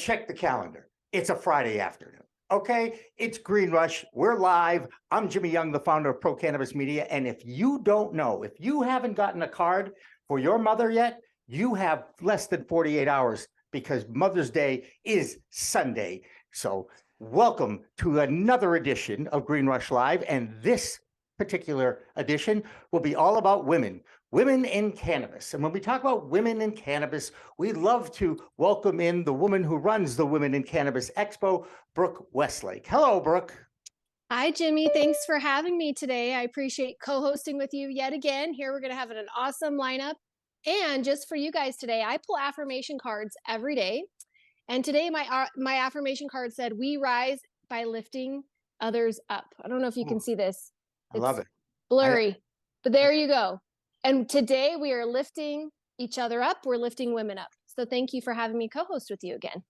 check the calendar. It's a Friday afternoon. Okay, it's Green Rush. We're live. I'm Jimmy Young, the founder of Pro Cannabis Media. And if you don't know, if you haven't gotten a card for your mother yet, you have less than 48 hours because Mother's Day is Sunday. So welcome to another edition of Green Rush Live. And this particular edition will be all about women in cannabis. And when we talk about women in cannabis, we love to welcome in the woman who runs the Women in Cannabis Expo, Brooke Westlake. Hello, Brooke. Hi, Jimmy. Thanks for having me today. I appreciate co-hosting with you yet again. Here we're going to have an awesome lineup. And just for you guys today, I pull affirmation cards every day. And today my affirmation card said, "We rise by lifting others up." I don't know if you can see this. I love it. Blurry, but there you go. And today we are lifting each other up. We're lifting women up. So thank you for having me co-host with you again.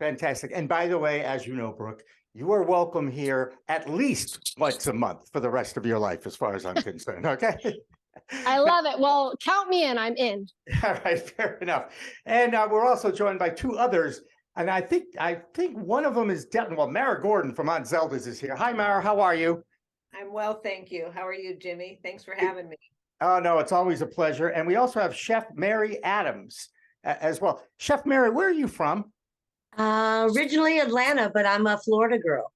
Fantastic. And by the way, as you know, Brooke, you are welcome here at least once a month for the rest of your life, as far as I'm concerned. Okay. I love it. Well, count me in. I'm in. All right. Fair enough. And we're also joined by two others. And I think one of them is well, Mara Gordon from Aunt Zelda's is here. Hi, Mara. How are you? I'm well, thank you. How are you, Jimmy? Thanks for having me. Oh, no, it's always a pleasure. And we also have Chef Mary Adams as well. Chef Mary, where are you from? Originally Atlanta, but I'm a Florida girl.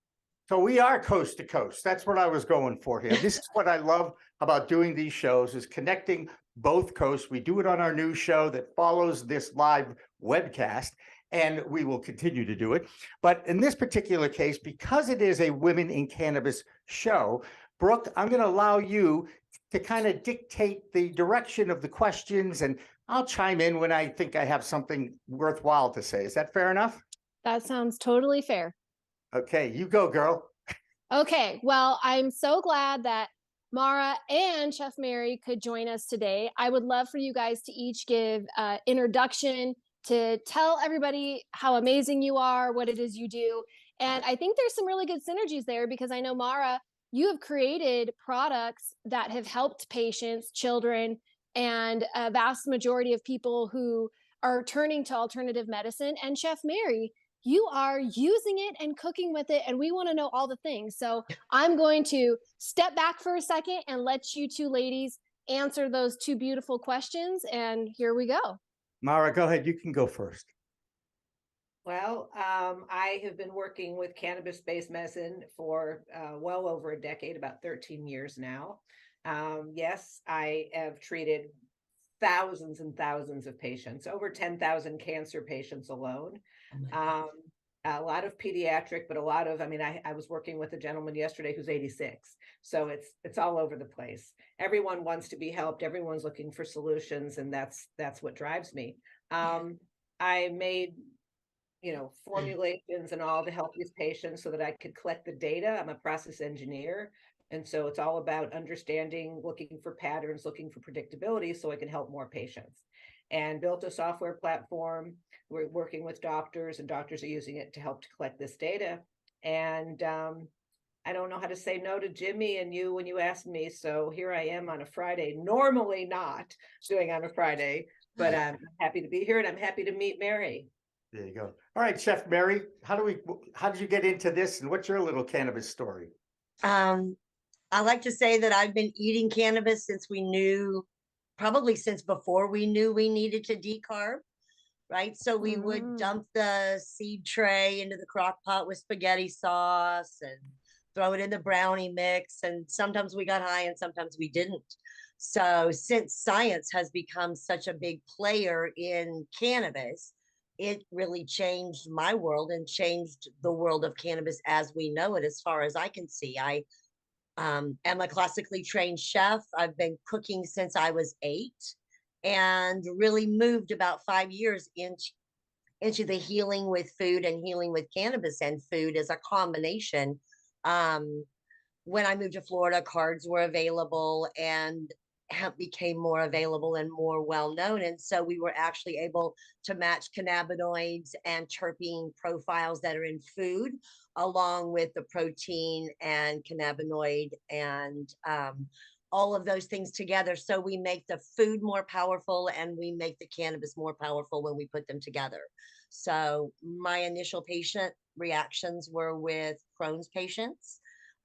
So we are coast to coast. That's what I was going for here. This is what I love about doing these shows, is connecting both coasts. We do it on our new show that follows this live webcast, and we will continue to do it. But in this particular case, because it is a Women in Cannabis show, Brooke, I'm going to allow you to kind of dictate the direction of the questions, and I'll chime in when I think I have something worthwhile to say. Is that fair enough? That sounds totally fair. Okay, you go, girl. Okay, well, I'm so glad that Mara and Chef Mary could join us today. I would love for you guys to each give an introduction, to tell everybody how amazing you are, what it is you do. And I think there's some really good synergies there, because I know, Mara, you have created products that have helped patients, children, and a vast majority of people who are turning to alternative medicine. And Chef Mary, you are using it and cooking with it, and we want to know all the things. So I'm going to step back for a second and let you two ladies answer those two beautiful questions. And here we go. Mara, go ahead. You can go first. Well, I have been working with cannabis-based medicine for well over a decade, about 13 years now. Yes, I have treated thousands and thousands of patients, over 10,000 cancer patients alone. A lot of pediatric, but a lot of, I was working with a gentleman yesterday who's 86. So it's all over the place. Everyone wants to be helped. Everyone's looking for solutions. And that's what drives me. I made, formulations and all to help these patients so that I could collect the data. I'm a process engineer. And so it's all about understanding, looking for patterns, looking for predictability so I can help more patients. And built a software platform. We're working with doctors, and doctors are using it to help to collect this data. And I don't know how to say no to Jimmy and you when you asked me. So here I am on a Friday, normally not doing on a Friday, but I'm happy to be here, and I'm happy to meet Mary. There you go. All right, Chef Mary, how did you get into this, and what's your little cannabis story? I like to say that I've been eating cannabis probably since before we knew we needed to decarb, right? So we would dump the seed tray into the crock pot with spaghetti sauce and throw it in the brownie mix. And sometimes we got high and sometimes we didn't. So since science has become such a big player in cannabis, it really changed my world and changed the world of cannabis as we know it, as far as I can see. I am a classically trained chef. I've been cooking since I was 8, and really moved about 5 years into the healing with food and healing with cannabis and food as a combination. When I moved to Florida, cards were available, and hemp became more available and more well known. And so we were actually able to match cannabinoids and terpene profiles that are in food, along with the protein and cannabinoid and all of those things together. So we make the food more powerful and we make the cannabis more powerful when we put them together. So my initial patient reactions were with Crohn's patients.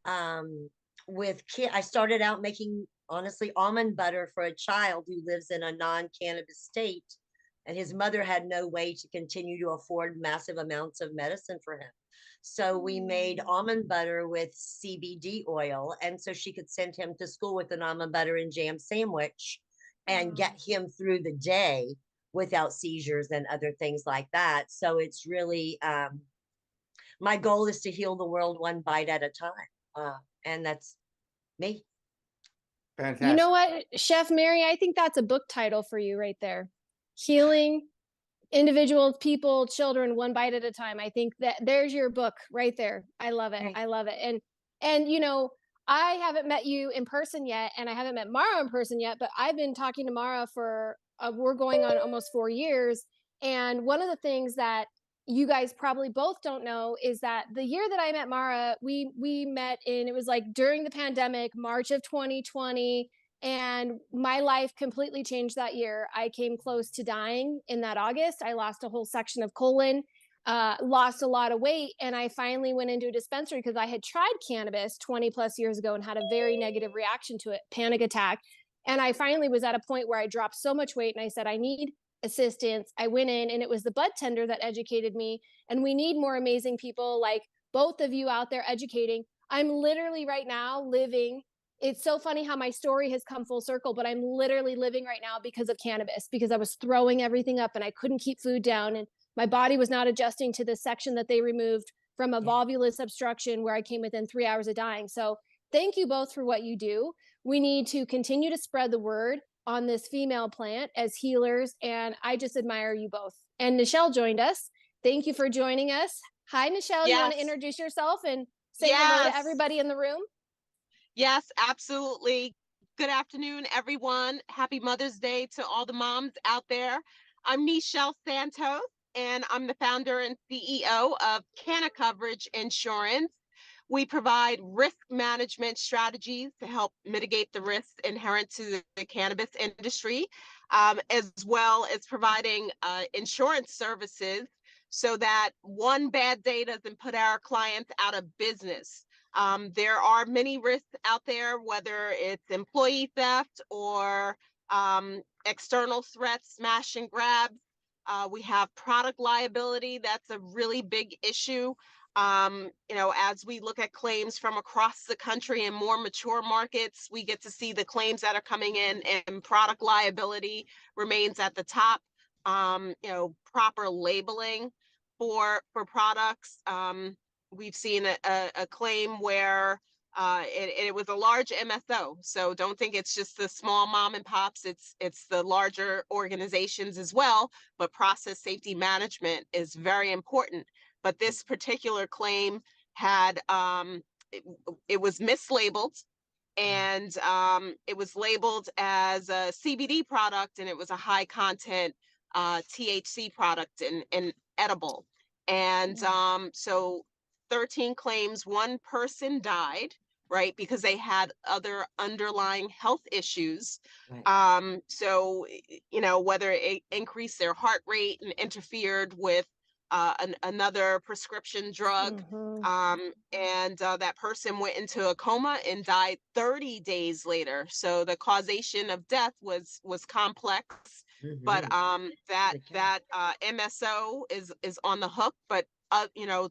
I started out making, honestly, almond butter for a child who lives in a non-cannabis state, and his mother had no way to continue to afford massive amounts of medicine for him. So we made almond butter with CBD oil, and so she could send him to school with an almond butter and jam sandwich and get him through the day without seizures and other things like that. So it's really, my goal is to heal the world one bite at a time. And that's me. Fantastic. You know what, Chef Mary, I think that's a book title for you right there. Healing individuals, people, children, one bite at a time. I think that there's your book right there. I love it. I love it. And you know, I haven't met you in person yet, and I haven't met Mara in person yet, but I've been talking to Mara for we're going on almost 4 years. And one of the things that you guys probably both don't know is that the year that I met Mara, we met in, it was like during the pandemic, March of 2020. And my life completely changed that year. I came close to dying in that August. I lost a whole section of colon, lost a lot of weight. And I finally went into a dispensary because I had tried cannabis 20 plus years ago and had a very negative reaction to it, panic attack. And I finally was at a point where I dropped so much weight and I said, I need assistance. I went in, and it was the bud tender that educated me. And we need more amazing people like both of you out there educating. I'm literally right now living. It's so funny how my story has come full circle, but I'm literally living right now because of cannabis, because I was throwing everything up and I couldn't keep food down, and my body was not adjusting to the section that they removed from a volvulus obstruction where I came within 3 hours of dying. So thank you both for what you do. We need to continue to spread the word on this female plant as healers, and I just admire you both. And Nichelle joined us. Thank you for joining us. Hi, Nichelle. You want to introduce yourself and say hello to everybody in the room? Yes, absolutely. Good afternoon, everyone. Happy Mother's Day to all the moms out there. I'm Nichelle Santos, and I'm the founder and CEO of Canna Coverage Insurance. We provide risk management strategies to help mitigate the risks inherent to the cannabis industry, as well as providing insurance services so that one bad day doesn't put our clients out of business. There are many risks out there, whether it's employee theft or external threats, smash and grabs. We have product liability. That's a really big issue. As we look at claims from across the country in more mature markets, we get to see the claims that are coming in, and product liability remains at the top. Proper labeling for products. We've seen a claim where it was a large MSO. So don't think it's just the small mom and pops. It's the larger organizations as well. But process safety management is very important. But this particular claim had it was mislabeled, and it was labeled as a CBD product, and it was a high content THC product and edible. And so 13 claims, one person died, right, because they had other underlying health issues. Right. So, whether it increased their heart rate and interfered with another prescription drug, and that person went into a coma and died 30 days later. So the causation of death was complex, but that MSO is on the hook. But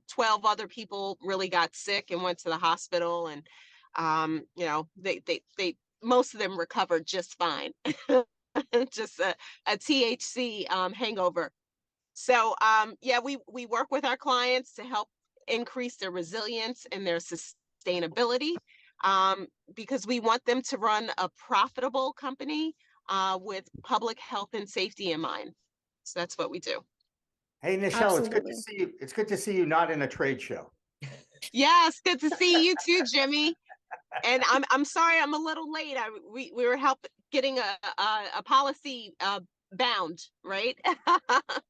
12 other people really got sick and went to the hospital, and they most of them recovered just fine. Just a THC hangover. So we work with our clients to help increase their resilience and their sustainability, because we want them to run a profitable company with public health and safety in mind. So that's what we do. Hey, Nichelle, It's good to see you. It's good to see you not in a trade show. Yes, good to see you too, Jimmy. And I'm sorry I'm a little late. We were getting a policy bound, right?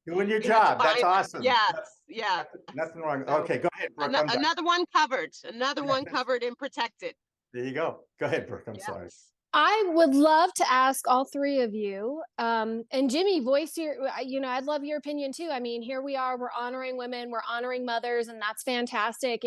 Doing your We had to job. That's find- awesome. Yes, yeah. Nothing wrong. So, Okay, go ahead, Brooke. I'm done. Another one covered. Another one covered and protected. There you go. Go ahead, Brooke. I'm Yeah. sorry. I would love to ask all three of you, and Jimmy, voice your, I'd love your opinion too. I mean, here we are, we're honoring women, we're honoring mothers, and that's fantastic.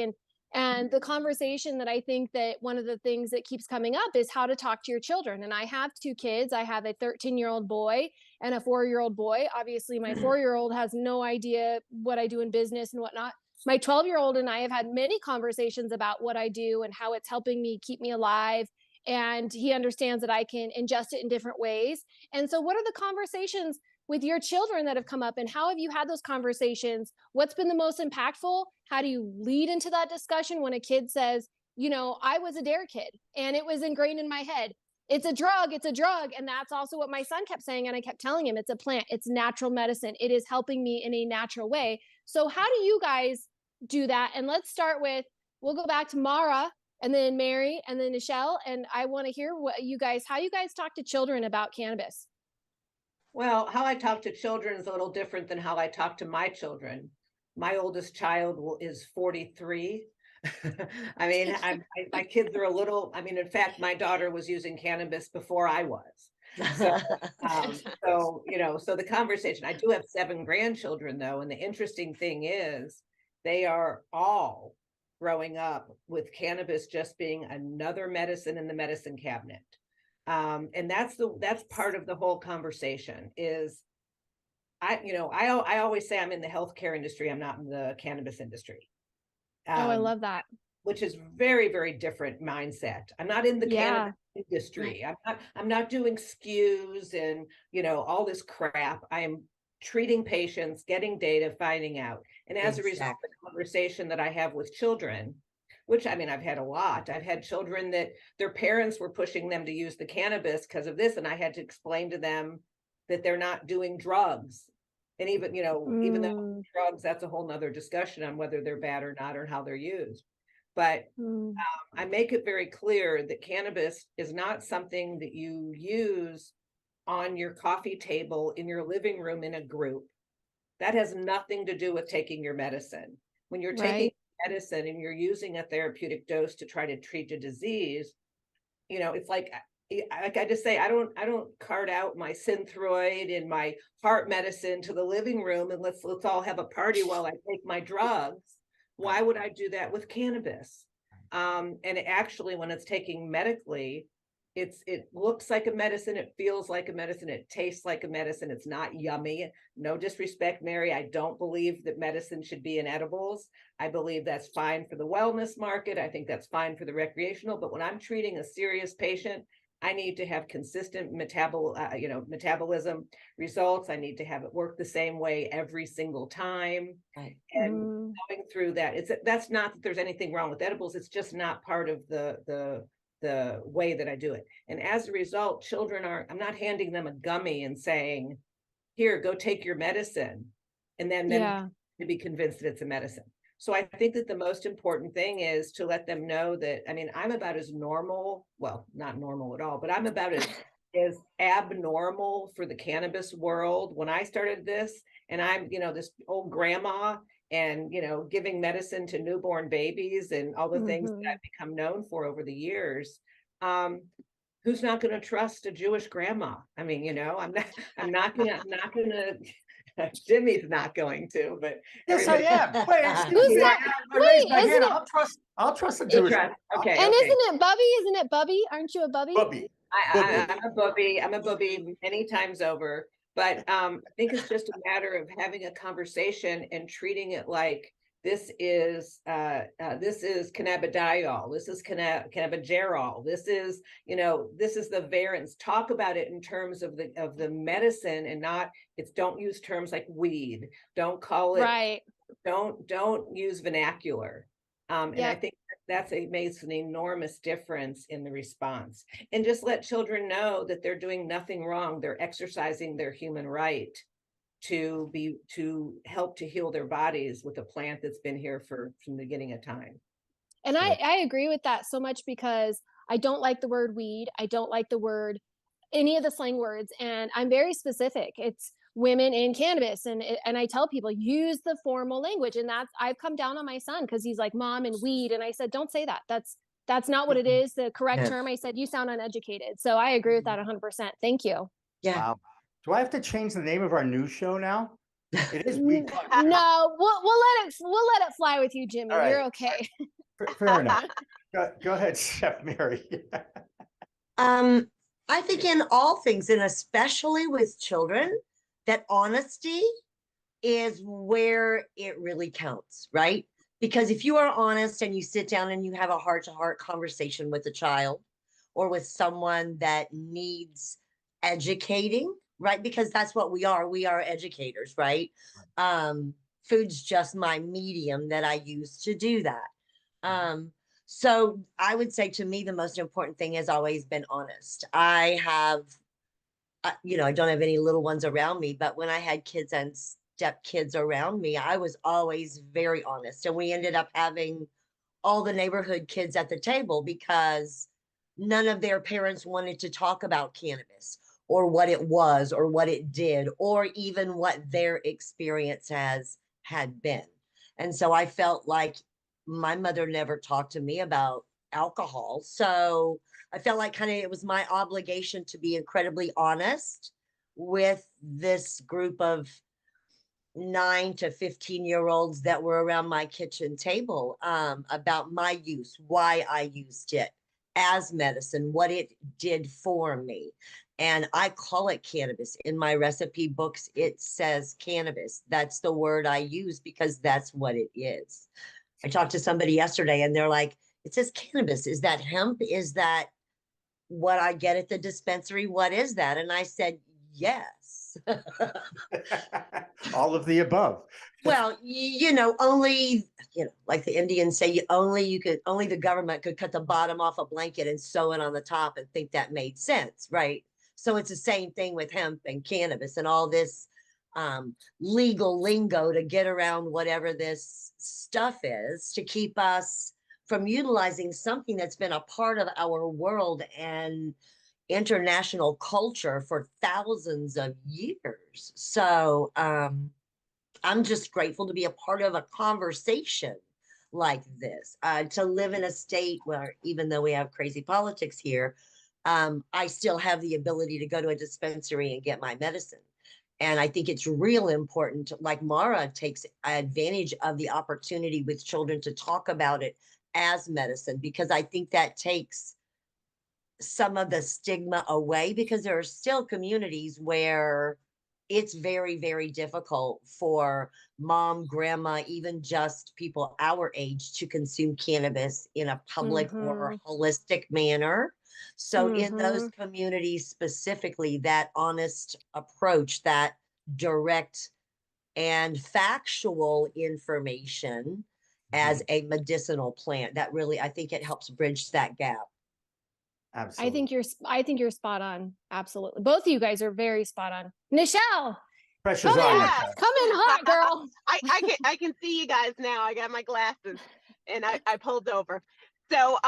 And the conversation that I think that one of the things that keeps coming up is how to talk to your children. And I have two kids. I have a 13-year-old boy and a 4-year-old boy. Obviously, my 4-year-old has no idea what I do in business and whatnot. My 12-year-old and I have had many conversations about what I do and how it's helping me keep me alive. And he understands that I can ingest it in different ways. And so what are the conversations with your children that have come up, and how have you had those conversations? What's been the most impactful? How do you lead into that discussion when a kid says, I was a dare kid and it was ingrained in my head, it's a drug, it's a drug. And that's also what my son kept saying. And I kept telling him, it's a plant, it's natural medicine. It is helping me in a natural way. So how do you guys do that? And let's start with, we'll go back to Mara, and then Mary, and then Nichelle. And I want to hear how you guys talk to children about cannabis. Well, how I talk to children is a little different than how I talk to my children. My oldest child is 43. I mean, my kids are in fact, my daughter was using cannabis before I was. So, so the conversation, I do have 7 grandchildren though. And the interesting thing is they are all growing up with cannabis just being another medicine in the medicine cabinet. And that's part of the whole conversation is I always say I'm in the healthcare industry. I'm not in the cannabis industry. I love that. Which is very, very different mindset. I'm not in the cannabis industry. I'm not doing SKUs and, all this crap. I am treating patients, getting data, finding out. And as a result of the conversation that I have with children, which I've had a lot. I've had children that their parents were pushing them to use the cannabis because of this. And I had to explain to them that they're not doing drugs. And even, even though drugs, that's a whole nother discussion on whether they're bad or not or how they're used. But I make it very clear that cannabis is not something that you use on your coffee table in your living room in a group. That has nothing to do with taking your medicine. When you're taking medicine and you're using a therapeutic dose to try to treat a disease, it's like I just say, I don't cart out my Synthroid and my heart medicine to the living room and let's all have a party while I take my drugs. Why would I do that with cannabis? And actually, when it's taken medically, it looks like a medicine, it feels like a medicine, it tastes like a medicine, it's not yummy. No disrespect, Mary, I don't believe that medicine should be in edibles. I believe that's fine for the wellness market. I think that's fine for the recreational, but when I'm treating a serious patient, I need to have consistent metabolism results. I need to have it work the same way every single time. Right. And going through that, that's not that there's anything wrong with edibles. It's just not part of the way that I do it. And as a result, I'm not handing them a gummy and saying, here, go take your medicine. And then to be convinced that it's a medicine. So I think that the most important thing is to let them know that, I'm about as normal, well, not normal at all, but I'm about as abnormal for the cannabis world. When I started this, and I'm, this old grandma and, giving medicine to newborn babies and all the things that I've become known for over the years, who's not going to trust a Jewish grandma? I'm not going to, Jimmy's not going to, but yes, I am. Who's that? I'll trust a Jewish. Okay. And isn't it Bubby? Isn't it Bubby? Aren't you a Bubby? Bubby. I'm a Bubby. I'm a Bubby many times over. But I think it's just a matter of having a conversation and treating it like this is cannabidiol, this is cannabigerol, this is the variants. Talk about it in terms of the medicine and not, don't use terms like weed. Don't call it don't use vernacular. And I think that makes an enormous difference in the response. And just let children know that they're doing nothing wrong. They're exercising their human right to help to heal their bodies with a plant that's been here from the beginning of time. And I agree with that so much, because I don't like the word weed. I don't like the word, any of the slang words. And I'm very specific. It's women in cannabis. And I tell people, use the formal language. And I've come down on my son because he's like, mom, and weed. And I said, don't say that. That's not what it is. The correct Yes. term. I said, you sound uneducated. So I agree with that 100%. Thank you. Yeah. Wow. Do I have to change the name of our news show now? It is No, weed. we'll let it fly with you, Jimmy. All right. You're okay. Fair enough. Go ahead, Chef Mary. I think in all things, and especially with children, that honesty is where it really counts, right? Because if you are honest and you sit down and you have a heart-to-heart conversation with a child or with someone that needs educating, right? Because that's what we are educators, right? Food's just my medium that I use to do that. So I would say, to me, the most important thing has always been honest. I don't have any little ones around me, but when I had kids and stepkids around me, I was always very honest. And we ended up having all the neighborhood kids at the table because none of their parents wanted to talk about cannabis or what it was or what it did or even what their experience had been. And so I felt like my mother never talked to me about alcohol. So I felt like it was my obligation to be incredibly honest with this group of 9 to 15-year-olds that were around my kitchen table about my use, why I used it as medicine, what it did for me. And I call it cannabis. In my recipe books, it says cannabis. That's the word I use because that's what it is. I talked to somebody yesterday and they're like, it says cannabis. Is that hemp? Is that what I get at the dispensary? What is that? And I said, yes. All of the above. Well, only, like the Indians say, only the government could cut the bottom off a blanket and sew it on the top and think that made sense, right? So it's the same thing with hemp and cannabis and all this legal lingo to get around whatever this stuff is to keep us from utilizing something that's been a part of our world and international culture for thousands of years. So I'm just grateful to be a part of a conversation like this, to live in a state where, even though we have crazy politics here, I still have the ability to go to a dispensary and get my medicine. And I think it's real important, like Mara takes advantage of the opportunity with children to talk about it as medicine, because I think that takes some of the stigma away, because there are still communities where it's very, very difficult for mom, grandma, even just people our age to consume cannabis in a public or holistic manner. So in those communities specifically, that honest approach, that direct and factual information as a medicinal plant, that really, I think it helps bridge that gap. Absolutely. I think you're spot on. Absolutely. Both of you guys are very spot on. Nichelle, Pressure's come on. in, Yes. come in hot, girl. I can see you guys now. I got my glasses and I pulled over. So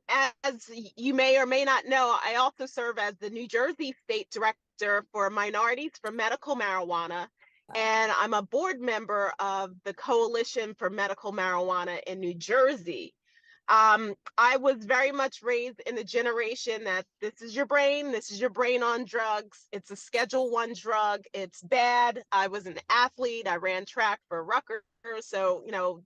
as you may or may not know, I also serve as the New Jersey State Director for Minorities for Medical Marijuana. And I'm a board member of the Coalition for Medical Marijuana in New Jersey. I was very much raised in the generation that this is your brain on drugs. It's a Schedule I drug. It's bad. I was an athlete. I ran track for Rutgers. So,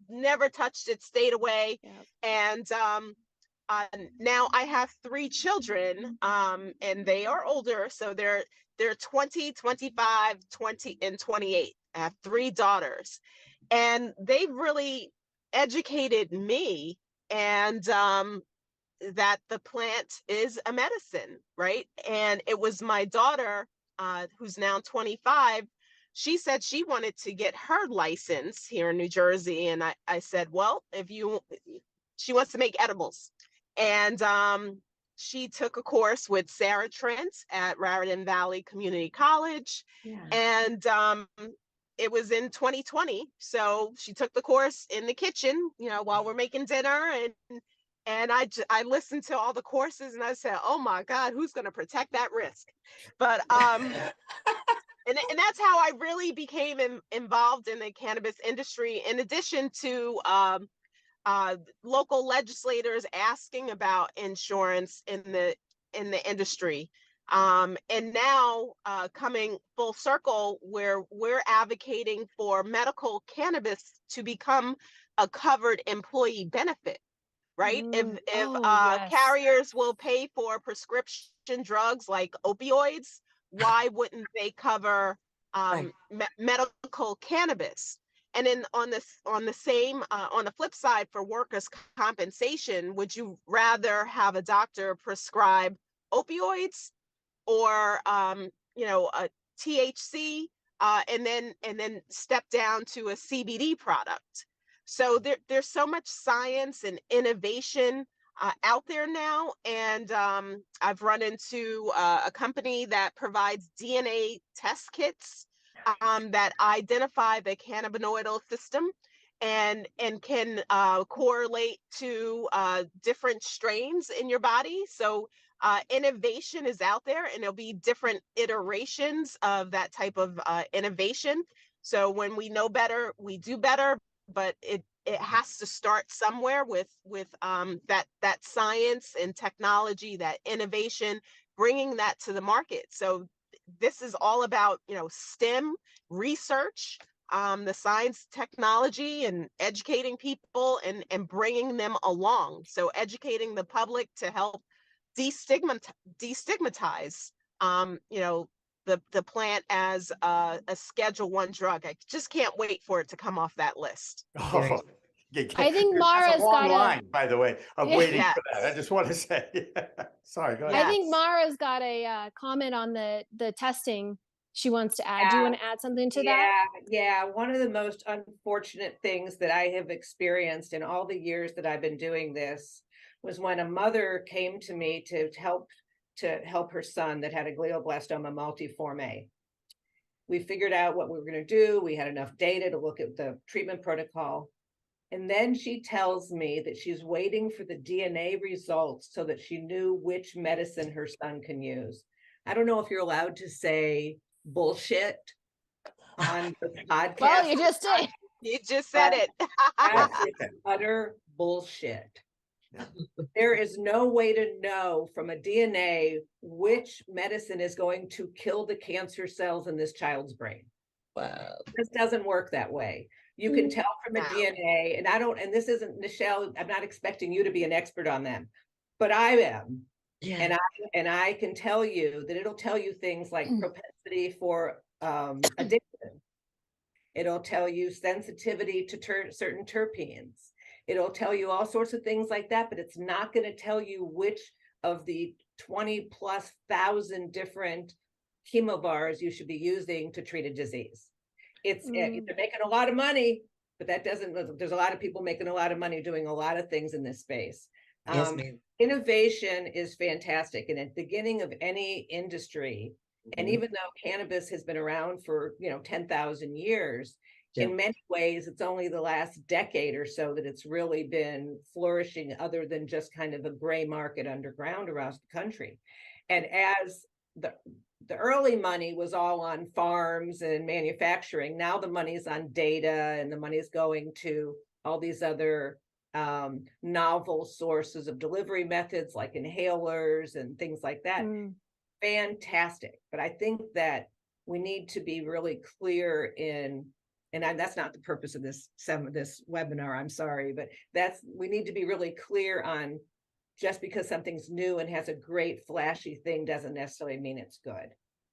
never touched it, stayed away. Yep. And now I have 3 children, and they are older. So they're 20, 25, 20, and 28. I have 3 daughters, and they've really educated me and that the plant is a medicine, right? And it was my daughter, who's now 25. She said she wanted to get her license here in New Jersey. And I said, well, she wants to make edibles. And she took a course with Sarah Trent at Raritan Valley Community College. Yeah. And it was in 2020. So she took the course in the kitchen, while we're making dinner, and And I listened to all the courses and I said, oh my God, who's going to protect that risk? But and that's how I really became involved in the cannabis industry, in addition to local legislators asking about insurance in the industry. And now coming full circle, where we're advocating for medical cannabis to become a covered employee benefit, right? If yes. carriers will pay for prescription drugs like opioids, why wouldn't they cover Right. medical cannabis? And then on the flip side, for workers' compensation, would you rather have a doctor prescribe opioids or a THC and then step down to a CBD product? So there's so much science and innovation out there now, and I've run into a company that provides DNA test kits that identify the cannabinoidal system and can correlate to different strains in your body. So innovation is out there, and there'll be different iterations of that type of innovation. So when we know better, we do better, but it has to start somewhere with that science and technology, that innovation, bringing that to the market. So this is all about, STEM research, the science, technology, and educating people and bringing them along. So educating the public to help destigmatize, the plant as a Schedule I drug. I just can't wait for it to come off that list. Oh, I think that's Mara's a long got a- line, by the way, of Yeah. waiting Yes. for that. I just want to say, sorry, go ahead. I think Yes. Mara's got a comment on the testing she wants to add. Do you want to add something to that? Yeah. One of the most unfortunate things that I have experienced in all the years that I've been doing this was when a mother came to me to help her son that had a glioblastoma multiforme. We figured out what we were going to do. We had enough data to look at the treatment protocol. And then she tells me that she's waiting for the DNA results so that she knew which medicine her son can use. I don't know if you're allowed to say bullshit on the podcast. Well, you just did. You just said it. That is utter bullshit. There is no way to know from a DNA which medicine is going to kill the cancer cells in this child's brain. Wow. This doesn't work that way. You can tell from a Wow. DNA, and this isn't, Nichelle, I'm not expecting you to be an expert on them, but I am. Yeah. And I can tell you that it'll tell you things like propensity for addiction. It'll tell you sensitivity to certain terpenes. It'll tell you all sorts of things like that, but it's not going to tell you which of the 20,000+ different chemovars you should be using to treat a disease. It's they're making a lot of money, but that doesn't, there's a lot of people making a lot of money doing a lot of things in this space. Yes, ma'am. Innovation is fantastic. And at the beginning of any industry, and even though cannabis has been around for 10,000 years, in many ways, it's only the last decade or so that it's really been flourishing, other than just kind of a gray market underground around the country. And as the early money was all on farms and manufacturing, now the money's on data, and the money is going to all these other novel sources of delivery methods like inhalers and things like that. Fantastic. But I think that we need to be really clear that's not the purpose of this webinar, I'm sorry, but we need to be really clear on, just because something's new and has a great flashy thing doesn't necessarily mean it's good.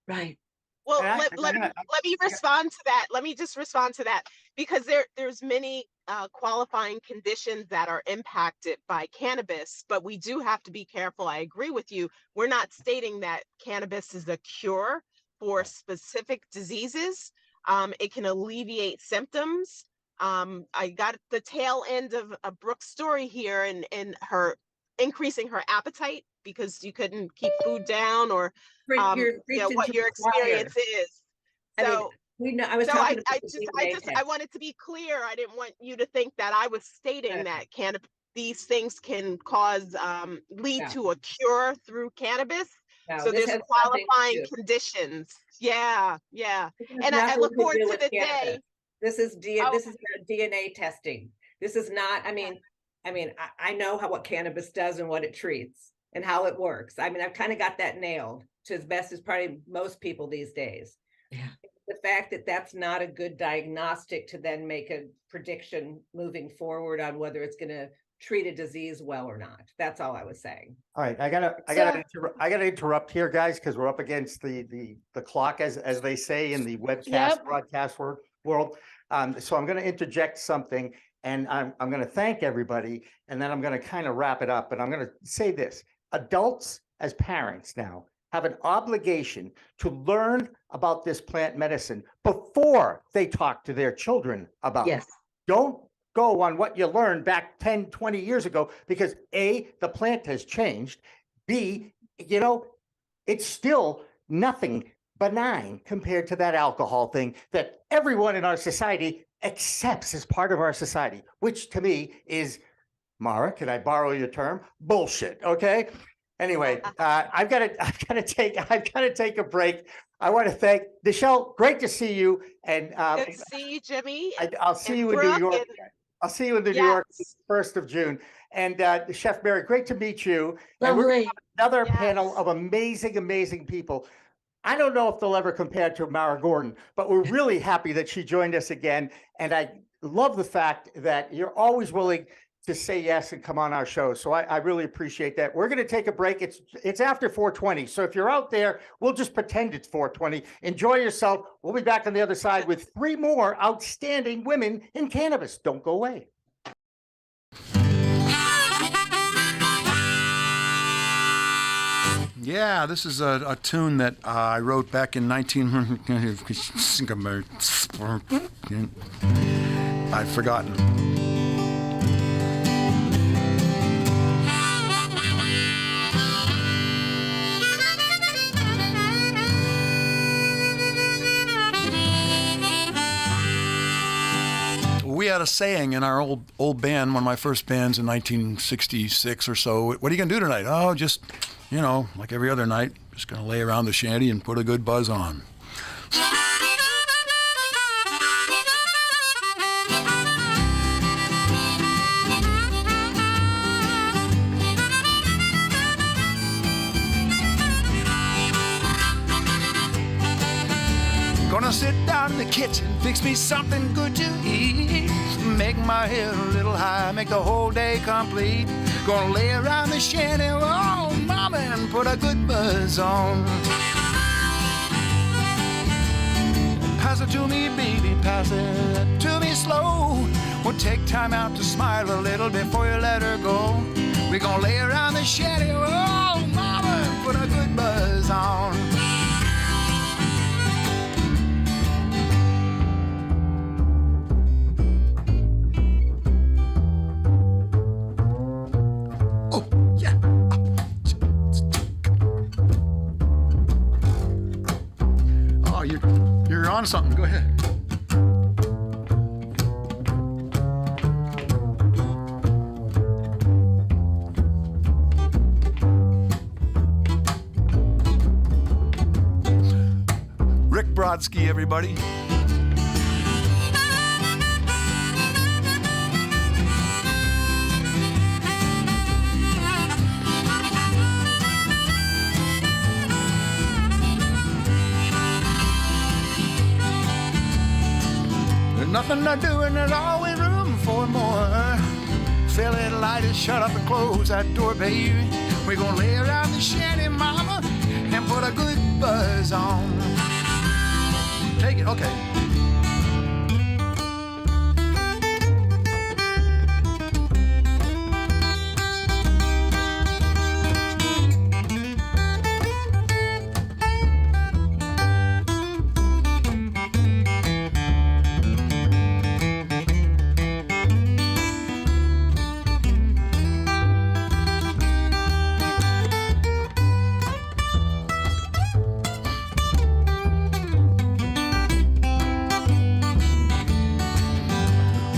Right. Well, let me respond to that. Let me just respond to that, because there's many qualifying conditions that are impacted by cannabis, but we do have to be careful. I agree with you. We're not stating that cannabis is a cure for specific diseases. It can alleviate symptoms. I got the tail end of Brooke's story here, and her increasing her appetite because you couldn't keep food down, or what your experience is. So I was talking I wanted to be clear. I didn't want you to think that I was stating that these things can cause lead Yeah. to a cure through cannabis. No, So this there's has nothing to qualifying do- conditions. Yeah, yeah. this has And I nothing look to forward do to with the cannabis. day. This is Oh. this is DNA testing. This is not, I mean, I know what cannabis does and what it treats and how it works. I mean, I've kind of got that nailed to as best as probably most people these days. Yeah. The fact that that's not a good diagnostic to then make a prediction moving forward on whether it's going to treat a disease well or not. That's all I was saying. All right, I gotta interrupt here, guys, because we're up against the clock, as they say in the webcast Yep. broadcast world. So I'm going to interject something, and I'm going to thank everybody, and then I'm going to kind of wrap it up. And I'm going to say this: adults, as parents now, have an obligation to learn about this plant medicine before they talk to their children about Yes. it. Don't go on what you learned back 10, 20 years ago, because A, the plant has changed. B, it's still nothing benign compared to that alcohol thing that everyone in our society accepts as part of our society, which to me is, Mara, can I borrow your term? Bullshit. Okay. Anyway, I've got to take a break. I want to thank Nichelle. Great to see you. And Good to see you, Jimmy. I'll see and you in New Brooke York. and- I'll see you in New York, Yes. 1st of June. And Chef Mary, great to meet you. And we're Lovely. another Yes. panel of amazing, amazing people. I don't know if they'll ever compare to Mara Gordon, but we're really happy that she joined us again. And I love the fact that you're always willing to say yes and come on our show. So I really appreciate that. We're going to take a break. It's after 4:20. So if you're out there, we'll just pretend it's 4:20. Enjoy yourself. We'll be back on the other side with 3 more outstanding women in cannabis. Don't go away. Yeah, this is a tune that I wrote back in 19... I've forgotten. We had a saying in our old band, one of my first bands in 1966 or so. What are you going to do tonight? Oh, just, like every other night, just going to lay around the shanty and put a good buzz on. Gonna sit down in the kitchen, fix me something good to eat. Make my head a little high, make the whole day complete. Gonna lay around the shanty, oh mama, and put a good buzz on. Pass it to me, baby, pass it to me slow. We'll take time out to smile a little before you let her go. We're gonna lay around the shanty, oh mama, and put a good buzz on. You're on something. Go ahead. Rick Brodsky, everybody. Nothing to do and there's always room for more. Fill it, light it, shut up and close that door, baby. We're gonna lay around the shanty, mama, and put a good buzz on. Take it, okay.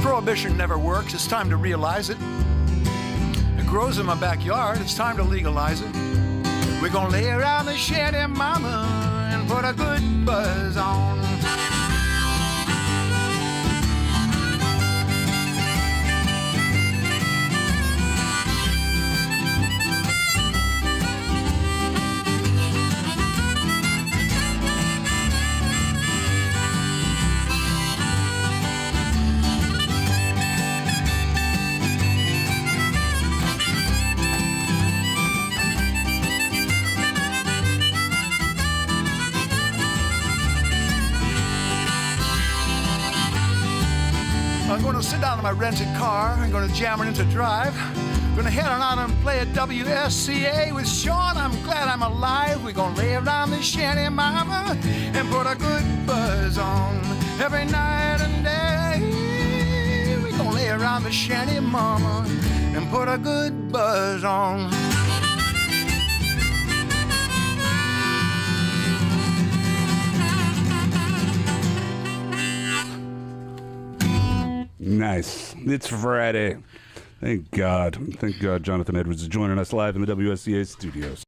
Prohibition never works. It's time to realize it. grows in my backyard. It's time to legalize it. We're gonna lay around the shanty, mama, and put a good buzz on. I'm going to sit down in my rented car. I'm going to jam it into drive. I'm going to head on out and play at WSCA with Sean. I'm glad I'm alive. We're going to lay around the shanty, mama, and put a good buzz on every night and day. We're going to lay around the shanty, mama, and put a good buzz on. Nice. It's Friday. Thank God. Thank God Jonathan Edwards is joining us live in the WSCA studios.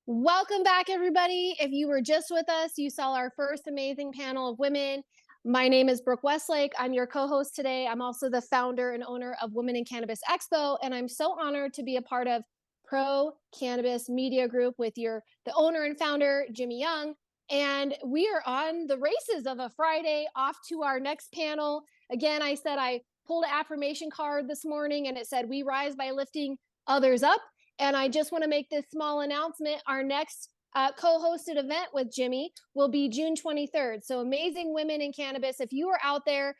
Welcome back, everybody. If you were just with us, you saw our first amazing panel of women. My name is Brooke Westlake. I'm your co-host today. I'm also the founder and owner of Women in Cannabis Expo, and I'm so honored to be a part of Pro Cannabis Media Group with the owner and founder, Jimmy Young. And we are on the races of a Friday, off to our next panel. Again, I said I pulled an affirmation card this morning and it said, "We rise by lifting others up." And I just want to make this small announcement. Our next co-hosted event with Jimmy will be June 23rd. So Amazing Women in Cannabis. If you are out there,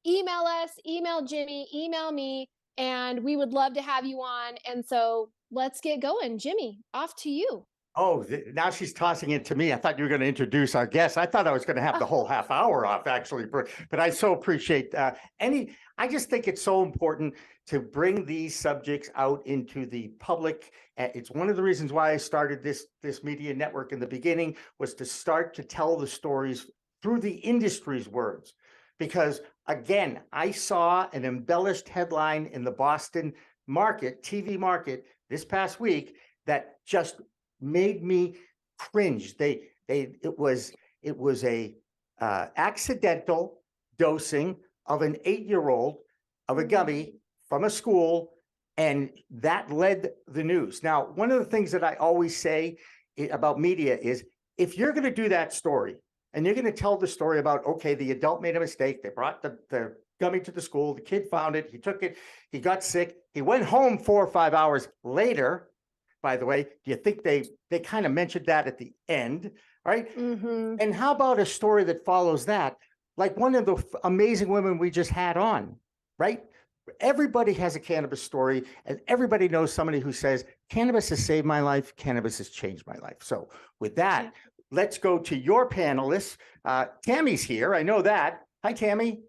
email us, email Jimmy, email me, and we would love to have you on. And so let's get going. Jimmy, off to you. Oh, now she's tossing it to me. I thought you were going to introduce our guest. I thought I was going to have the whole half hour off, actually, but I so appreciate I just think it's so important to bring these subjects out into the public. It's one of the reasons why I started this media network in the beginning, was to start to tell the stories through the industry's words. Because again, I saw an embellished headline in the Boston market, TV market, this past week that just made me cringe. It was a accidental dosing of an 8-year-old of a gummy from a school, and that led the news. Now, one of the things that I always say about media is, if you're going to do that story and you're going to tell the story about, okay, the adult made a mistake, they brought the gummy to the school, the kid found it, he took it, he got sick, he went home 4 or 5 hours later. By the way, do you think they kind of mentioned that at the end, right? Mm-hmm. And how about a story that follows that? Like one of the amazing women we just had on, right? Everybody has a cannabis story, and everybody knows somebody who says, cannabis has saved my life, cannabis has changed my life. So with that, let's go to your panelists. Tammy's here, I know that. Hi, Tammy.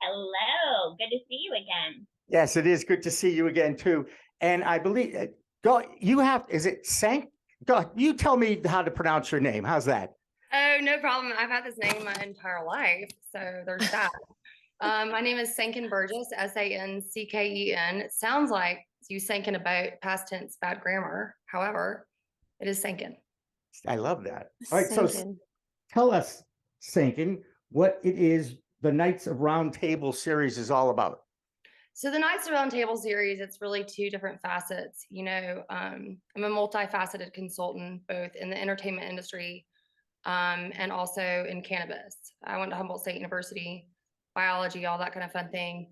Hello, good to see you again. Yes, it is good to see you again, too. And I believe... is it Sanck? Go, you tell me how to pronounce your name. How's that? Oh, no problem. I've had this name my entire life, so there's that. My name is Sancken Burgess, Sancken. It sounds like you sank in a boat, past tense, bad grammar. However, it is Sancken. I love that. All right, so Sancken. tell us, Sancken, what it is the Knights of Round Table series is all about. So the Knights of Round Table series, it's really two different facets. You know, I'm a multifaceted consultant, both in the entertainment industry and also in cannabis. I went to Humboldt State University, biology, all that kind of fun thing.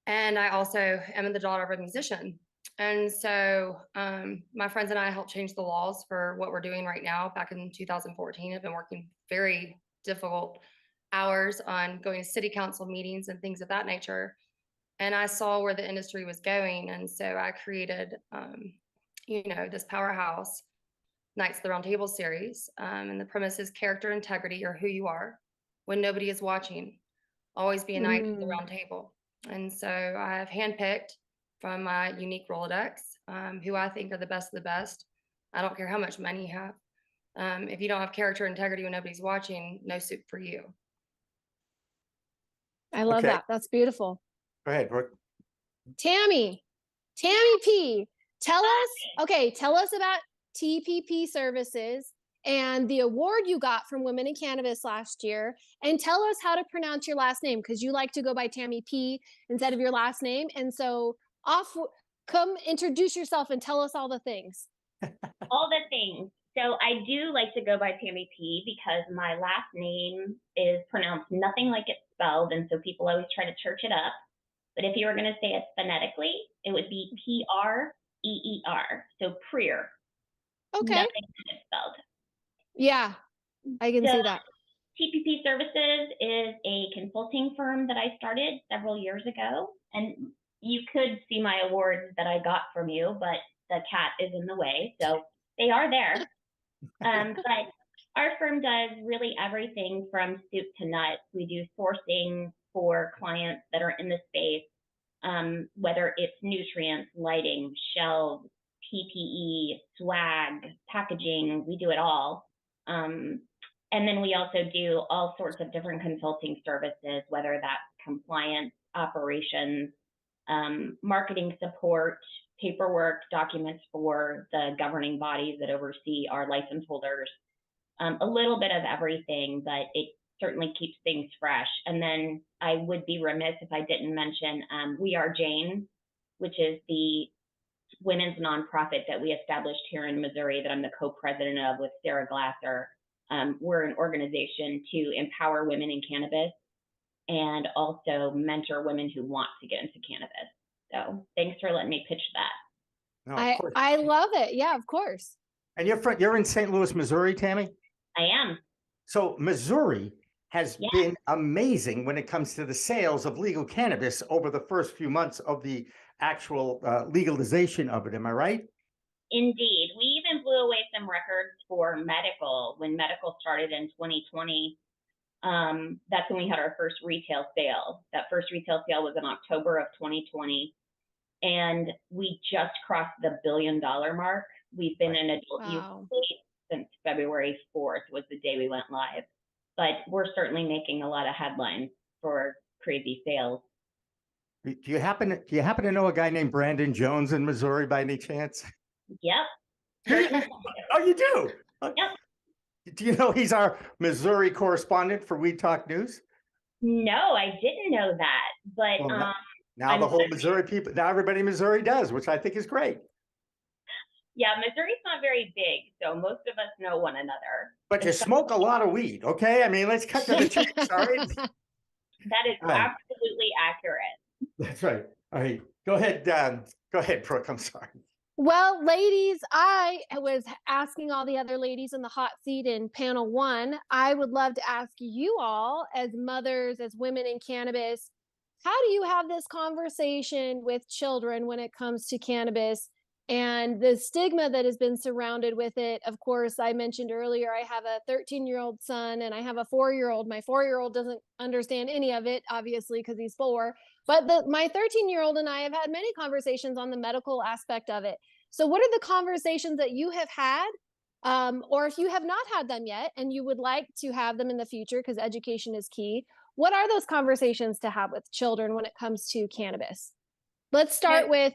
And I also am the daughter of a musician. And so my friends and I helped change the laws for what we're doing right now. Back in 2014, I've been working very difficult hours on going to city council meetings and things of that nature. And I saw where the industry was going. And so I created, this powerhouse Knights of the Round Table series. And the premise is character integrity, or who you are when nobody is watching. Always be a Knight of the Round Table. And so I have handpicked from my unique Rolodex, who I think are the best of the best. I don't care how much money you have. If you don't have character integrity when nobody's watching, no soup for you. I love that. That's beautiful. Go ahead, Brooke. Tammy, Tammy P, tell us about TPP services and the award you got from Women in Cannabis last year, and tell us how to pronounce your last name, because you like to go by Tammy P instead of your last name. And so come introduce yourself and tell us all the things. All the things. So I do like to go by Tammy P because my last name is pronounced nothing like it's spelled, and so people always try to church it up. But if you were going to say it phonetically, it would be P-R-E-E-R. So Puyear. Okay. Nothing like it's spelled. Yeah, I can see that. TPP Services is a consulting firm that I started several years ago, and you could see my awards that I got from you, but the cat is in the way, so they are there. But our firm does really everything from soup to nuts. We do sourcing for clients that are in the space, whether it's nutrients, lighting, shelves, PPE, swag, packaging, we do it all. And then we also do all sorts of different consulting services, whether that's compliance, operations, marketing support, paperwork, documents for the governing bodies that oversee our license holders, a little bit of everything, but it certainly keeps things fresh. And then I would be remiss if I didn't mention Marijayne, which is the women's nonprofit that we established here in Missouri that I'm the co-president of with Sarah Glasser. We're an organization to empower women in cannabis and also mentor women who want to get into cannabis. So thanks for letting me pitch that. No, of course. I love it. Yeah, of course. And you're in St. Louis, Missouri, Tammy? I am. So Missouri has been amazing when it comes to the sales of legal cannabis over the first few months of the actual legalization of it. Am I right? Indeed. We even blew away some records for medical. When medical started in 2020, that's when we had our first retail sale. That first retail sale was in October of 2020. And we just crossed the $1 billion mark. We've been in adult use state since February 4th was the day we went live. But we're certainly making a lot of headlines for crazy sales. Do you happen to know a guy named Brandon Jones in Missouri by any chance? Yep. Oh, you do? Yep. Do you know he's our Missouri correspondent for Weed Talk News? No, I didn't know that. But well, now the whole Missouri people, now everybody in Missouri does, which I think is great. Yeah, Missouri's not very big, so most of us know one another. But you smoke a lot of weed, okay? I mean, let's cut to the chase, all right? That is absolutely accurate. That's right. All right, go ahead, Brooke, I'm sorry. Well, ladies, I was asking all the other ladies in the hot seat in panel 1. I would love to ask you all, as mothers, as women in cannabis, how do you have this conversation with children when it comes to cannabis and the stigma that has been surrounded with it? Of course, I mentioned earlier, I have a 13-year-old son and I have a 4-year-old. My 4-year-old doesn't understand any of it, obviously, because he's 4. But my 13-year-old and I have had many conversations on the medical aspect of it. So what are the conversations that you have had? Or if you have not had them yet and you would like to have them in the future, because education is key, what are those conversations to have with children when it comes to cannabis? Let's start with,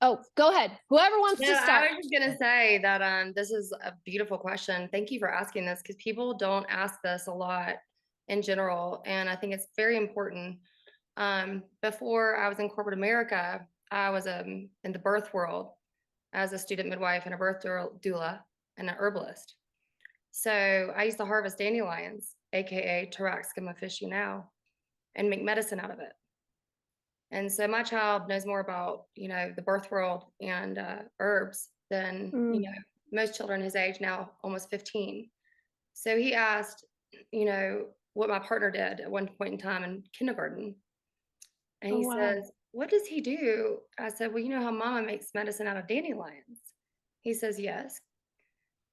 go ahead. Whoever wants to start. I was just going to say that this is a beautiful question. Thank you for asking this, because people don't ask this a lot in general. And I think it's very important. Before I was in corporate America, I was in the birth world as a student midwife and a birth doula and an herbalist. So I used to harvest dandelions, aka Taraxacum officinale, and make medicine out of it. And so my child knows more about, the birth world and herbs than, most children his age now, almost 15. So he asked, what my partner did at one point in time in kindergarten. And he says, what does he do? I said, well, you know how mama makes medicine out of dandelions? He says, yes.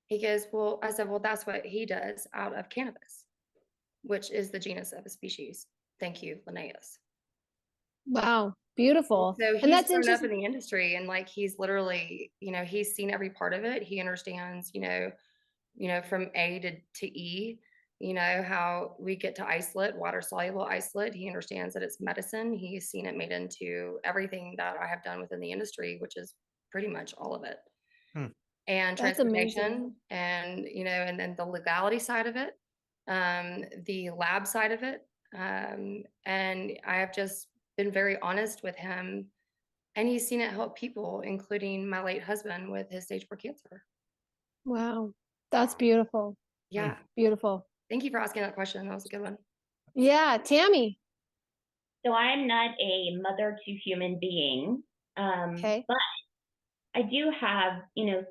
He goes, well, I said, well, that's what he does out of cannabis, which is the genus of a species. Thank you, Linnaeus. Wow, beautiful. So he's and that's grown up in the industry, and he's literally, he's seen every part of it. He understands, from A to E. you know, how we get to isolate, water soluble isolate. He understands that it's medicine. He's seen it made into everything that I have done within the industry, which is pretty much all of it. And That's transportation amazing. and, you know, and then the legality side of it, the lab side of it. And I have just been very honest with him, and he's seen it help people, including my late husband with his stage 4 cancer. Wow. That's beautiful. Yeah. Beautiful. Thank you for asking that question. That was a good one. Yeah. Tammy. So I'm not a mother to human being, Okay. but I do have,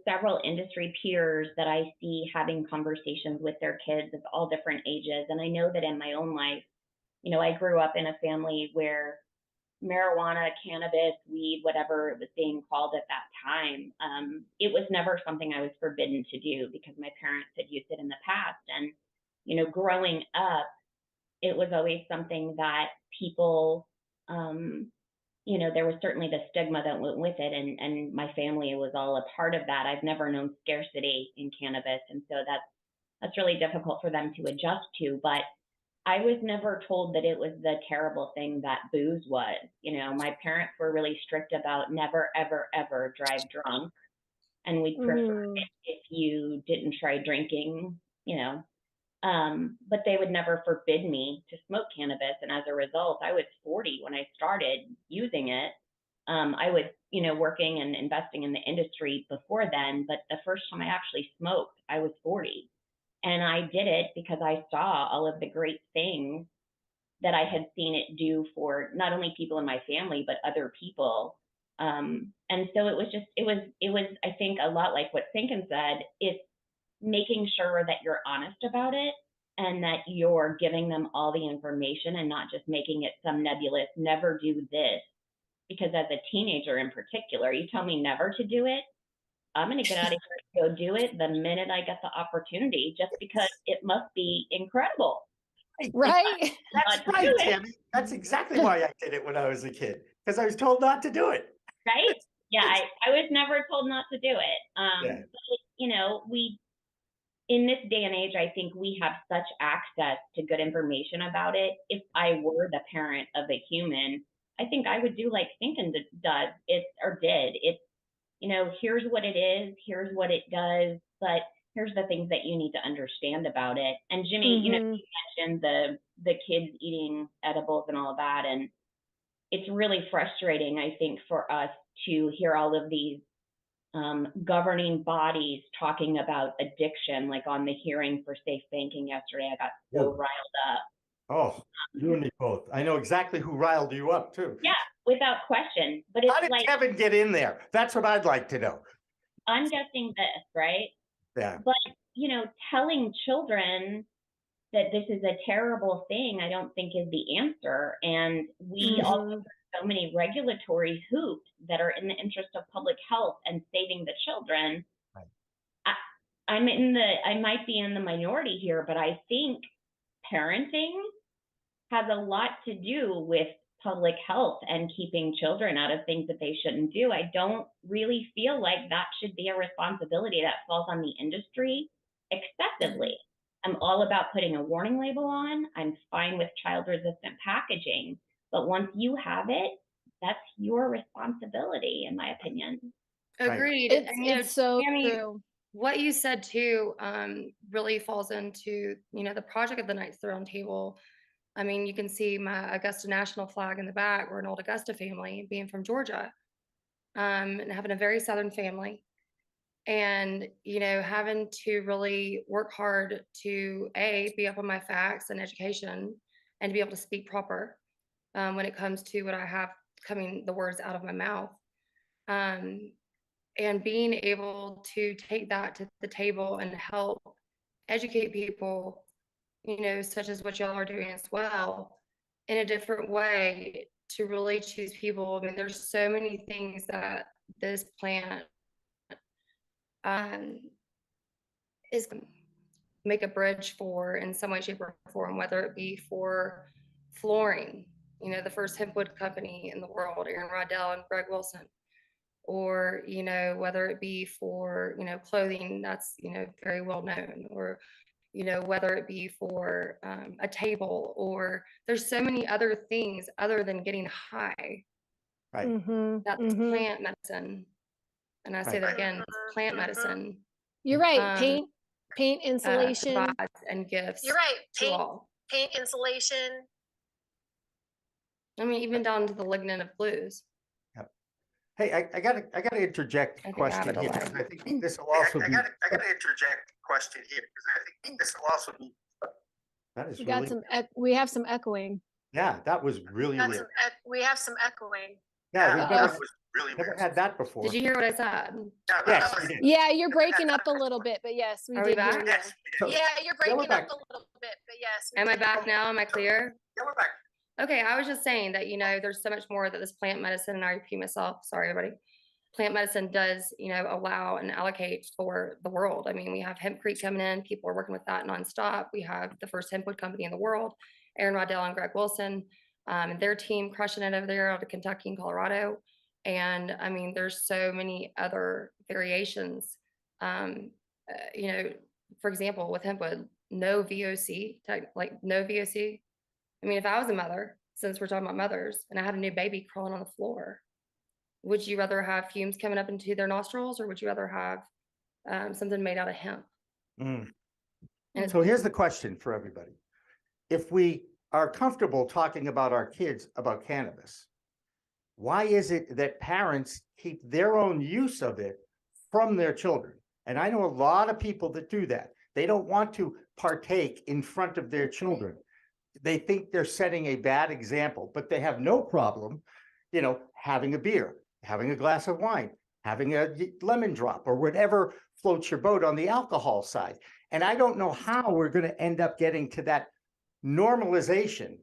several industry peers that I see having conversations with their kids of all different ages. And I know that in my own life, I grew up in a family where marijuana, cannabis, weed, whatever it was being called at that time, it was never something I was forbidden to do because my parents had used it in the past. And, growing up, it was always something that people, there was certainly the stigma that went with it, and my family was all a part of that. I've never known scarcity in cannabis, and so that's really difficult for them to adjust to. But I was never told that it was the terrible thing that booze was. My parents were really strict about never, ever, ever drive drunk, and we'd prefer it if you didn't try drinking, but they would never forbid me to smoke cannabis. And as a result, I was 40 when I started using it. I was, working and investing in the industry before then, but the first time I actually smoked, I was 40. And I did it because I saw all of the great things that I had seen it do for not only people in my family, but other people. And so it was, I think, a lot like what Sancken said. It's making sure that you're honest about it and that you're giving them all the information and not just making it some nebulous, never do this. Because as a teenager in particular, you tell me never to do it, I'm going to get out of here and go do it the minute I get the opportunity, just because it must be incredible. Right. That's right, Tammy. That's exactly why I did it when I was a kid, because I was told not to do it. Right? Yeah, I was never told not to do it. Yeah. But, we, in this day and age, I think we have such access to good information about it. If I were the parent of a human, I think I would do like Sancken does, did. It's, here's what it is, here's what it does, but here's the things that you need to understand about it. And Jimmy, you mentioned the kids eating edibles and all of that, and it's really frustrating, I think, for us to hear all of these governing bodies talking about addiction, like on the hearing for safe banking yesterday. I got so riled up. Oh, you and me both. I know exactly who riled you up too. Yeah, without question. But it's how did Kevin get in there? That's what I'd like to know. I'm guessing this, right? Yeah. But, telling children that this is a terrible thing, I don't think is the answer. And we all have so many regulatory hoops that are in the interest of public health and saving the children. Right. I might be in the minority here, but I think parenting has a lot to do with public health and keeping children out of things that they shouldn't do. I don't really feel like that should be a responsibility that falls on the industry excessively. I'm all about putting a warning label on. I'm fine with child-resistant packaging, but once you have it, that's your responsibility, in my opinion. Agreed. It's, and, it's so Tammy, true. What you said too really falls into, the project of the Knights of the Round Table. I mean, you can see my Augusta national flag in the back. We're an old Augusta family, being from Georgia, and having a very Southern family. And, having to really work hard to be up on my facts and education and to be able to speak proper when it comes to what I have coming, the words out of my mouth. And being able to take that to the table and help educate people, such as what y'all are doing as well, in a different way to really choose people. I mean, there's so many things that this plant is make a bridge for in some way, shape, or form, whether it be for flooring, the first hempwood company in the world, Aaron Rodell and Greg Wilson, or, whether it be for, clothing that's, very well known, or, you know, whether it be for a table, or there's so many other things other than getting high. Right. That's plant medicine. And I say that again, it's plant medicine. You're right. Paint insulation. Provides and gifts. You're right. To all. Paint insulation. I mean, even down to the lignin of blues. Yep. Hey, I gotta interject a question here, because I think this will also be. I gotta interject a question here, because I think this will also be. That is really. We have some echoing. Yeah, that was really weird. We have some echoing. Yeah, we've never had that before. Did you hear what I said? Yes, we did. Yeah, you're breaking up a little bit, but yes, we Are did we back? hear you. Yes. Yeah, you're breaking up a little bit, but yes. Am I back now? Am I clear? Yeah, we're back. Okay, I was just saying that, you know, there's so much more that this plant medicine, and I repeat myself, sorry, everybody. Plant medicine does, you know, allow and allocate for the world. I mean, we have hempcrete coming in. People are working with that nonstop. We have the first hempwood company in the world, Aaron Waddell and Greg Wilson, and their team crushing it over there out of Kentucky and Colorado. And I mean, there's so many other variations. You know, for example, with hempwood, no VOC, like no VOC. I mean, if I was a mother, since we're talking about mothers, and I had a new baby crawling on the floor, would you rather have fumes coming up into their nostrils, or would you rather have something made out of hemp? And so here's the question for everybody. If we are comfortable talking about our kids about cannabis, why is it that parents keep their own use of it from their children? And I know a lot of people that do that. They don't want to partake in front of their children. They think they're setting a bad example, but they have no problem, you know, having a beer, having a glass of wine, having a lemon drop, or whatever floats your boat on the alcohol side. And I don't know how we're going to end up getting to that normalization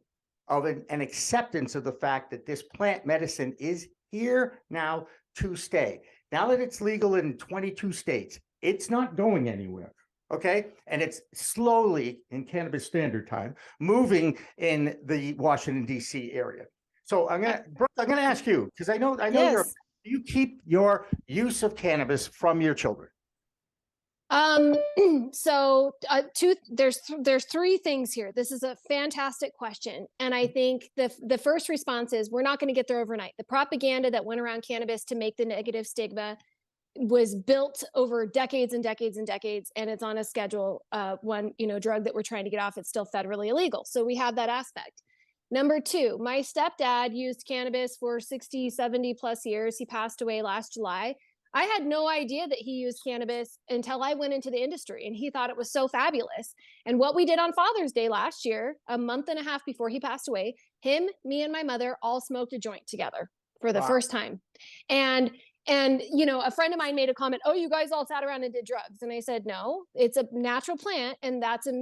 of an acceptance of the fact that this plant medicine is here now to stay. Now that it's legal in 22 states, it's not going anywhere. Okay. And it's slowly, in Cannabis Standard Time, moving in the Washington, D.C. area. So Brooke, I'm gonna ask you, because I know Yes. you keep your use of cannabis from your children. So there's three things here. This is a fantastic question. And I think the first response is, we're not going to get there overnight. The propaganda that went around cannabis to make the negative stigma was built over decades and decades and decades. And it's on a schedule, one, you know, drug that we're trying to get off. It's still federally illegal. So we have that aspect. Number two, my stepdad used cannabis for 60, 70 plus years. He passed away last July. I had no idea that he used cannabis until I went into the industry, and he thought it was so fabulous. And what we did on Father's Day last year, a month and a half before he passed away, him, me, and my mother all smoked a joint together for the first time. And you know, a friend of mine made a comment, "Oh, you guys all sat around and did drugs." And I said, "No, it's a natural plant, and that's a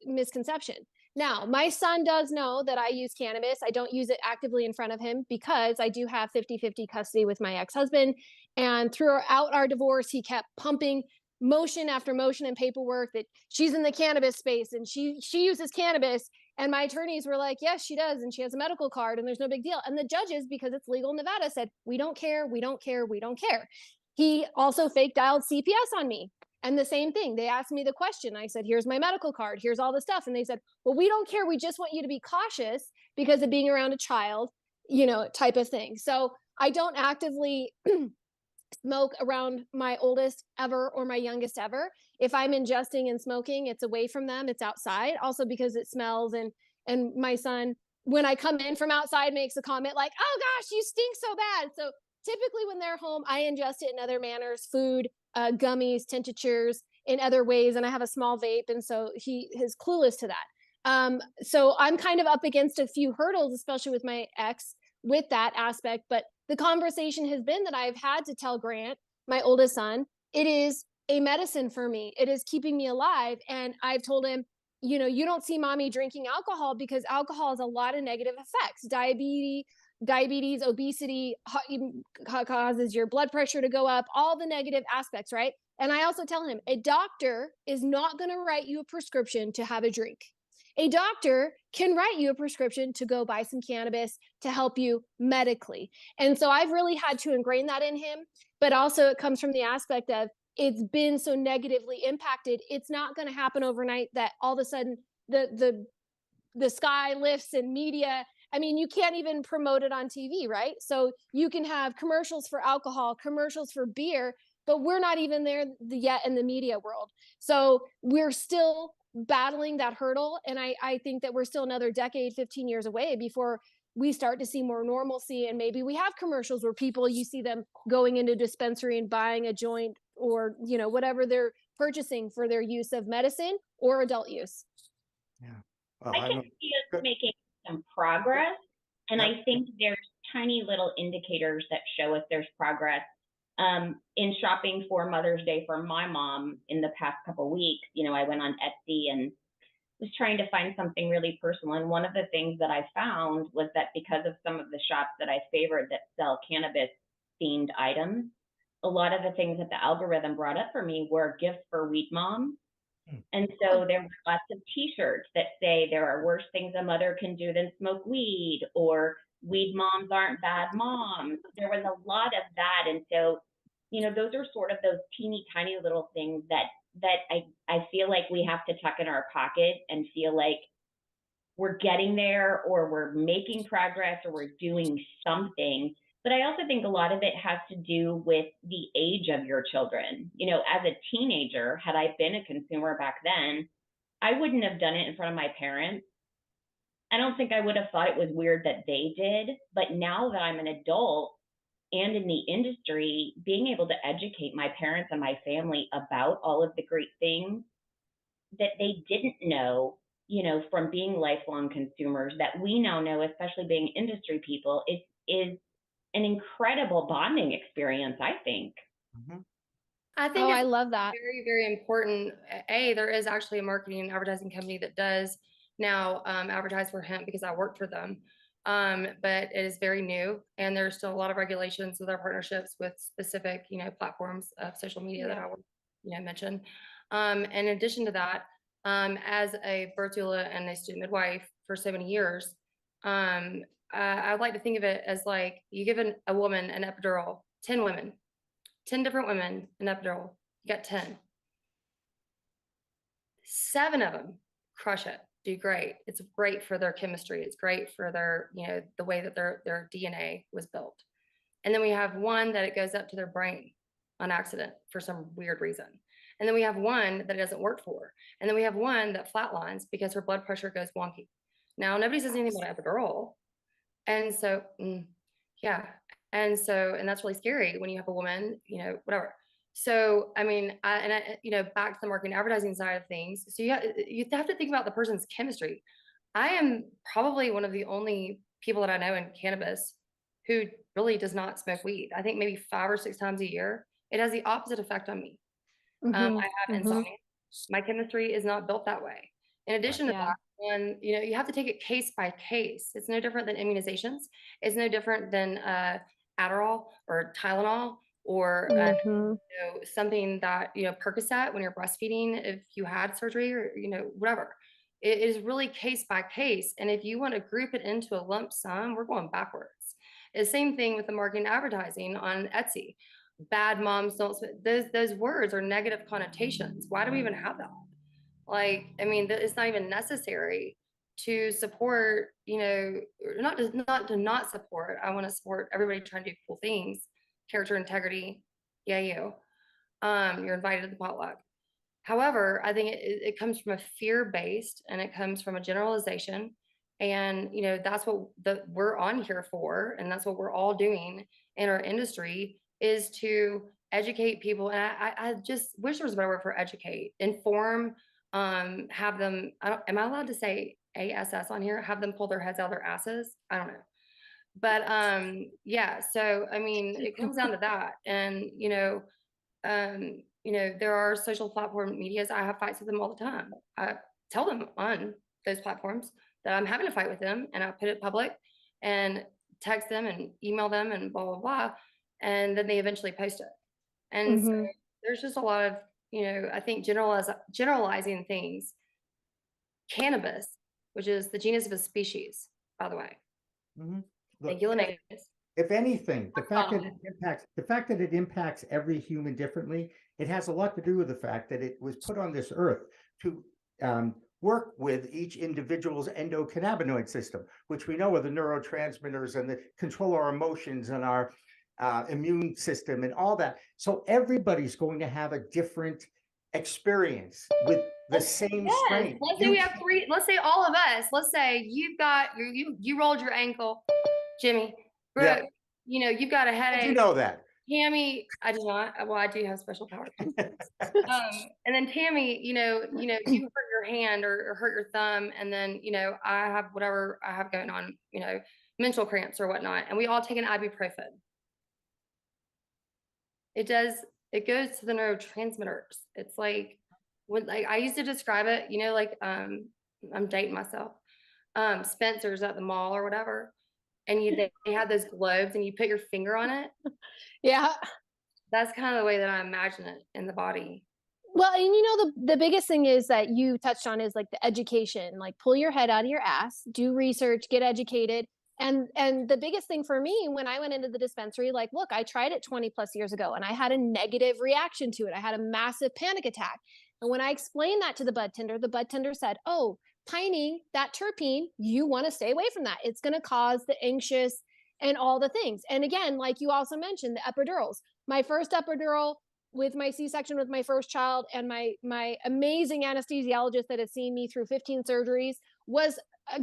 misconception." Now, my son does know that I use cannabis. I don't use it actively in front of him because I do have 50-50 custody with my ex-husband. And throughout our divorce, he kept pumping motion after motion and paperwork that she's in the cannabis space and she uses cannabis. And my attorneys were like, yes, she does. And she has a medical card and there's no big deal. And the judges, because it's legal in Nevada, said, we don't care, we don't care, we don't care. He also fake dialed CPS on me. And the same thing, they asked me the question. I said, here's my medical card, here's all the stuff. And they said, well, we don't care. We just want you to be cautious because of being around a child, you know, type of thing. So I don't actively smoke around my oldest ever or my youngest ever. If I'm ingesting and smoking, it's away from them, it's outside. Also because it smells, and my son, when I come in from outside, makes a comment like, oh gosh, you stink so bad. So typically when they're home, I ingest it in other manners, food, gummies, tinctures, in other ways. And I have a small vape. And so he is clueless to that. So I'm kind of up against a few hurdles, especially with my ex, with that aspect. But the conversation has been that I've had to tell Grant, my oldest son, it is a medicine for me. It is keeping me alive. And I've told him, you know, you don't see mommy drinking alcohol because alcohol has a lot of negative effects. Diabetes, obesity, causes your blood pressure to go up, all the negative aspects, right? And I also tell him, a doctor is not going to write you a prescription to have a drink. A doctor can write you a prescription to go buy some cannabis to help you medically. And so I've really had to ingrain that in him, but also it comes from the aspect of, it's been so negatively impacted. It's not going to happen overnight that all of a sudden the sky lifts in media. I mean, you can't even promote it on TV, right? So you can have commercials for alcohol, commercials for beer, but we're not even there yet in the media world. So we're still battling that hurdle. And I think that we're still another decade, 15 years away before we start to see more normalcy. And maybe we have commercials where people, you see them going into a dispensary and buying a joint or, you know, whatever they're purchasing for their use of medicine or adult use. Yeah. Well, I can see us making some progress. And I think there's tiny little indicators that show us there's progress. In shopping for Mother's Day for my mom in the past couple of weeks, you know, I went on Etsy and was trying to find something really personal. And one of the things that I found was that because of some of the shops that I favored that sell cannabis themed items, a lot of the things that the algorithm brought up for me were gifts for weed moms. And so there were lots of t-shirts that say there are worse things a mother can do than smoke weed, or weed moms aren't bad moms. There was a lot of that. And so, you know, those are sort of those teeny tiny little things that I feel like we have to tuck in our pocket and feel like we're getting there, or we're making progress, or we're doing something. But I also think a lot of it has to do with the age of your children. You know, as a teenager, had I been a consumer back then, I wouldn't have done it in front of my parents. I don't think I would have thought it was weird that they did. But now that I'm an adult and in the industry, being able to educate my parents and my family about all of the great things that they didn't know, you know, from being lifelong consumers that we now know, especially being industry people, is an incredible bonding experience, I think. I think I love that. Very, very important. There is actually a marketing and advertising company that does now advertise for hemp because I worked for them. But it is very new, and there's still a lot of regulations with our partnerships with specific, you know, platforms of social media that I would, you know, mention. In addition to that, as a birth doula and a student midwife for so many years, I would like to think of it as like you give a woman an epidural, 10 women, 10 different women an epidural, you got 10. 7 of them crush it, do great. It's great for their chemistry. It's great for their, you know, the way that their DNA was built. And then we have 1 that it goes up to their brain on accident for some weird reason. And then we have 1 that it doesn't work for. And then we have 1 that flatlines because her blood pressure goes wonky. Now, nobody says anything about epidural. And so, yeah. And that's really scary when you have a woman, you know, whatever. So, I mean, you know, back to the marketing advertising side of things. So you have to think about the person's chemistry. I am probably one of the only people that I know in cannabis who really does not smoke weed. I think maybe 5 or 6 times a year. It has the opposite effect on me. I have insomnia. My chemistry is not built that way. In addition to that, and you know, you have to take it case by case. It's no different than immunizations. It's no different than Adderall or Tylenol or you know, something that, you know, Percocet when you're breastfeeding, if you had surgery or, you know, whatever. It is really case by case. And if you want to group it into a lump sum, we're going backwards. It's the same thing with the marketing and advertising on Etsy. Bad moms don't, those words are negative connotations. Why do we even have that? Like, I mean, it's not even necessary to support, you know, not to not support. I want to support everybody trying to do cool things, character integrity. Yeah, you're invited to the potluck. However, I think it comes from a fear-based, and it comes from a generalization. And, you know, that's what we're on here for. And that's what we're all doing in our industry, is to educate people. And I just wish there was a better word for educate, inform, have them, am I allowed to say ASS on here? Have them pull their heads out of their asses? I don't know. But yeah, so I mean, it comes down to that. And you know, there are social platform medias. I have fights with them all the time. I tell them on those platforms that I'm having a fight with them, and I put it public and text them and email them and blah blah blah, and then they eventually post it. And so there's just a lot of, you know, I think generalizing things. Cannabis, which is the genus of a species, by the way. Thank you, Linnaeus. If anything, the fact that it impacts every human differently It has a lot to do with the fact that it was put on this earth to work with each individual's endocannabinoid system, which we know are the neurotransmitters and that control our emotions and our immune system and all that. So everybody's going to have a different experience with the same Yes. strain. Let's say we have three. Let's say all of us. Let's say you've got you rolled your ankle, Jimmy. Brooke, Yeah. you've got a How'd headache. you know that? Tammy, I do not. Well, I do have special powers. And then Tammy, you hurt your hand or hurt your thumb, and then I have whatever I have going on, menstrual cramps or whatnot, and we all take an ibuprofen. It goes to the neurotransmitters. It's like I used to describe it, I'm dating myself. Spencer's at the mall or whatever, and they had those globes and you put your finger on it. Yeah. That's kind of the way that I imagine it in the body. Well, and the biggest thing is that you touched on is like the education, like pull your head out of your ass, do research, get educated. And the biggest thing for me when I went into the dispensary, like, look, I tried it 20 plus years ago and I had a negative reaction to it. I had a massive panic attack. And when I explained that to the bud tender said, oh, pining, that terpene, you want to stay away from that. It's going to cause the anxious and all the things. And again, like you also mentioned, the epidurals. My first epidural with my C-section with my first child, and my amazing anesthesiologist that has seen me through 15 surgeries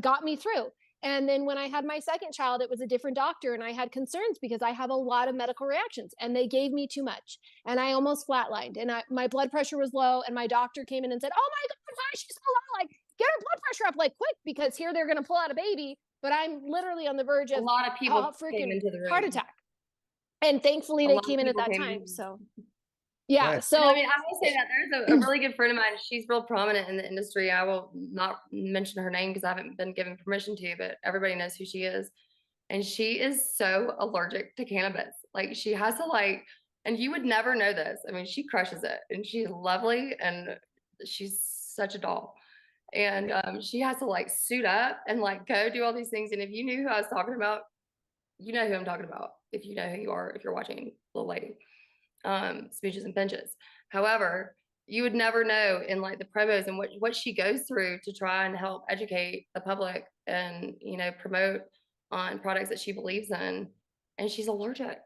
got me through. And then when I had my second child, it was a different doctor, and I had concerns because I have a lot of medical reactions, and they gave me too much, and I almost flatlined, and my blood pressure was low, and my doctor came in and said, "Oh my God, why is she so low? Like, get her blood pressure up, like quick, because here they're going to pull out a baby." But I'm literally on the verge of a lot of people freaking came into the room. heart attack, and thankfully they came in at that time. So. Yeah. Right. So I will say that there's a really good friend of mine. She's real prominent in the industry. I will not mention her name because I haven't been given permission to, but everybody knows who she is. And she is so allergic to cannabis. Like she has to and you would never know this. I mean, she crushes it and she's lovely and she's such a doll. And she has to suit up and go do all these things. And if you knew who I was talking about, you know who I'm talking about. If you know who you are, if you're watching Little Lady. Speeches and pinches. However, you would never know in the promos and what she goes through to try and help educate the public and promote on products that she believes in, and she's allergic.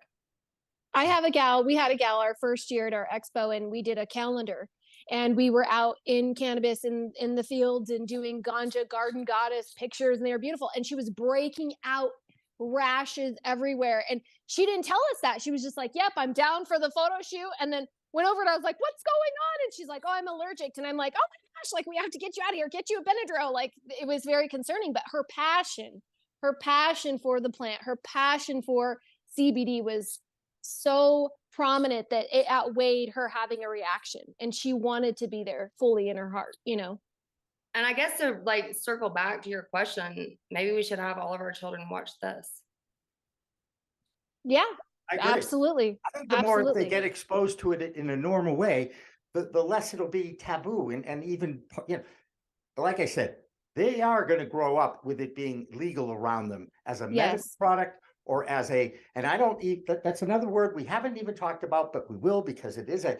we had a gal our first year at our expo, and we did a calendar, and we were out in cannabis in the fields and doing ganja garden goddess pictures, and they were beautiful, and she was breaking out rashes everywhere, and she didn't tell us that. She was just like, yep, I'm down for the photo shoot, and then went over and I was like, what's going on? And she's like, oh, I'm allergic. And I'm like, oh my gosh, we have to get you out of here, get you a Benadryl. It was very concerning, but her passion for the plant, her passion for CBD was so prominent that it outweighed her having a reaction, and she wanted to be there fully in her heart, And I guess to circle back to your question, maybe we should have all of our children watch this. Yeah, I agree. absolutely. I think the more they get exposed to it in a normal way, the less it'll be taboo. And even, like I said, they are going to grow up with it being legal around them as a medical product or as and I don't that's another word we haven't even talked about, but we will, because it is a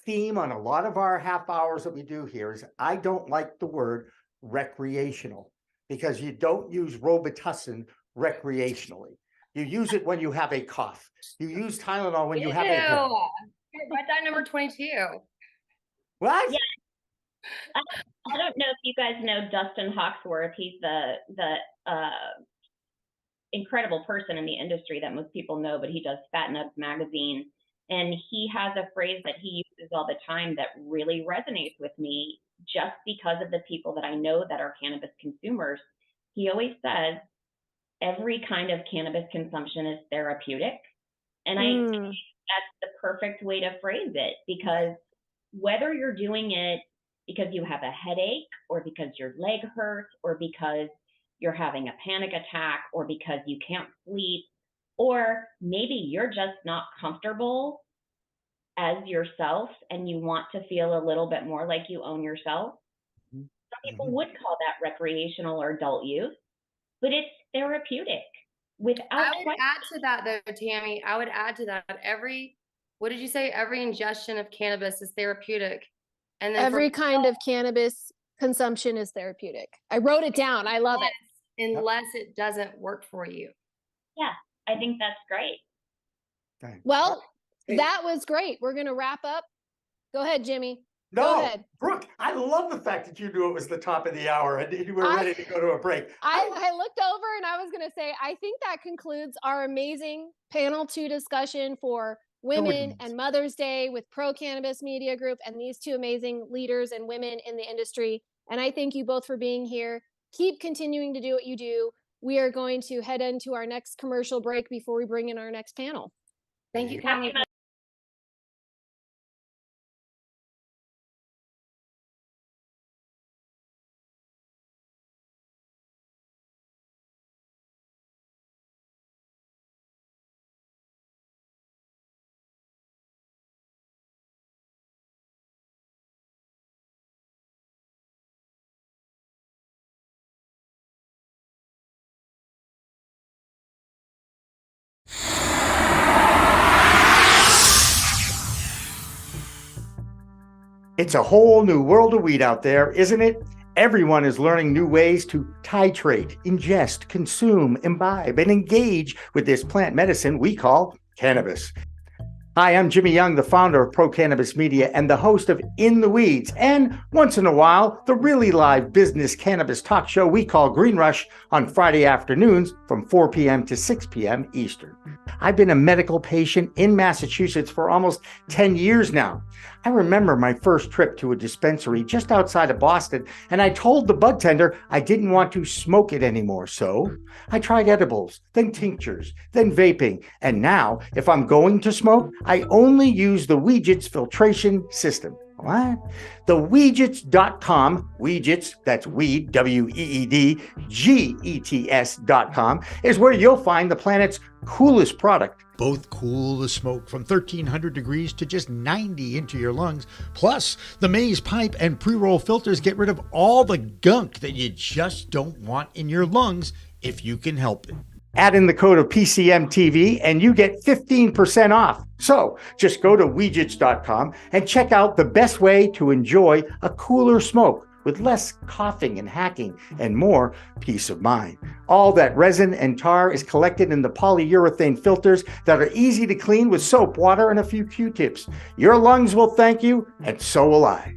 theme on a lot of our half hours that we do here. Is I don't like the word recreational, because you don't use Robitussin recreationally. You use it when you have a cough. You use Tylenol when you have a headache. Write down number 22. What? Yeah. I don't know if you guys know Dustin Hawksworth. He's the incredible person in the industry that most people know, but he does Fat Nuts magazine. And he has a phrase that he uses all the time that really resonates with me, just because of the people that I know that are cannabis consumers. He always says, every kind of cannabis consumption is therapeutic. And I think that's the perfect way to phrase it, because whether you're doing it because you have a headache, or because your leg hurts, or because you're having a panic attack, or because you can't sleep, or maybe you're just not comfortable as yourself and you want to feel a little bit more like you own yourself. Some people would call that recreational or adult use, but it's therapeutic. I would add to that though, Tammy. I would add to that What did you say? Every ingestion of cannabis is therapeutic. And then for Every kind of cannabis consumption is therapeutic. I wrote it down. I love it. unless it doesn't work for you. Yeah, I think that's great. Okay. Well, Hey. that was great. We're going to wrap up. Go ahead, Jimmy. Go No, ahead. Brooke, I love the fact that you knew it was the top of the hour and you were I- ready to go to a break. I looked over and I was going to say, I think that concludes our amazing panel 2 discussion for women women's. and Mother's Day with Pro Cannabis Media Group and these 2 amazing leaders and women in the industry. And I thank you both for being here. Keep continuing to do what you do. We are going to head into our next commercial break before we bring in our next panel. Thank you, Happy Tammy. It's a whole new world of weed out there, isn't it? Everyone is learning new ways to titrate, ingest, consume, imbibe, and engage with this plant medicine we call cannabis. Hi, I'm Jimmy Young, the founder of Pro Cannabis Media and the host of In the Weeds, and once in a while, the really live business cannabis talk show we call Green Rush on Friday afternoons from 4 p.m. to 6 p.m. Eastern. I've been a medical patient in Massachusetts for almost 10 years now. I remember my first trip to a dispensary just outside of Boston, and I told the bud tender I didn't want to smoke it anymore. So I tried edibles, then tinctures, then vaping, and now if I'm going to smoke, I only use the Weedgets filtration system. What? The Weedgets.com, Weedgets, that's weed, W-E-E-D, G-E-T-S.com, is where you'll find the planet's coolest product. Both cool the smoke from 1300 degrees to just 90 into your lungs. Plus, the maze pipe and pre-roll filters get rid of all the gunk that you just don't want in your lungs if you can help it. Add in the code of PCMTV and you get 15% off. So just go to Weedgets.com and check out the best way to enjoy a cooler smoke with less coughing and hacking and more peace of mind. All that resin and tar is collected in the polyurethane filters that are easy to clean with soap, water, and a few Q-tips. Your lungs will thank you, and so will I.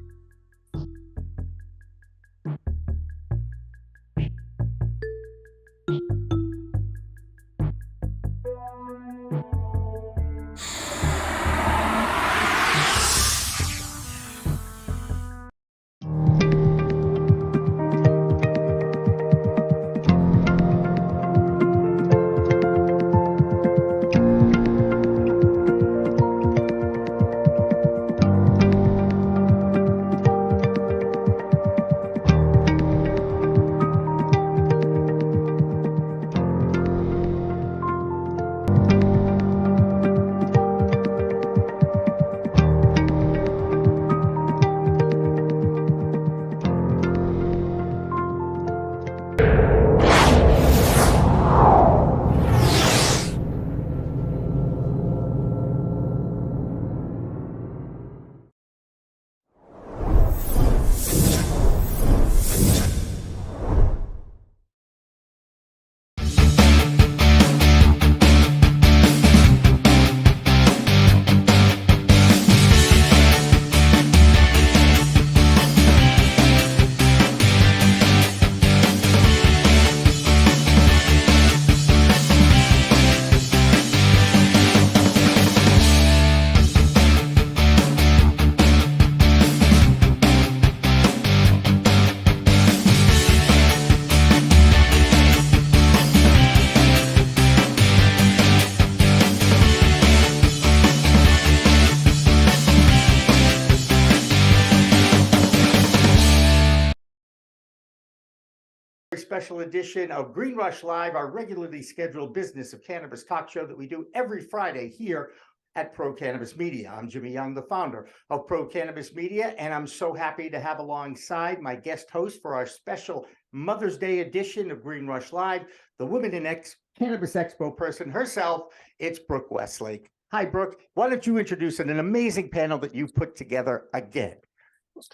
Special edition of Green Rush Live, our regularly scheduled business of cannabis talk show that we do every Friday here at Pro Cannabis Media. I'm Jimmy Young, the founder of Pro Cannabis Media, and I'm so happy to have alongside my guest host for our special Mother's Day edition of Green Rush Live, the Women in Cannabis Expo person herself. It's Brooke Westlake. Hi, Brooke. Why don't you introduce an amazing panel that you put together again?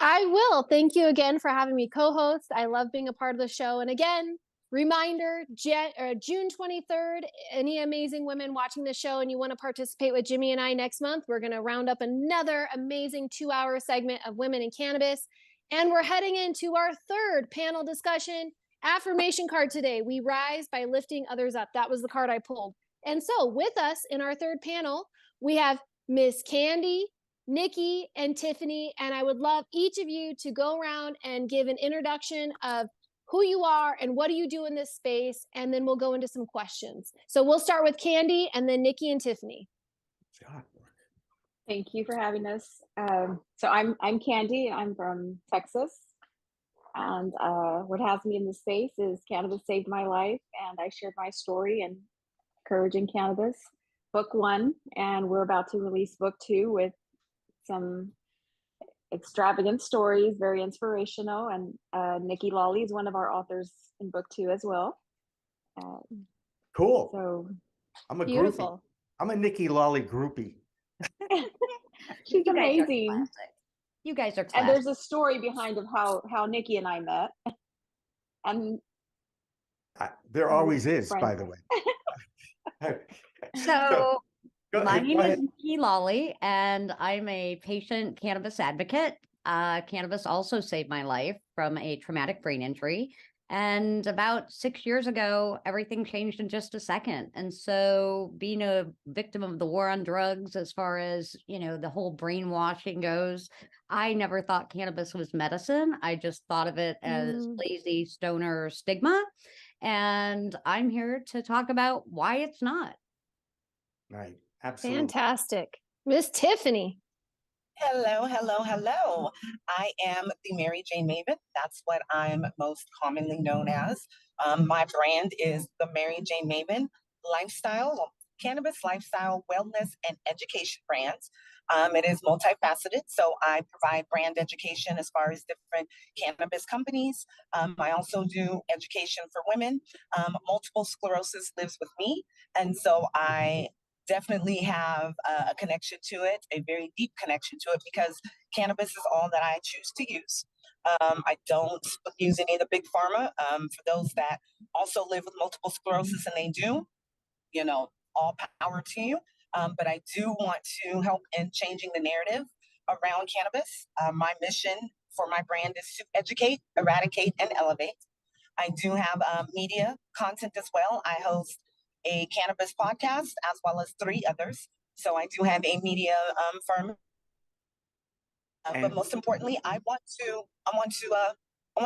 I will. Thank you again for having me co-host. I love being a part of the show. And again, reminder, June 23rd, any amazing women watching the show and you want to participate with Jimmy and I next month, we're going to round up another amazing 2-hour segment of Women in Cannabis. And we're heading into our third panel discussion, affirmation card today. We rise by lifting others up. That was the card I pulled. And so with us in our third panel, we have Miss Candy, Nikki, and Tiffany. And I would love each of you to go around and give an introduction of who you are and what do you do in this space. And then we'll go into some questions. So we'll start with Candy and then Nikki and Tiffany. Thank you for having us. So I'm Candy. I'm from Texas. And what has me in the space is Cannabis saved my life. And I shared my story and Courage in Cannabis, book 1. And we're about to release book 2 with some extravagant stories, very inspirational. And Nikki Lawley is one of our authors in book 2 as well. Cool. So I'm a beautiful. groupie. I'm a Nikki Lawley groupie. She's You guys are amazing. classic. You guys are classic. And there's a story behind of how Nikki and I met. And There always is, by friends. the way. So my Go name is ahead. Nikki Lawley, and I'm a patient cannabis advocate. Cannabis also saved my life from a traumatic brain injury. And about 6 years ago, everything changed in just a second. And so being a victim of the war on drugs, as far as, the whole brainwashing goes, I never thought cannabis was medicine. I just thought of it as lazy stoner stigma. And I'm here to talk about why it's not. Right. Absolutely. Fantastic. Miss Tiffany. Hello, hello, hello. I am the Marijayne Maven. That's what I'm most commonly known as. My brand is the Marijayne Maven cannabis lifestyle, wellness, and education brands. It is multifaceted, so I provide brand education as far as different cannabis companies. I also do education for women. Multiple sclerosis lives with me, and so I definitely have a connection to it, a very deep connection to it, because cannabis is all that I choose to use. I don't use any of the big pharma. For those that also live with multiple sclerosis, and they do, all power to you. But I do want to help in changing the narrative around cannabis. My mission for my brand is to educate, eradicate, and elevate. I do have media content as well. I host a cannabis podcast as well as 3 others. So I do have a media firm. But most importantly, I want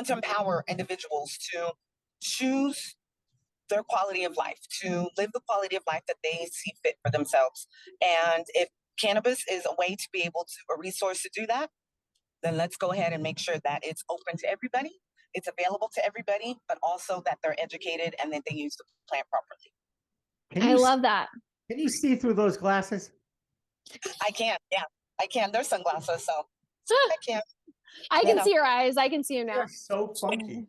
to empower individuals to choose their quality of life, to live the quality of life that they see fit for themselves. And if cannabis is a way to be able to, a resource to do that, then let's go ahead and make sure that it's open to everybody, it's available to everybody, but also that they're educated and that they use the plant properly. I love that. Can you see through those glasses? I can, yeah, I can. They're sunglasses, so I can. I can see your eyes. I can see you now. They're so funky.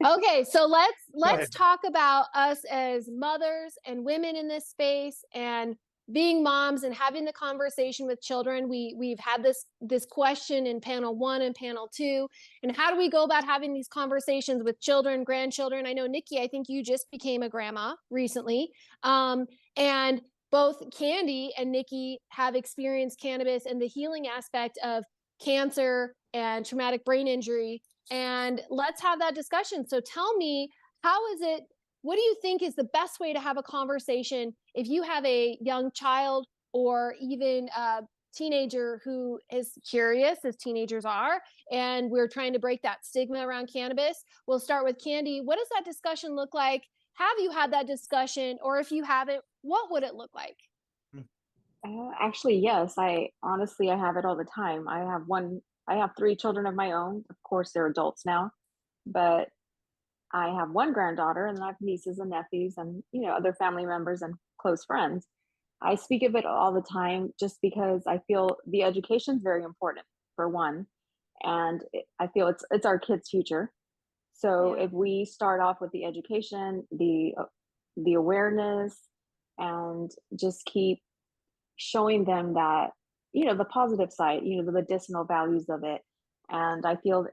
Okay, so let's talk about us as mothers and women in this space and being moms and having the conversation with children. We've had this question in panel 1 and panel 2, and how do we go about having these conversations with children, grandchildren? I know Nikki, I think you just became a grandma recently, and both Candy and Nikki have experienced cannabis and the healing aspect of cancer and traumatic brain injury. And let's have that discussion. So tell me, what do you think is the best way to have a conversation if you have a young child or even a teenager who is curious, as teenagers are, and we're trying to break that stigma around cannabis? We'll start with Candy. What does that discussion look like? Have you had that discussion? Or if you haven't, what would it look like? Actually, yes. I have it all the time. I have 3 children of my own. Of course, they're adults now, but I have 1 granddaughter, and I have nieces and nephews and, other family members and close friends. I speak of it all the time just because I feel the education is very important, for one. And I feel it's our kids' future. So if we start off with the education, the awareness, and just keep showing them that, the positive side, the medicinal values of it. And I feel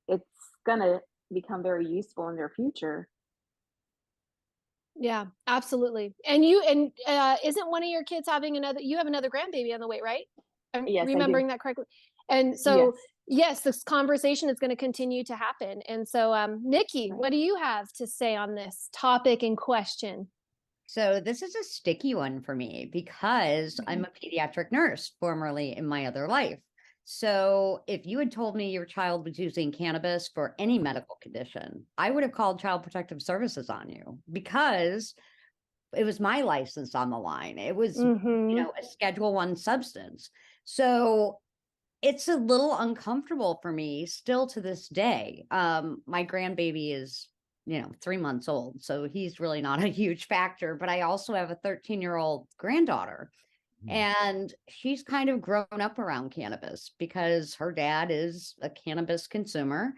it's gonna become very useful in their future. Yeah, absolutely. And isn't one of your kids having you have another grandbaby on the way, right? I'm Yes, I do. remembering that correctly. And so, yes, this conversation is going to continue to happen. And so, Nikki, what do you have to say on this topic in question? So this is a sticky one for me because I'm a pediatric nurse formerly in my other life. So if you had told me your child was using cannabis for any medical condition, I would have called Child Protective Services on you because it was my license on the line. It was, a Schedule I substance. So it's a little uncomfortable for me still to this day. My grandbaby is 3 months old. So he's really not a huge factor, but I also have a 13-year-old granddaughter and she's kind of grown up around cannabis because her dad is a cannabis consumer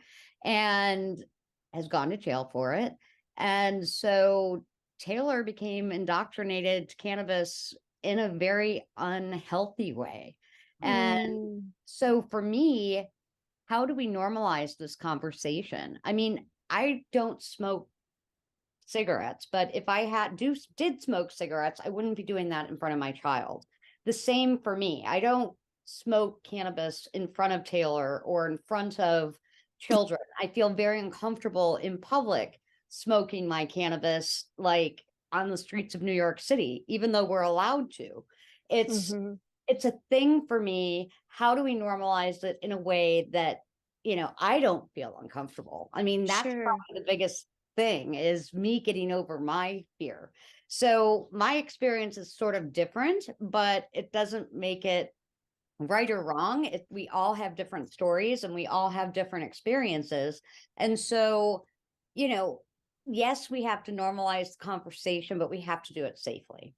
and has gone to jail for it. And so Taylor became indoctrinated to cannabis in a very unhealthy way. And so for me, how do we normalize this conversation? I mean, I don't smoke cigarettes, but if I did smoke cigarettes, I wouldn't be doing that in front of my child. The same for me. I don't smoke cannabis in front of Taylor or in front of children. I feel very uncomfortable in public smoking my cannabis, like on the streets of New York City, even though we're allowed to. It's a thing for me. How do we normalize it in a way that I don't feel uncomfortable? I mean, that's probably the biggest thing is me getting over my fear. So my experience is sort of different, but it doesn't make it right or wrong. We all have different stories and we all have different experiences. And so, yes, we have to normalize the conversation, but we have to do it safely.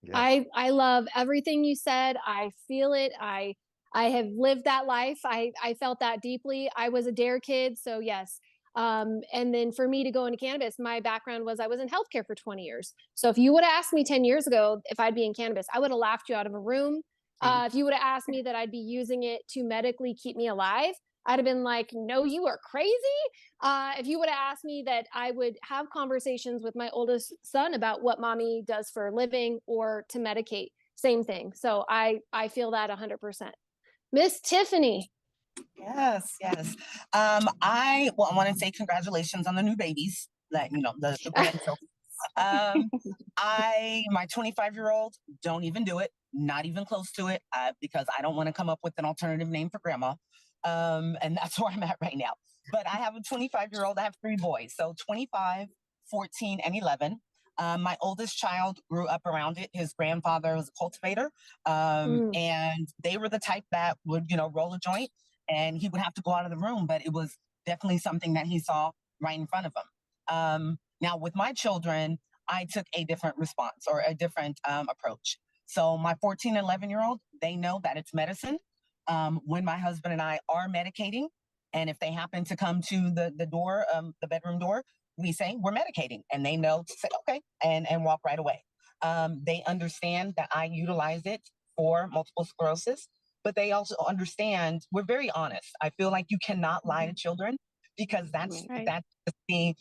Yeah. I love everything you said. I feel it. I have lived that life. I felt that deeply. I was a DARE kid. So yes. And then for me to go into cannabis, my background was I was in healthcare for 20 years. So if you would have asked me 10 years ago if I'd be in cannabis, I would have laughed you out of a room. If you would have asked me that I'd be using it to medically keep me alive, I'd have been like, no, you are crazy. If you would have asked me that I would have conversations with my oldest son about what mommy does for a living or to medicate, same thing. So I feel that 100%. Miss Tiffany. Yes. I want to say congratulations on the new babies. That the grandchildren. My 25-year-old don't even do it, not even close to it, because I don't want to come up with an alternative name for grandma. And that's where I'm at right now. But I have a 25-year-old. I have 3 boys, so 25, 14, and 11. My oldest child grew up around it. His grandfather was a cultivator, and they were the type that would, roll a joint, and he would have to go out of the room. But it was definitely something that he saw right in front of him. Now, with my children, I took a different response or a different approach. So my 14 and 11-year-old, they know that it's medicine. When my husband and I are medicating, and if they happen to come to the door, the bedroom door, we say we're medicating, and they know to say okay and walk right away. They understand that I utilize it for multiple sclerosis, but they also understand we're very honest. I feel like you cannot lie to children because that's the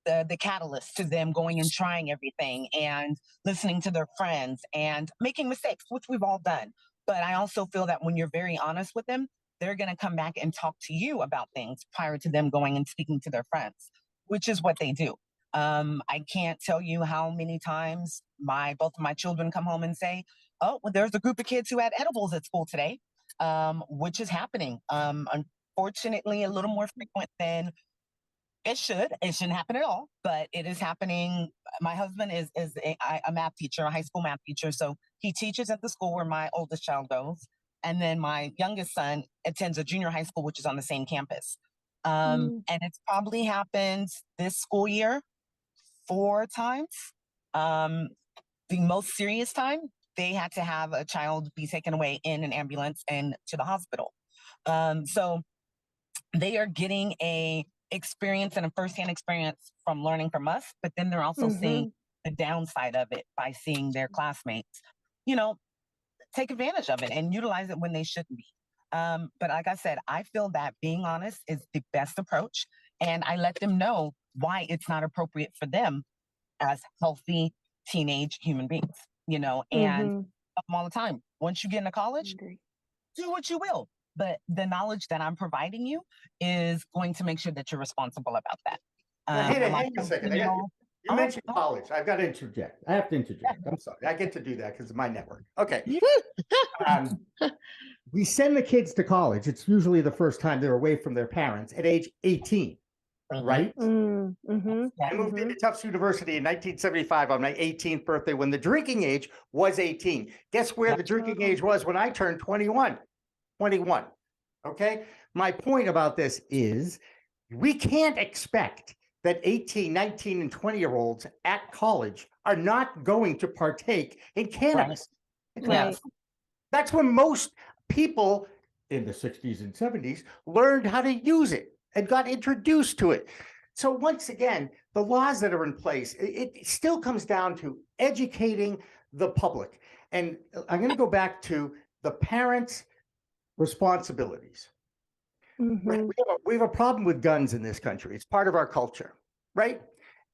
the catalyst to them going and trying everything and listening to their friends and making mistakes, which we've all done. But I also feel that when you're very honest with them, they're going to come back and talk to you about things prior to them going and speaking to their friends, which is what they do. I can't tell you how many times both of my children come home and say, oh, well, there's a group of kids who had edibles at school today, which is happening. Unfortunately, a little more frequent than it should. It shouldn't happen at all, but it is happening. My husband is a math teacher, a high school math teacher. So he teaches at the school where my oldest child goes. And then my youngest son attends a junior high school, which is on the same campus. And it's probably happened this school year 4 times. The most serious time, they had to have a child be taken away in an ambulance and to the hospital. So they are getting a experience and a firsthand experience from learning from us, but then they're also seeing the downside of it by seeing their classmates, take advantage of it and utilize it when they shouldn't be. But like I said, I feel that being honest is the best approach. And I let them know why it's not appropriate for them as healthy teenage human beings, and all the time. Once you get into college, do what you will. But the knowledge that I'm providing you is going to make sure that you're responsible about that. Hang on a second. You mentioned college. I've got to interject. I have to interject. I'm sorry. I get to do that because of my network. Okay. We send the kids to college. It's usually the first time they're away from their parents at age 18, right? I moved into Tufts University in 1975 on my 18th birthday when the drinking age was 18. Guess where the drinking age was when I turned 21? 21. Okay. My point about this is we can't expect that 18, 19, and 20-year-olds at college are not going to partake in cannabis. Right. That's when most people in the 60s and 70s learned how to use it and got introduced to it. So once again, the laws that are in place, it still comes down to educating the public. And I'm going to go back to the parents' responsibilities. We have a problem with guns in this country. It's part of our culture, right?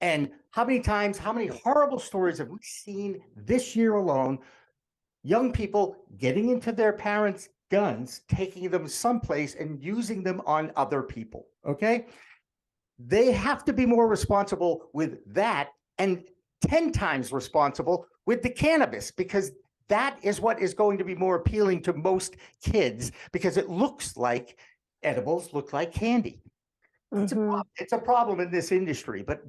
And how many horrible stories have we seen this year alone? Young people getting into their parents' guns, taking them someplace and using them on other people, okay? They have to be more responsible with that and 10 times responsible with the cannabis, because that is what is going to be more appealing to most kids, because it looks like edibles look like candy. It's a problem in this industry. But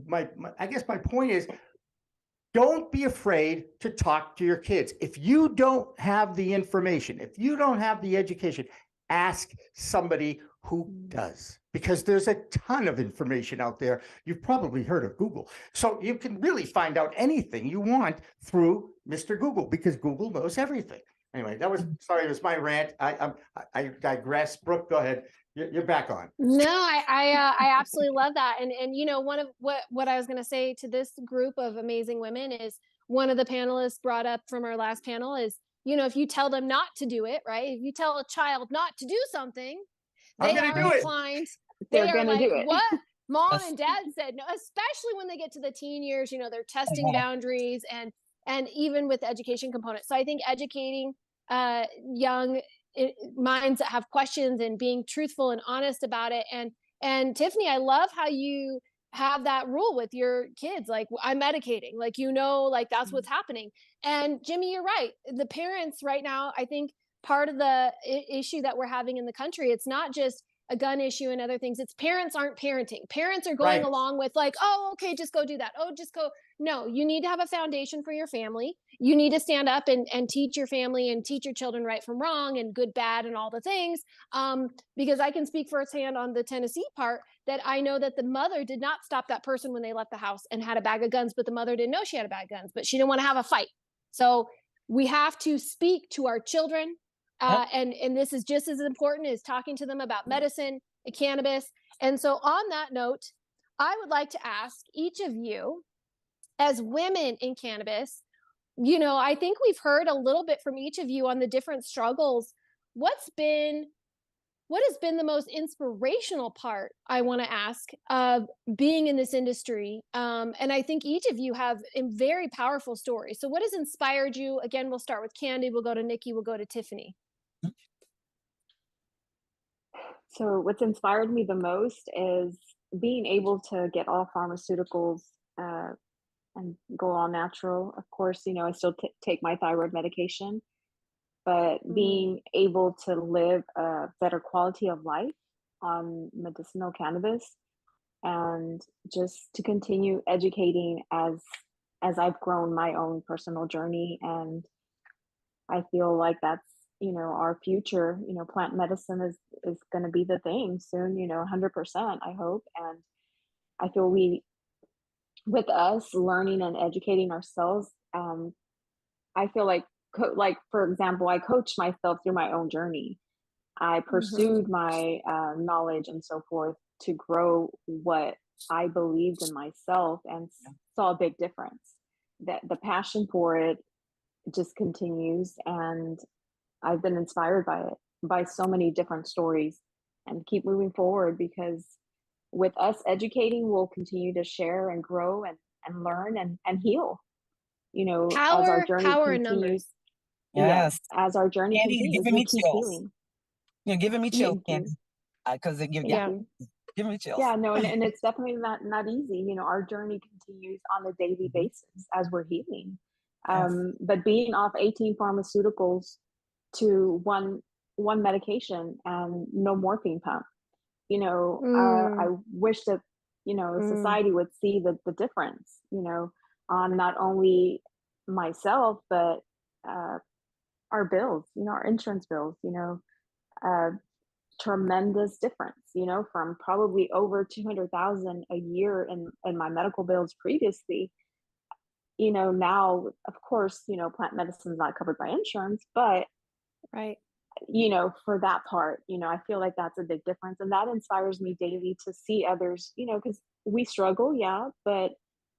I guess my point is, don't be afraid to talk to your kids. If you don't have the information, if you don't have the education, ask somebody who does, because there's a ton of information out there. You've probably heard of Google. So you can really find out anything you want through Mr. Google, because Google knows everything. Anyway, it was my rant. I digress. Brooke, go ahead. You're back on. No, I absolutely love that. And one of what I was going to say to this group of amazing women is, one of the panelists brought up from our last panel is, if you tell them not to do it, right? If you tell a child not to do something, they are inclined. They're going to do it. What mom and dad said, no, especially when they get to the teen years, they're testing boundaries and even with the education component. So I think educating young minds that have questions and being truthful and honest about it. And Tiffany, I love how you have that rule with your kids. Like, I'm medicating, that's what's happening. And Jimmy, you're right. The parents right now, I think part of the issue that we're having in the country, it's not just a gun issue and other things. It's parents aren't parenting. Parents are going along with oh, okay, just go do that. Oh, just go. No, you need to have a foundation for your family. You need to stand up and teach your family and teach your children right from wrong and good, bad, and all the things. Because I can speak firsthand on the Tennessee part, that I know that the mother did not stop that person when they left the house and had a bag of guns, but the mother didn't know she had a bag of guns, but she didn't want to have a fight. So we have to speak to our children. And this is just as important as talking to them about medicine, cannabis. And so on that note, I would like to ask each of you, as women in cannabis, I think we've heard a little bit from each of you on the different struggles. What has been the most inspirational part, I want to ask, of being in this industry? And I think each of you have a very powerful story. So what has inspired you? Again, we'll start with Candy, we'll go to Nikki, we'll go to Tiffany. So what's inspired me the most is being able to get all pharmaceuticals and go all natural. Of course, I still take my thyroid medication, but being able to live a better quality of life on medicinal cannabis, and just to continue educating as I've grown my own personal journey. And I feel like that's, our future. Plant medicine is going to be the thing soon, 100%, I hope. And I feel with us learning and educating ourselves, I feel like for example, I coached myself through my own journey. I pursued my knowledge and so forth to grow what I believed in myself and saw a big difference. That the passion for it just continues, and I've been inspired by it, by so many different stories, and keep moving forward, because with us educating, we'll continue to share and grow and learn and heal, you know, as our journey Power in continues. numbers. Yes, as our journey Candy, you're continues, giving we me keep chills. healing. You're giving me Yeah, chills, Candy. Because yeah. Give me chills. Yeah, no, and it's definitely not easy. You know, our journey continues on a daily basis as we're healing. But being off 18 pharmaceuticals to one medication and no morphine pump, you know, I wish that, you know, society would see the difference, you know, on not only myself, but our bills, you know, our insurance bills, you know, tremendous difference, you know, from probably over 200,000 a year in my medical bills previously. You know, now, of course, you know, plant medicine is not covered by insurance, but right, you know, for that part, you know, I feel like that's a big difference, and that inspires me daily to see others, you know, because we struggle, yeah, but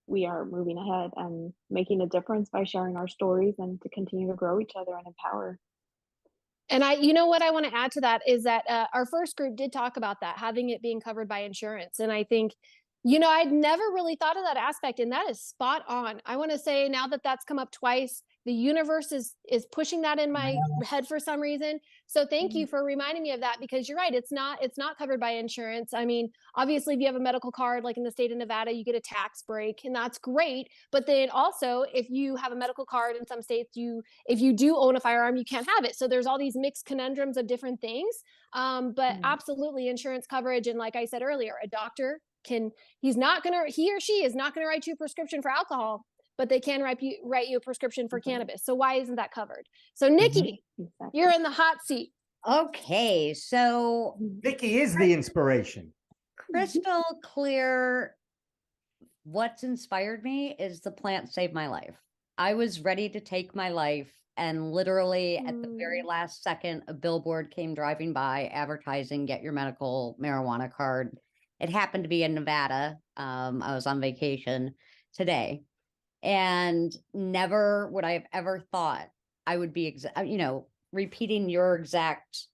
we are moving ahead and making a difference by sharing our stories and to continue to grow each other and empower. And you know what I want to add to that is that our first group did talk about that, having it being covered by insurance. And I think, you know, I'd never really thought of that aspect, and that is spot on. I want to say now that that's come up twice, the universe is pushing that in my head for some reason. So thank you for reminding me of that, because you're right. It's not covered by insurance. I mean, obviously, if you have a medical card, like in the state of Nevada, you get a tax break, and that's great. But then also, if you have a medical card in some states, if you do own a firearm, you can't have it. So there's all these mixed conundrums of different things. But absolutely, insurance coverage, and like I said earlier, a doctor he or she is not gonna write you a prescription for alcohol, but they can write you a prescription for cannabis. So why isn't that covered? So Nikki, you're in the hot seat. Okay, so Nikki is the inspiration. Crystal clear. What's inspired me is the plant saved my life. I was ready to take my life, and literally at the very last second, a billboard came driving by advertising, get your medical marijuana card. It happened to be in Nevada. I was on vacation today, and never would I have ever thought I would be, you know, repeating your exact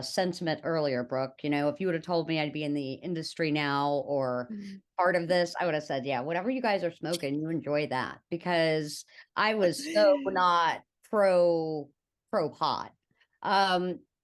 sentiment earlier, Brooke. You know, if you would have told me I'd be in the industry now or part of this, I would have said, yeah, whatever you guys are smoking, you enjoy that, because I was so not pro pot.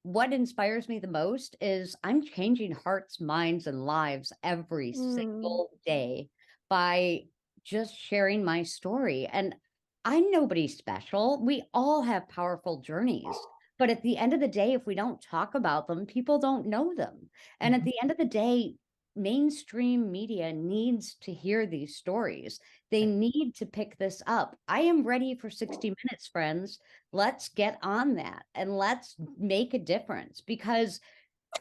What inspires me the most is I'm changing hearts, minds, and lives every single day by just sharing my story. And I'm nobody special. We all have powerful journeys. But at the end of the day, if we don't talk about them, people don't know them. And at the end of the day, mainstream media needs to hear these stories. They need to pick this up. I am ready for 60 Minutes, friends. Let's get on that and let's make a difference, because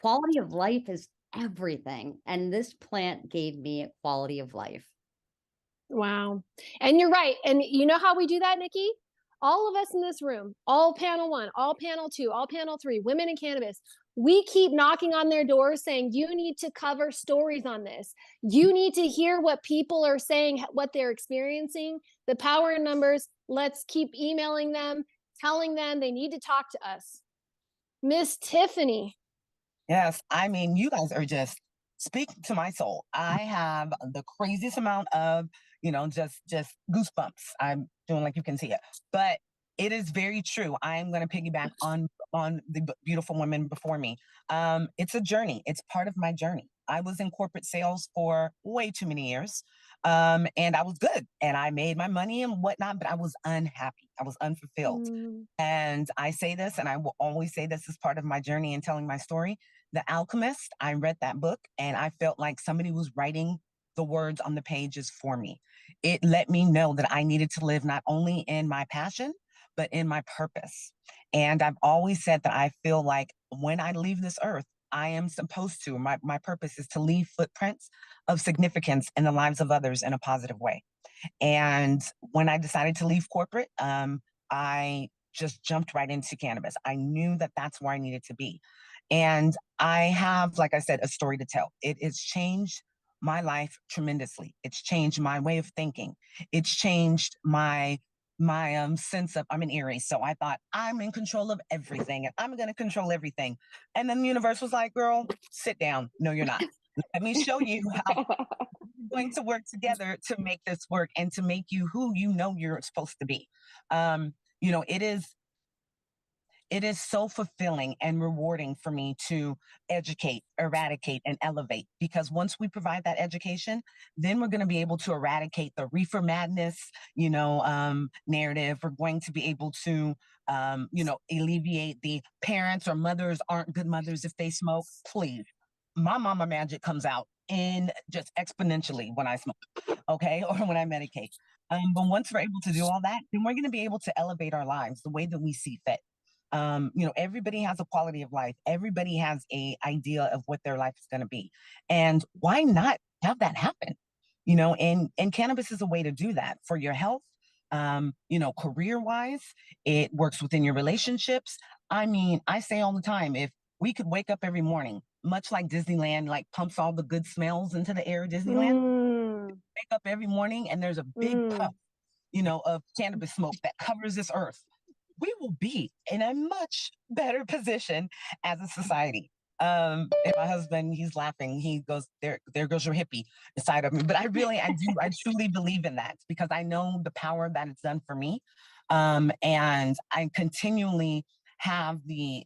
quality of life is everything. And this plant gave me a quality of life. Wow. And you're right. And you know how we do that, Nikki? All of us in this room, all panel 1, all panel 2, all panel 3, women in cannabis, we keep knocking on their doors saying, you need to cover stories on this. You need to hear what people are saying, what they're experiencing, the power in numbers. Let's keep emailing them, telling them they need to talk to us. Miss Tiffany. Yes, I mean, you guys are just speaking to my soul. I have the craziest amount of, you know, just goosebumps. I'm doing, like you can see it, but it is very true. I'm going to piggyback on the beautiful women before me. It's a journey. It's part of my journey. I was in corporate sales for way too many years. And I was good and I made my money and whatnot, but I was unhappy. I was unfulfilled. And I say this, and I will always say this as part of my journey and telling my story. The Alchemist, I read that book and I felt like somebody was writing the words on the pages for me. It let me know that I needed to live not only in my passion, but in my purpose. And I've always said that I feel like when I leave this earth, I am supposed to, my purpose is to leave footprints of significance in the lives of others in a positive way. And when I decided to leave corporate, I just jumped right into cannabis. I knew that that's where I needed to be. And I have, like I said, a story to tell. It has changed my life tremendously. It's changed my way of thinking. It's changed my sense of, I'm an Aries, so I thought I'm in control of everything and I'm going to control everything. And then the universe was like, girl, sit down. No, you're not. Let me show you how we're going to work together to make this work and to make you who you know you're supposed to be. It is so fulfilling and rewarding for me to educate, eradicate, and elevate, because once we provide that education, then we're going to be able to eradicate the reefer madness, narrative. We're going to be able to, alleviate the parents or mothers aren't good mothers if they smoke. Please, my mama magic comes out in just exponentially when I smoke, okay, or when I medicate. But once we're able to do all that, then we're going to be able to elevate our lives the way that we see fit. Everybody has a quality of life. Everybody has a idea of what their life is going to be. And why not have that happen? And cannabis is a way to do that for your health. Career-wise, it works within your relationships. I mean, I say all the time, if we could wake up every morning, much like Disneyland, like pumps all the good smells into the air of Disneyland, wake up every morning and there's a big puff, of cannabis smoke that covers this earth. We will be in a much better position as a society. And my husband, he's laughing. He goes, there goes your hippie inside of me. But I truly believe in that, because I know the power that it's done for me. And I continually have the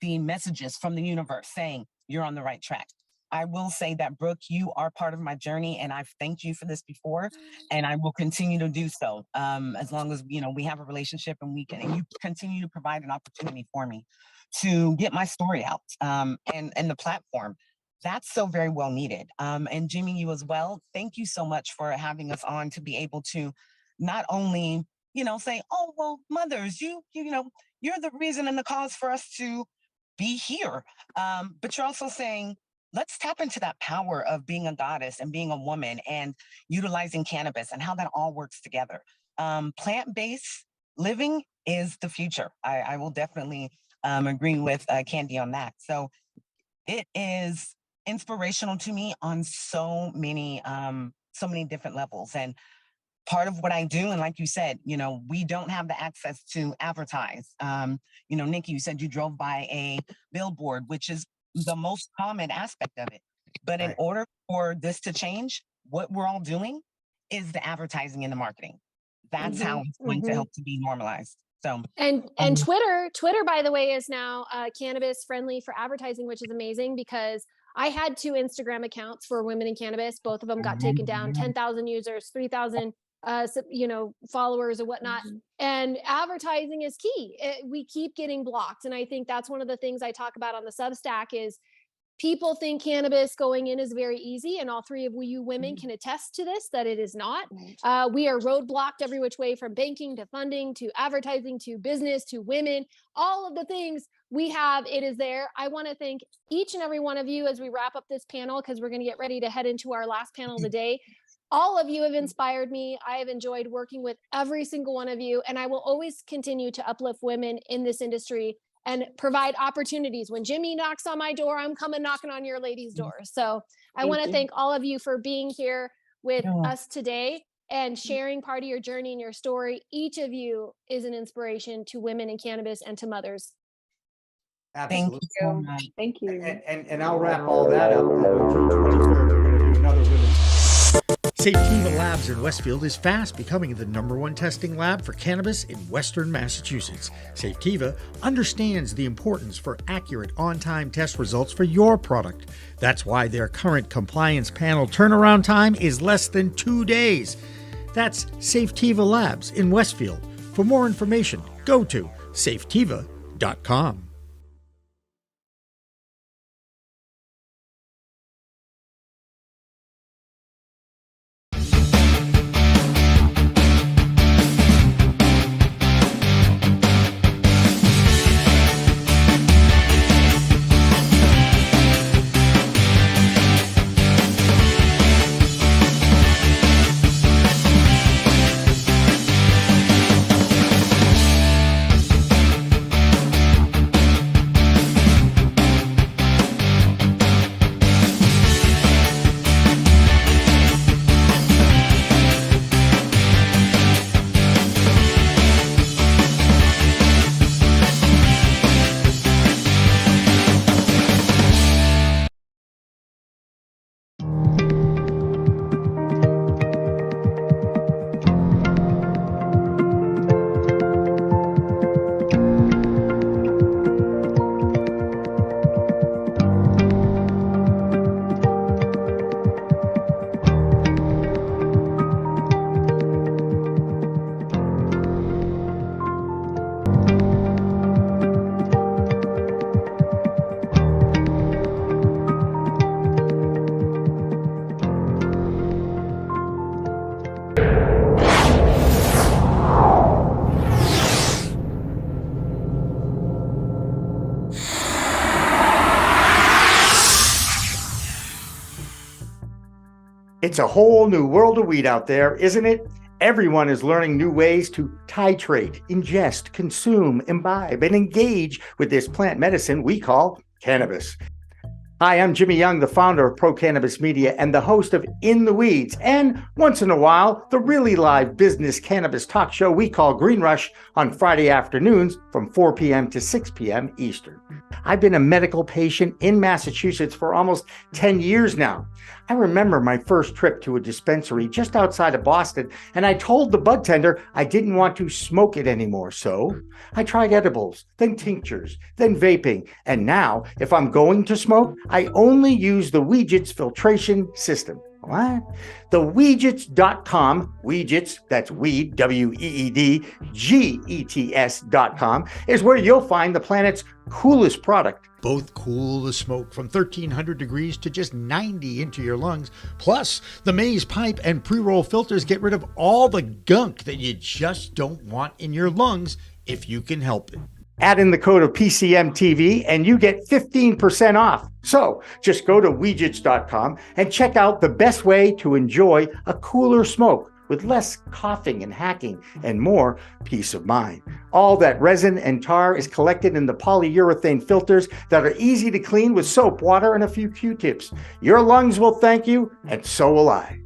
messages from the universe saying, you're on the right track. I will say that, Brooke, you are part of my journey, and I've thanked you for this before, and I will continue to do so as long as we have a relationship and you continue to provide an opportunity for me to get my story out and the platform. That's so very well needed. And Jimmy, you as well. Thank you so much for having us on to be able to not only say, oh well, mothers, you're the reason and the cause for us to be here, but you're also saying, let's tap into that power of being a goddess and being a woman and utilizing cannabis and how that all works together. Plant-based living is the future. I will definitely agree with Candy on that. So it is inspirational to me on so many different levels. And part of what I do, and like you said, we don't have the access to advertise. Nikki, you said you drove by a billboard, which is the most common aspect of it. But in order for this to change, what we're all doing is the advertising and the marketing. That's how it's going to help to be normalized. So and Twitter, by the way, is now cannabis friendly for advertising, which is amazing, because I had 2 Instagram accounts for women in cannabis. Both of them got taken down, 10,000 users, 3,000 followers and whatnot. And advertising is key. We keep getting blocked. And I think that's one of the things I talk about on the Substack is people think cannabis going in is very easy. And all 3 of you women can attest to this, that it is not. We are roadblocked every which way, from banking to funding to advertising to business to women, all of the things we have, it is there. I want to thank each and every one of you as we wrap up this panel, because we're going to get ready to head into our last panel of the day. All of you have inspired me. I have enjoyed working with every single one of you, and I will always continue to uplift women in this industry and provide opportunities. When Jimmy knocks on my door, I'm coming knocking on your lady's door. So I want to thank all of you for being here with us today and sharing part of your journey and your story. Each of you is an inspiration to women in cannabis and to mothers. Absolutely. Thank you. And I'll wrap all that up. June 23rd, we're going to do another women's. Safetiva Labs in Westfield is fast becoming the #1 testing lab for cannabis in Western Massachusetts. Safetiva understands the importance for accurate, on-time test results for your product. That's why their current compliance panel turnaround time is less than 2 days. That's Safetiva Labs in Westfield. For more information, go to safetiva.com. It's a whole new world of weed out there, isn't it? Everyone is learning new ways to titrate, ingest, consume, imbibe, and engage with this plant medicine we call cannabis. Hi, I'm Jimmy Young, the founder of Pro Cannabis Media and the host of In the Weeds, and once in a while, the really live business cannabis talk show we call Green Rush on Friday afternoons from 4 p.m. to 6 p.m. Eastern. I've been a medical patient in Massachusetts for almost 10 years now. I remember my first trip to a dispensary just outside of Boston, and I told the bud tender I didn't want to smoke it anymore. So I tried edibles, then tinctures, then vaping, and now if I'm going to smoke, I only use the Weegets filtration system. What? The Weegets.com, Weegets, that's weed, W-E-E-D, G-E-T-S.com, is where you'll find the planet's coolest product. Both cool the smoke from 1300 degrees to just 90 into your lungs. Plus, the maze pipe and pre-roll filters get rid of all the gunk that you just don't want in your lungs if you can help it. Add in the code of PCMTV and you get 15% off. So just go to Weegets.com and check out the best way to enjoy a cooler smoke with less coughing and hacking and more peace of mind. All that resin and tar is collected in the polyurethane filters that are easy to clean with soap, water, and a few Q-tips. Your lungs will thank you, and so will I.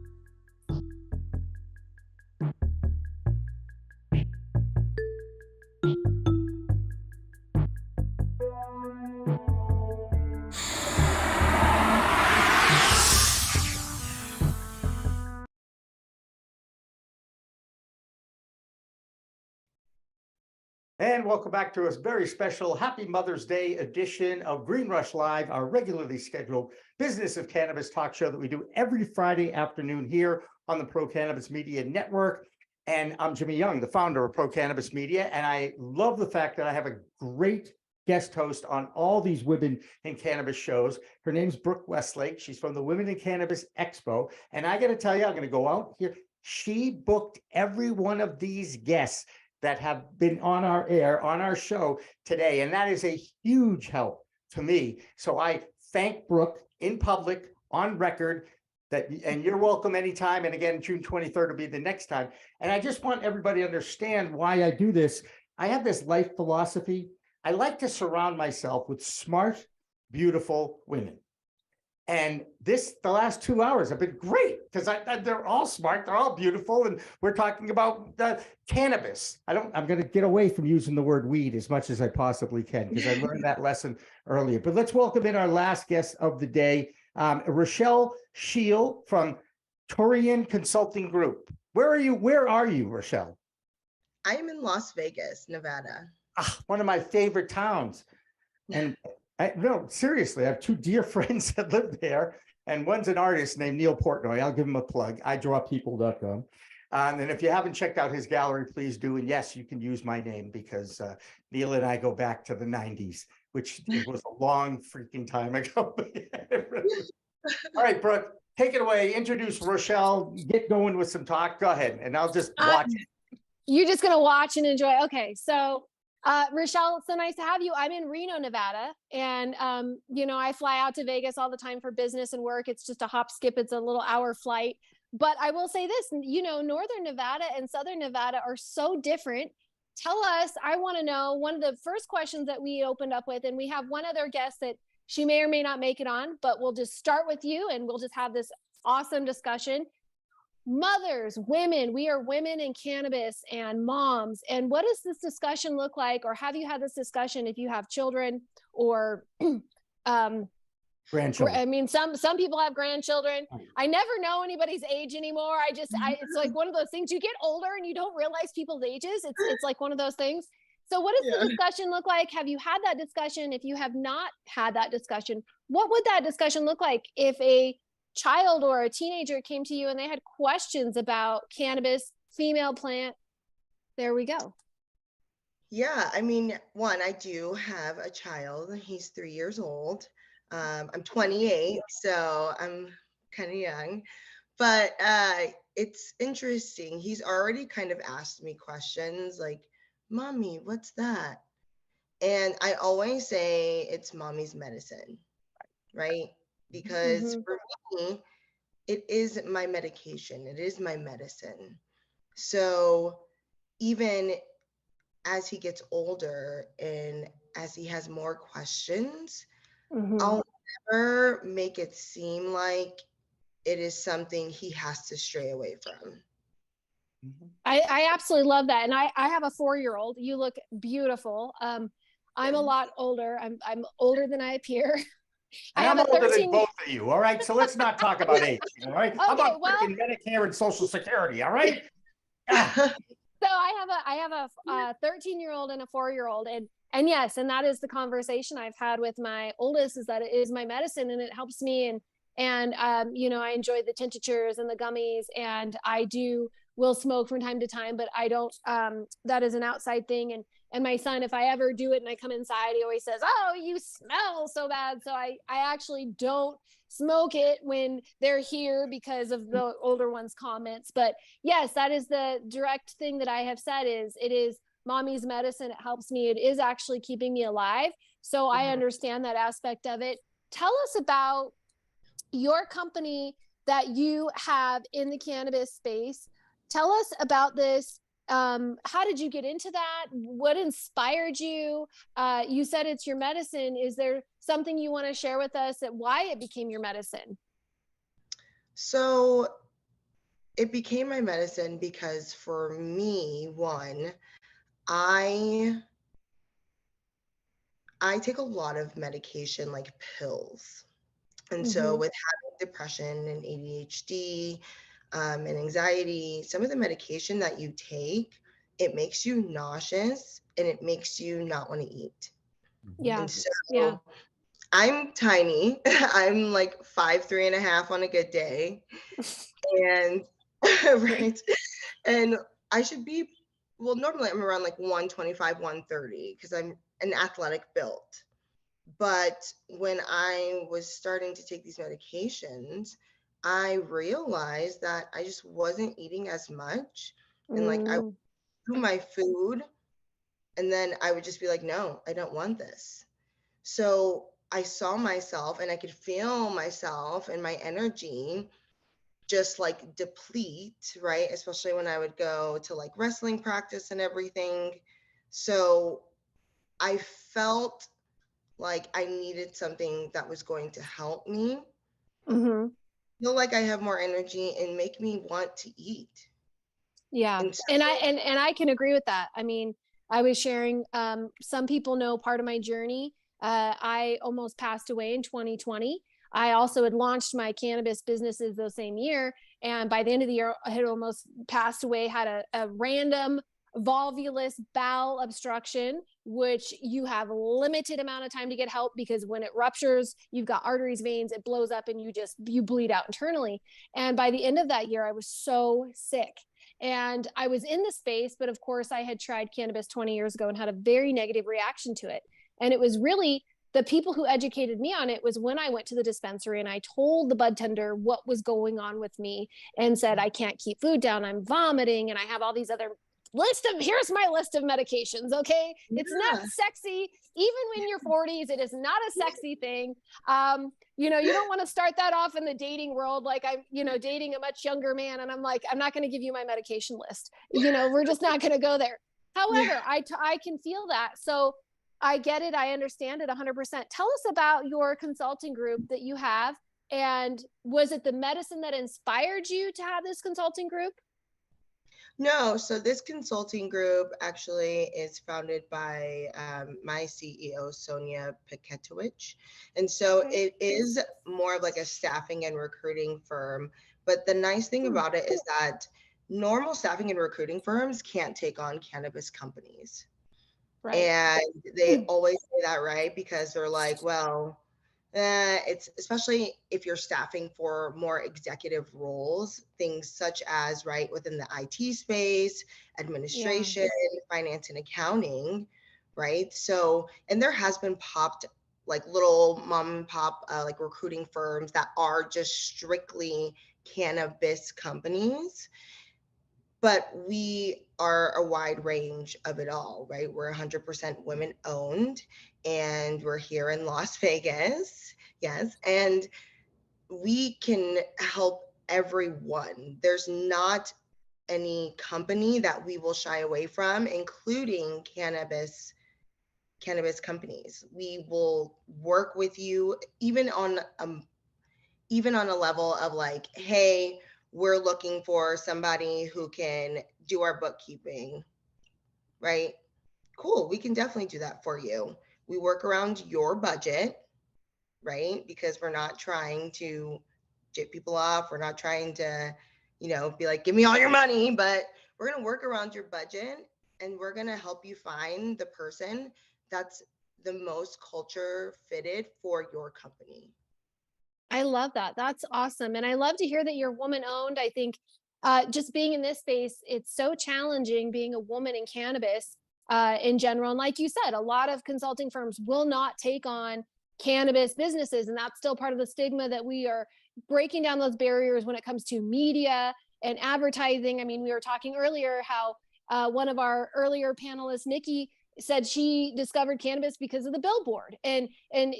And welcome back to a very special Happy Mother's Day edition of Green Rush Live, our regularly scheduled business of cannabis talk show that we do every Friday afternoon here on the Pro Cannabis Media Network. And I'm Jimmy Young, the founder of Pro Cannabis Media, and I love the fact that I have a great guest host on all these women in cannabis shows. Her name's Brooke Westlake. She's from the Women in Cannabis Expo. And I got to tell you, I'm going to go out here. She booked every one of these guests that have been on our air, on our show today. And that is a huge help to me. So I thank Brooke in public, on record, and you're welcome anytime. And again, June 23rd will be the next time. And I just want everybody to understand why I do this. I have this life philosophy. I like to surround myself with smart, beautiful women. And the last 2 hours have been great because they're all smart, they're all beautiful, and we're talking about cannabis. I'm going to get away from using the word weed as much as I possibly can because I learned that lesson earlier. But let's welcome in our last guest of the day, Rachelle Scheel from Torian Consulting Group. Where are you, Rachelle? I am in Las Vegas, Nevada. One of my favorite towns. And no, seriously, I have two dear friends that live there, and one's an artist named Neil Portnoy. I'll give him a plug. idrawpeople.com. And if you haven't checked out his gallery, please do. And yes, you can use my name because Neil and I go back to the 90s, which was a long freaking time ago. All right, Brooke, take it away. Introduce Rachelle. Get going with some talk. Go ahead, and I'll just watch it. You're just going to watch and enjoy. Okay, so Rachelle, it's so nice to have you. I'm in Reno, Nevada. And, I fly out to Vegas all the time for business and work. It's just a hop, skip. It's a little hour flight. But I will say this, Northern Nevada and Southern Nevada are so different. Tell us, I want to know, one of the first questions that we opened up with, and we have one other guest that she may or may not make it on, but we'll just start with you and we'll just have this awesome discussion. Mothers, women, we are women in cannabis and moms. And what does this discussion look like? Or have you had this discussion if you have children or grandchildren? I mean, some people have grandchildren. I never know anybody's age anymore. It's like one of those things, you get older and you don't realize people's ages. It's like one of those things. So what does the discussion look like? Have you had that discussion? If you have not had that discussion, what would that discussion look like if a child or a teenager came to you and they had questions about cannabis, female plant? There we go. Yeah, I mean, one, I do have a child. He's 3 years old. I'm 28, so I'm kind of young, but it's interesting. He's already kind of asked me questions like, Mommy, what's that? And I always say it's mommy's medicine, right? Because for me, it is my medication. It is my medicine. So even as he gets older and as he has more questions, I'll never make it seem like it is something he has to stray away from. I absolutely love that. And I have a 4-year-old. You look beautiful. I'm a lot older. I'm older than I appear. And I'm older than both of you. All right. So let's not talk about age. All right. Okay, How about well, freaking Medicare and Social Security? All right. So I have a 13-year-old and a 4-year-old, and yes, and that is the conversation I've had with my oldest, is that it is my medicine and it helps me, and you know, I enjoy the tinctures and the gummies, and I will smoke from time to time, but I don't, that is an outside thing. And my son, if I ever do it and I come inside, he always says, "Oh, you smell so bad." So I actually don't smoke it when they're here because of the older ones' comments. But yes, that is the direct thing that I have said, is it is mommy's medicine. It helps me. It is actually keeping me alive. So I understand that aspect of it. Tell us about your company that you have in the cannabis space. Tell us about this. How did you get into that? What inspired you? You said it's your medicine. Is there something you want to share with us at why it became your medicine? So it became my medicine because for me, one, I take a lot of medication, like pills. And so with having depression and ADHD, and anxiety, some of the medication that you take, it makes you nauseous and it makes you not want to eat. Yeah. And so I'm tiny. I'm like 5'3.5" on a good day. And right. And I should be, well, normally I'm around like 125, 130 because I'm an athletic build. But when I was starting to take these medications, I realized that I just wasn't eating as much. And like I would do my food and then I would just be like, no, I don't want this. So I saw myself and I could feel myself and my energy just like deplete, right? Especially when I would go to like wrestling practice and everything. So I felt like I needed something that was going to help me feel like I have more energy and make me want to eat. Yeah. And I can agree with that. I mean, I was sharing, some people know part of my journey. I almost passed away in 2020. I also had launched my cannabis businesses the same year. And by the end of the year, I had almost passed away, had a random volvulus bowel obstruction, which you have a limited amount of time to get help, because when it ruptures, you've got arteries, veins, it blows up and you bleed out internally. And by the end of that year, I was so sick. And I was in the space, but of course I had tried cannabis 20 years ago and had a very negative reaction to it. And it was really the people who educated me on it was when I went to the dispensary and I told the bud tender what was going on with me and said, I can't keep food down, I'm vomiting, and I have all these other here's my list of medications. Okay. It's not sexy. Even when you're 40s, it is not a sexy thing. You know, you don't want to start that off in the dating world. Like I'm, you know, dating a much younger man and I'm like, I'm not going to give you my medication list. You know, we're just not going to go there. However, I can feel that. So I get it. I understand it 100%. Tell us about your consulting group that you have. And was it the medicine that inspired you to have this consulting group? No, so this consulting group actually is founded by my CEO, Sonia Piketowicz. And so it is more of like a staffing and recruiting firm. But the nice thing about it is that normal staffing and recruiting firms can't take on cannabis companies. Right. And they always say that, right? Because they're like, well, it's especially if you're staffing for more executive roles, things such as right within the IT space, administration, finance and accounting, right? So, and there has been popped like little mom and pop like recruiting firms that are just strictly cannabis companies. But we are a wide range of it all, right? We're 100% women owned and we're here in Las Vegas. Yes. And we can help everyone. There's not any company that we will shy away from, including cannabis companies. We will work with you even on a level of like, hey, we're looking for somebody who can do our bookkeeping, right? Cool, we can definitely do that for you. We work around your budget, right? Because we're not trying to get people off. We're not trying to, be like, give me all your money, but we're going to work around your budget, and we're going to help you find the person that's the most culture fitted for your company. I love that. That's awesome. And I love to hear that you're woman owned. I think just being in this space, it's so challenging being a woman in cannabis in general. And like you said, a lot of consulting firms will not take on cannabis businesses. And that's still part of the stigma that we are breaking down those barriers when it comes to media and advertising. I mean, we were talking earlier how one of our earlier panelists, Nikki, said she discovered cannabis because of the billboard, and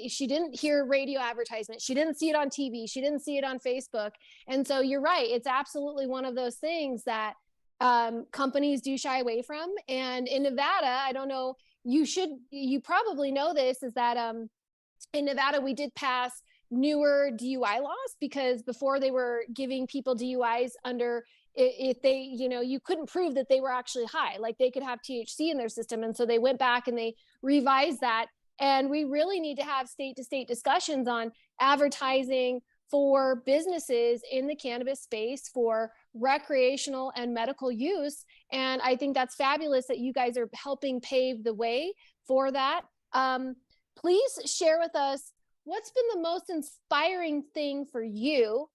she didn't hear radio advertisement. She didn't see it on TV. She didn't see it on Facebook. And so you're right. It's absolutely one of those things that companies do shy away from. And in Nevada, I don't know, you probably know this, is that in Nevada, we did pass newer DUI laws, because before they were giving people DUIs under, if they, you couldn't prove that they were actually high, like they could have THC in their system. And so they went back and they revised that. And we really need to have state to state discussions on advertising for businesses in the cannabis space for recreational and medical use. And I think that's fabulous that you guys are helping pave the way for that. Please share with us, what's been the most inspiring thing for you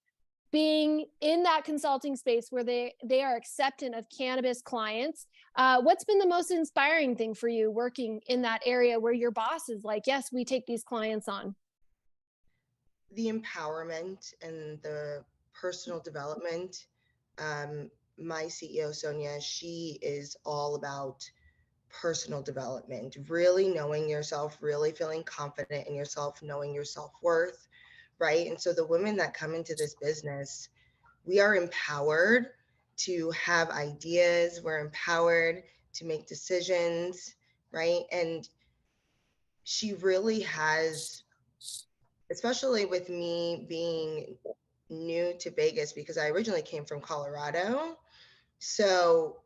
being in that consulting space where they are acceptant of cannabis clients? What's been the most inspiring thing for you working in that area where your boss is like, yes, we take these clients on? The empowerment and the personal development. My CEO, Sonia, she is all about personal development, really knowing yourself, really feeling confident in yourself, knowing your self-worth, right? And so the women that come into this business, we are empowered to have ideas, we're empowered to make decisions, right? And she really has, especially with me being new to Vegas, because I originally came from Colorado. So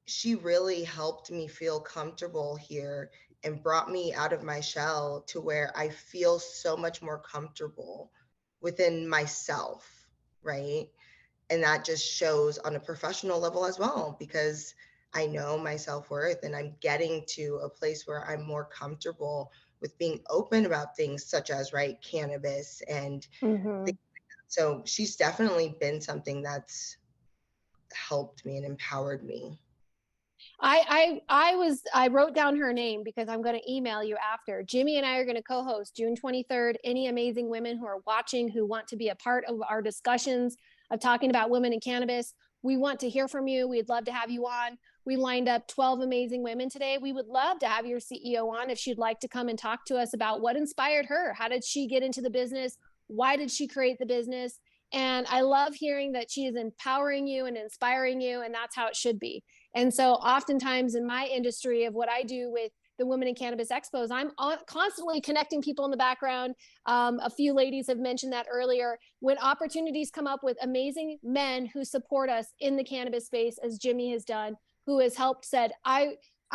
she really helped me feel comfortable here and brought me out of my shell to where I feel so much more comfortable within myself, right? And that just shows on a professional level as well, because I know my self-worth and I'm getting to a place where I'm more comfortable with being open about things such as, right, cannabis and things like that. So she's definitely been something that's helped me and empowered me. I wrote down her name because I'm going to email you after. Jimmy and I are going to co-host June 23rd. Any amazing women who are watching, who want to be a part of our discussions of talking about women in cannabis, we want to hear from you. We'd love to have you on. We lined up 12 amazing women today. We would love to have your CEO on if she'd like to come and talk to us about what inspired her. How did she get into the business? Why did she create the business? And I love hearing that she is empowering you and inspiring you, and that's how it should be. And so oftentimes in my industry of what I do with the Women in Cannabis Expos, I'm constantly connecting people in the background. A few ladies have mentioned that earlier. When opportunities come up with amazing men who support us in the cannabis space, as Jimmy has done, who has helped said,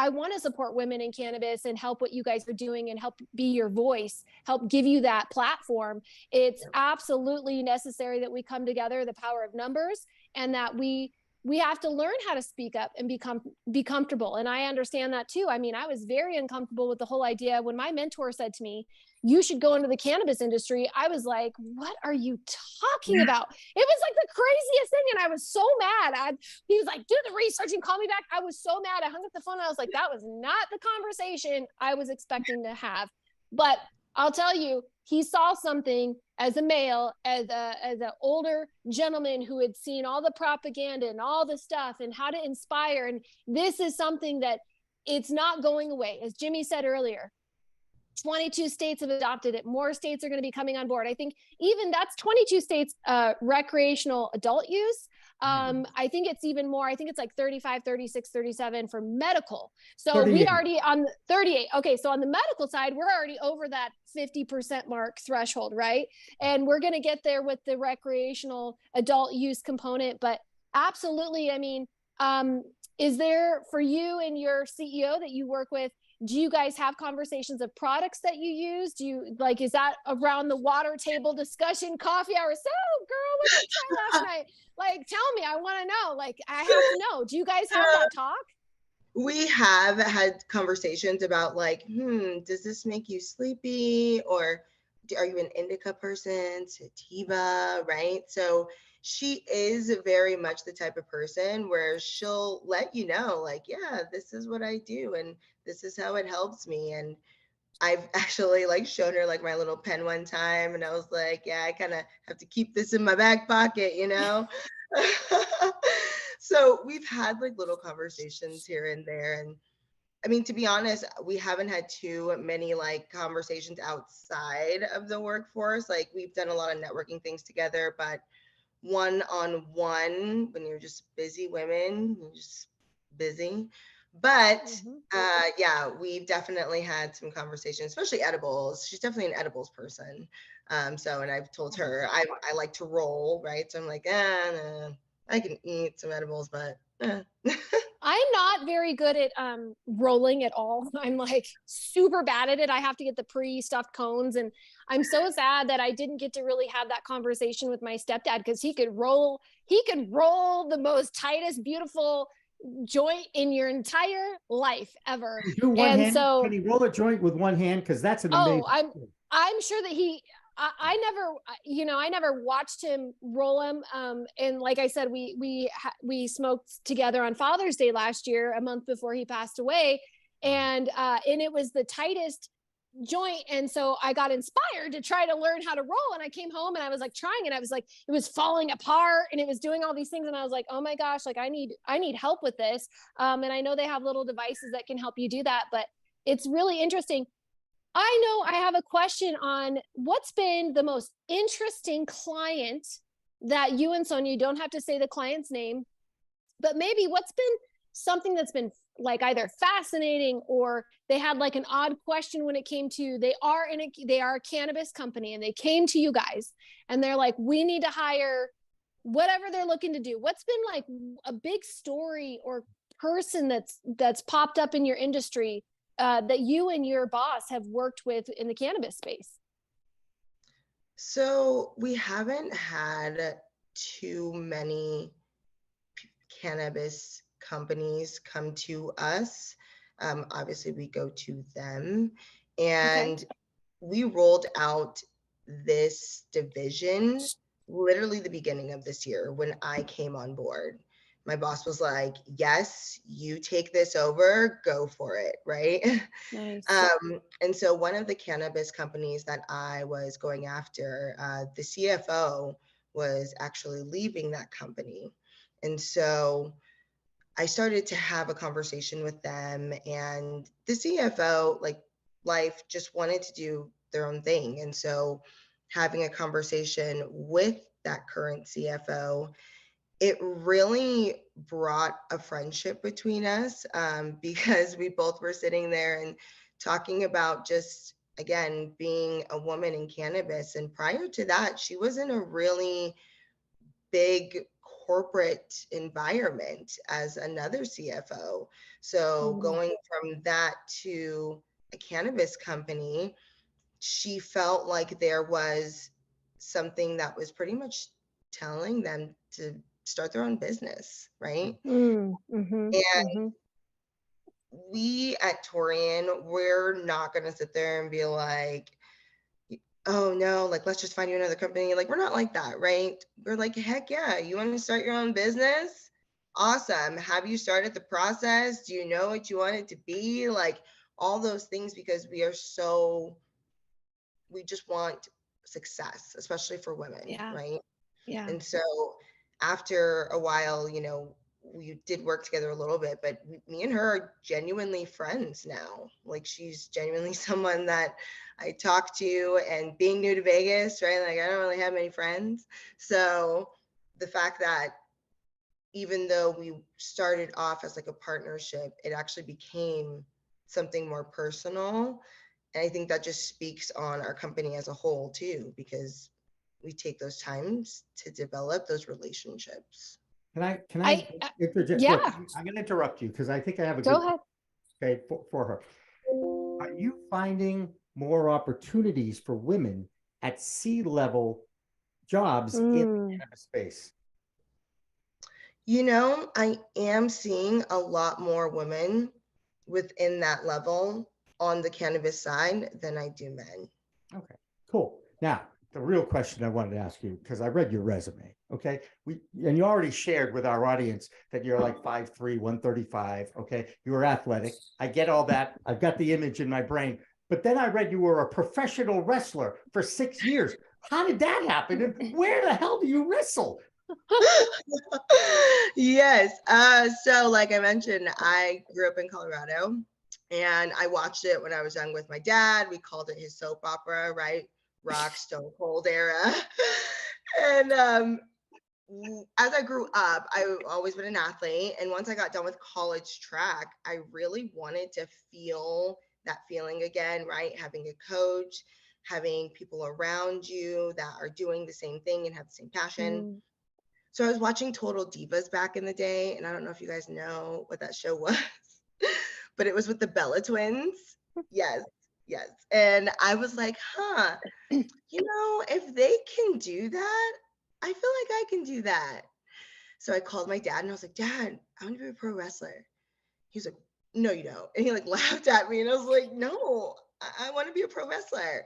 I want to support women in cannabis and help what you guys are doing and help be your voice, help give you that platform. It's absolutely necessary that we come together, the power of numbers, and that we have to learn how to speak up and be comfortable. And I understand that too. I mean, I was very uncomfortable with the whole idea when my mentor said to me, you should go into the cannabis industry. I was like, what are you talking about? It was like the craziest thing. And I was so mad. He was like, do the research and call me back. I was so mad. I hung up the phone. And I was like, that was not the conversation I was expecting to have. But I'll tell you, he saw something as a male, as an older gentleman who had seen all the propaganda and all the stuff and how to inspire. And this is something that it's not going away. As Jimmy said earlier, 22 states have adopted it. More states are going to be coming on board. I think even that's 22 states, recreational adult use. I think it's even more. I think it's like 35, 36, 37 for medical. So 38. we already on 38. Okay. So on the medical side, we're already over that 50% mark threshold, right? And we're going to get there with the recreational adult use component. But absolutely, I mean, is there, for you and your CEO that you work with, do you guys have conversations of products that you use? Do you like, is that around the water table discussion, coffee hour? So girl, what did you try last night? Like, tell me, I want to know. Like, I have to know. Do you guys have that talk? We have had conversations about like, does this make you sleepy? Or are you an indica person, sativa, right? So she is very much the type of person where she'll let you know, like, yeah, this is what I do and this is how it helps me. And I've actually like shown her like my little pen one time, and I was like, yeah, I kind of have to keep this in my back pocket, you know? So we've had like little conversations here and there. And I mean, to be honest, we haven't had too many like conversations outside of the workforce. Like we've done a lot of networking things together, but one-on-one, when you're just busy women, you're just busy. But yeah, we've definitely had some conversations, especially edibles. She's definitely an edibles person. So, and I've told her I like to roll, right? So I'm like, nah, I can eat some edibles, but I'm not very good at rolling at all. I'm like super bad at it. I have to get the pre-stuffed cones, and I'm so sad that I didn't get to really have that conversation with my stepdad, because he could roll the most tightest, beautiful joint in your entire life ever. Do one And hand? so Can he roll a joint with one hand? Because that's an amazing. I'm sure that I never watched him roll them. And like I said, we smoked together on Father's Day last year, a month before he passed away. And it was the tightest joint. And so I got inspired to try to learn how to roll. And I came home and I was like trying it. I was like, it was falling apart and it was doing all these things. And I was like, oh my gosh, like I need help with this. And I know they have little devices that can help you do that, but it's really interesting. I know I have a question on what's been the most interesting client that you and Sonia, you don't have to say the client's name, but maybe what's been something that's been like either fascinating, or they had like an odd question when it came to, they are a cannabis company and they came to you guys and they're like, we need to hire whatever they're looking to do. What's been like a big story or person that's popped up in your industry that you and your boss have worked with in the cannabis space? So we haven't had too many cannabis companies come to us. Obviously, we go to them, and we rolled out this division literally the beginning of this year when I came on board. My boss was like, yes, you take this over, go for it, right? Nice. And so one of the cannabis companies that I was going after, the CFO was actually leaving that company. And so I started to have a conversation with them, and the CFO, like life, just wanted to do their own thing. And so having a conversation with that current CFO, it really brought a friendship between us, because we both were sitting there and talking about just, again, being a woman in cannabis. And prior to that, she was in a really big corporate environment as another CFO. So going from that to a cannabis company, she felt like there was something that was pretty much telling them to start their own business, right? And we at Torian, we're not going to sit there and be like, oh no, like, let's just find you another company. Like, we're not like that, right? We're like, heck yeah, you want to start your own business? Awesome. Have you started the process? Do you know what you want it to be? Like, all those things, because we just want success, especially for women, right? Yeah. And so after a while, we did work together a little bit, but me and her are genuinely friends now. Like, she's genuinely someone that I talk to, and being new to Vegas, right? Like, I don't really have many friends. So the fact that even though we started off as like a partnership, it actually became something more personal. And I think that just speaks on our company as a whole too, because we take those times to develop those relationships. Can I interject? yeah. Look, I'm going to interrupt you because I think I have a Go good ahead. okay for her. Are you finding more opportunities for women at C-level jobs in the cannabis space? You know, I am seeing a lot more women within that level on the cannabis side than I do men. Okay, cool. Now, the real question I wanted to ask you, because I read your resume, okay? And you already shared with our audience that you're like 5'3", 135, okay? You were athletic. I get all that. I've got the image in my brain. But then I read you were a professional wrestler for 6 years. How did that happen? And where the hell do you wrestle? Yes. So like I mentioned, I grew up in Colorado, and I watched it when I was young with my dad. We called it his soap opera, right? Rock, Stone Cold era. And as I grew up, I've always been an athlete. And once I got done with college track, I really wanted to feel that feeling again, right? Having a coach, having people around you that are doing the same thing and have the same passion. So I was watching Total Divas back in the day, and I don't know if you guys know what that show was, but it was with the Bella twins. Yes, yes. And I was like, you know, if they can do that, I feel like I can do that. So I called my dad and I was like, Dad, I want to be a pro wrestler. He was like, no, you don't. And he like laughed at me, and I was like, no, I want to be a pro wrestler.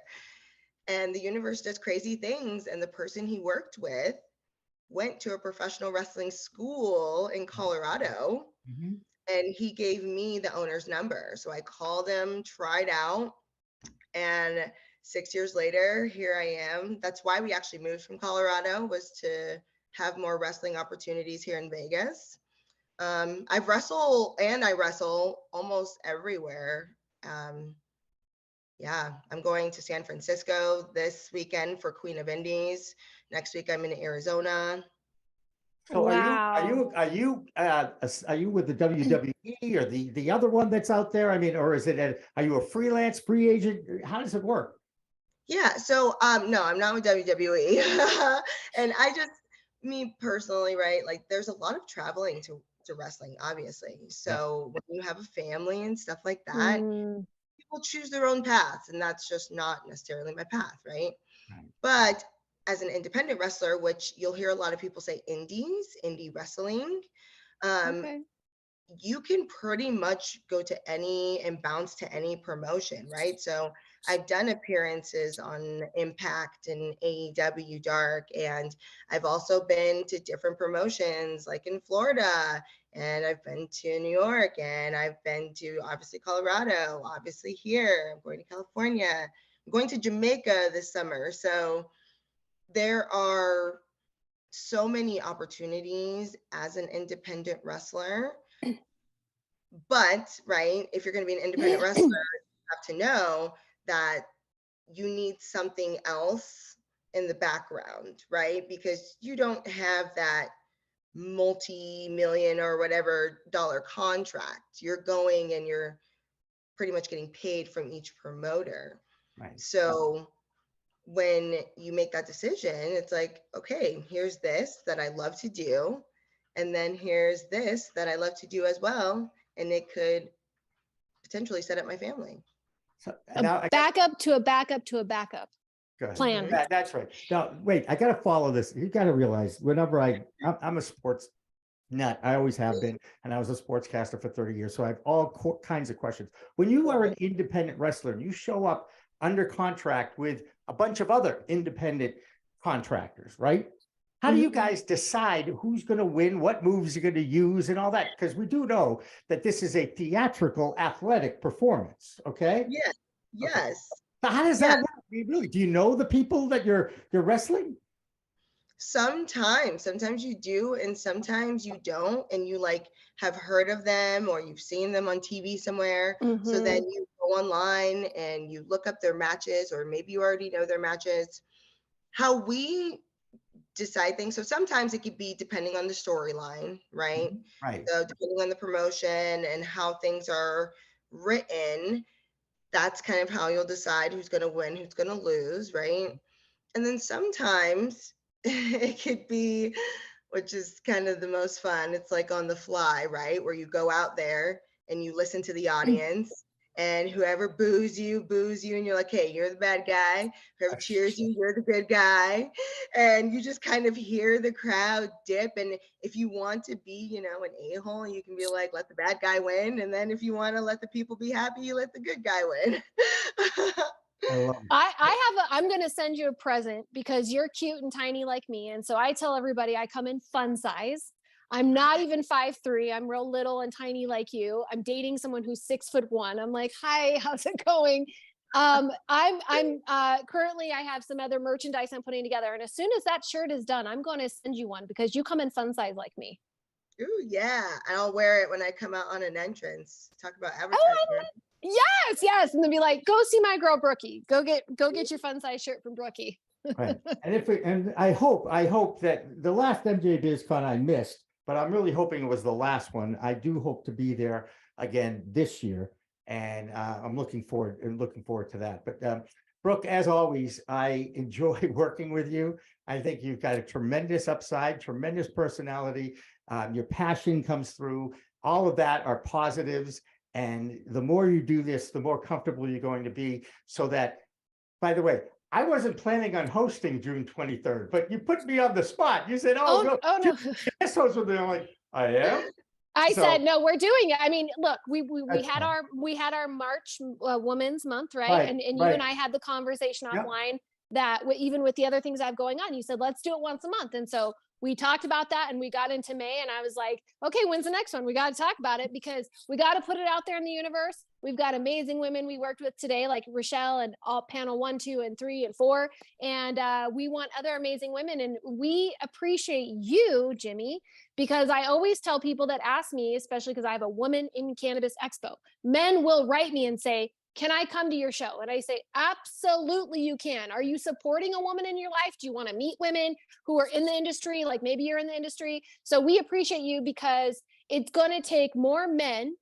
And the universe does crazy things. And the person he worked with went to a professional wrestling school in Colorado, and he gave me the owner's number. So I called him, tried out, and 6 years later, here I am. That's why we actually moved from Colorado, was to have more wrestling opportunities here in Vegas. I've wrestled, and I wrestle almost everywhere. Yeah, I'm going to San Francisco this weekend for Queen of Indies. Next week I'm in Arizona. So are you with the WWE or the other one that's out there? I mean, or is it are you a freelance free agent? How does it work? Yeah, so no, I'm not with WWE. And me personally, right? Like, there's a lot of traveling to wrestling, obviously. So when you have a family and stuff like that, people choose their own paths, and that's just not necessarily my path, right? But as an independent wrestler, which you'll hear a lot of people say indie wrestling, you can pretty much go to any and bounce to any promotion, right? So I've done appearances on Impact and AEW Dark, and I've also been to different promotions like in Florida, and I've been to New York, and I've been to obviously Colorado, obviously here. I'm going to California. I'm going to Jamaica this summer. So there are so many opportunities as an independent wrestler. But, right, if you're going to be an independent wrestler, you have to know that you need something else in the background, right? Because you don't have that multi-million or whatever dollar contract. You're going and you're pretty much getting paid from each promoter. Right. So when you make that decision, it's like, okay, here's this that I love to do. And then here's this that I love to do as well. And it could potentially set up my family. So a backup to a backup to a backup plan. That's right. Now, wait, I got to follow this. You got to realize whenever I'm a sports nut, I always have been, and I was a sportscaster for 30 years. So I have all kinds of questions. When you are an independent wrestler and you show up under contract with a bunch of other independent contractors, right? How do you guys decide who's going to win, what moves you're going to use, and all that? Because we do know that this is a theatrical, athletic performance. Okay. Yes. Yes. Okay. So how does that work? Do you know the people that you're wrestling? sometimes you do, and sometimes you don't, and you like have heard of them or you've seen them on TV somewhere. So then you go online and you look up their matches, or maybe you already know their matches. How we decide things. So sometimes it could be depending on the storyline, right? Right. So depending on the promotion and how things are written, that's kind of how you'll decide who's going to win, who's going to lose, right? And then sometimes it could be, which is kind of the most fun, it's like on the fly, right? Where you go out there and you listen to the audience, and whoever boos you, and you're like, hey, you're the bad guy. Whoever cheers you, you're the good guy. And you just kind of hear the crowd dip. And if you want to be, you know, an a-hole, you can be like, let the bad guy win. And then if you want to let the people be happy, you let the good guy win. I'm going to send you a present because you're cute and tiny like me. And so I tell everybody I come in fun size. I'm not even 5'3". I'm real little and tiny like you. I'm dating someone who's 6'1". I'm like, hi, how's it going? I'm currently, I have some other merchandise I'm putting together. And as soon as that shirt is done, I'm going to send you one because you come in fun size like me. Ooh, yeah. And I'll wear it when I come out on an entrance. Talk about advertising. Yes. And then be like, go see my girl, Brookie. Go get your fun size shirt from Brookie. Right. And I hope that the last MJ BizCon I missed, but I'm really hoping it was the last one. I do hope to be there again this year, and I'm looking forward to that. But Brooke, as always, I enjoy working with you. I think you've got a tremendous upside, tremendous personality. Your passion comes through. All of that are positives, and the more you do this, the more comfortable you're going to be. So that, by the way, I wasn't planning on hosting June 23rd, but you put me on the spot. You said, no. Guest host with me. I'm like, I am? I said, no, we're doing it. I mean, look, we had our March Women's Month, right? And you and I had the conversation offline that even with the other things I have going on, you said, let's do it once a month. And so we talked about that and we got into May, and I was like, okay, when's the next one? We got to talk about it because we got to put it out there in the universe. We've got amazing women we worked with today, like Rachelle and all panel 1, 2, and 3, and 4. And we want other amazing women. And we appreciate you, Jimmy, because I always tell people that ask me, especially because I have a Woman in Cannabis Expo, men will write me and say, can I come to your show? And I say, absolutely you can. Are you supporting a woman in your life? Do you want to meet women who are in the industry? Like maybe you're in the industry. So we appreciate you because it's going to take more men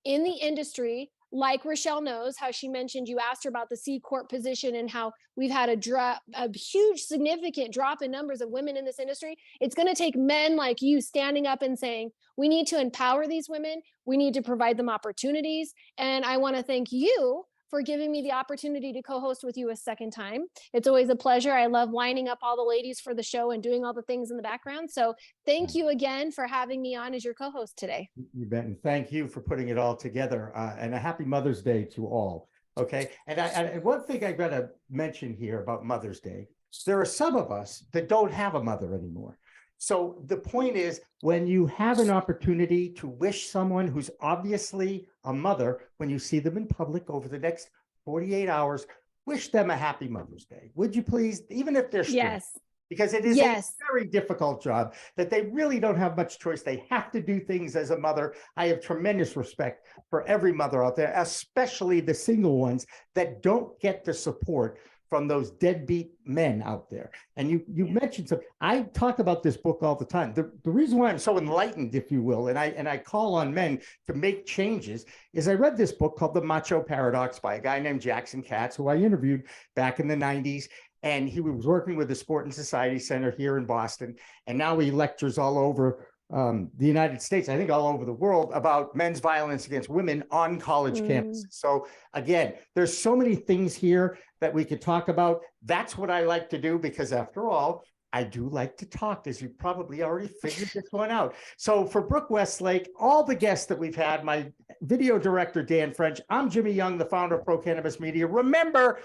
in the industry. Like Rachelle knows how she mentioned, you asked her about the C Corp position and how we've had a huge significant drop in numbers of women in this industry. It's going to take men like you standing up and saying, we need to empower these women. We need to provide them opportunities. And I want to thank you for giving me the opportunity to co-host with you a second time. It's always a pleasure. I love lining up all the ladies for the show and doing all the things in the background. So thank you again for having me on as your co-host today. You bet. And thank you for putting it all together, and a happy Mother's Day to all. Okay. And one thing I got to mention here about Mother's Day, there are some of us that don't have a mother anymore. So the point is, when you have an opportunity to wish someone who's obviously a mother, when you see them in public over the next 48 hours, wish them a happy Mother's Day. Would you please, even if they're strict? Yes. Because it is a very difficult job that they really don't have much choice. They have to do things as a mother. I have tremendous respect for every mother out there, especially the single ones that don't get the support from those deadbeat men out there. And you mentioned some, I talk about this book all the time. The reason why I'm so enlightened, if you will, and I call on men to make changes, is I read this book called The Macho Paradox by a guy named Jackson Katz, who I interviewed back in the 90s. And he was working with the Sport and Society Center here in Boston. And now he lectures all over the United States, I think all over the world, about men's violence against women on college campuses. So again, there's so many things here that we could talk about. That's what I like to do, because after all, I do like to talk, as you probably already figured this one out. So for Brooke Westlake, all the guests that we've had, my video director, Dan French, I'm Jimmy Young, the founder of Pro Cannabis Media. Remember,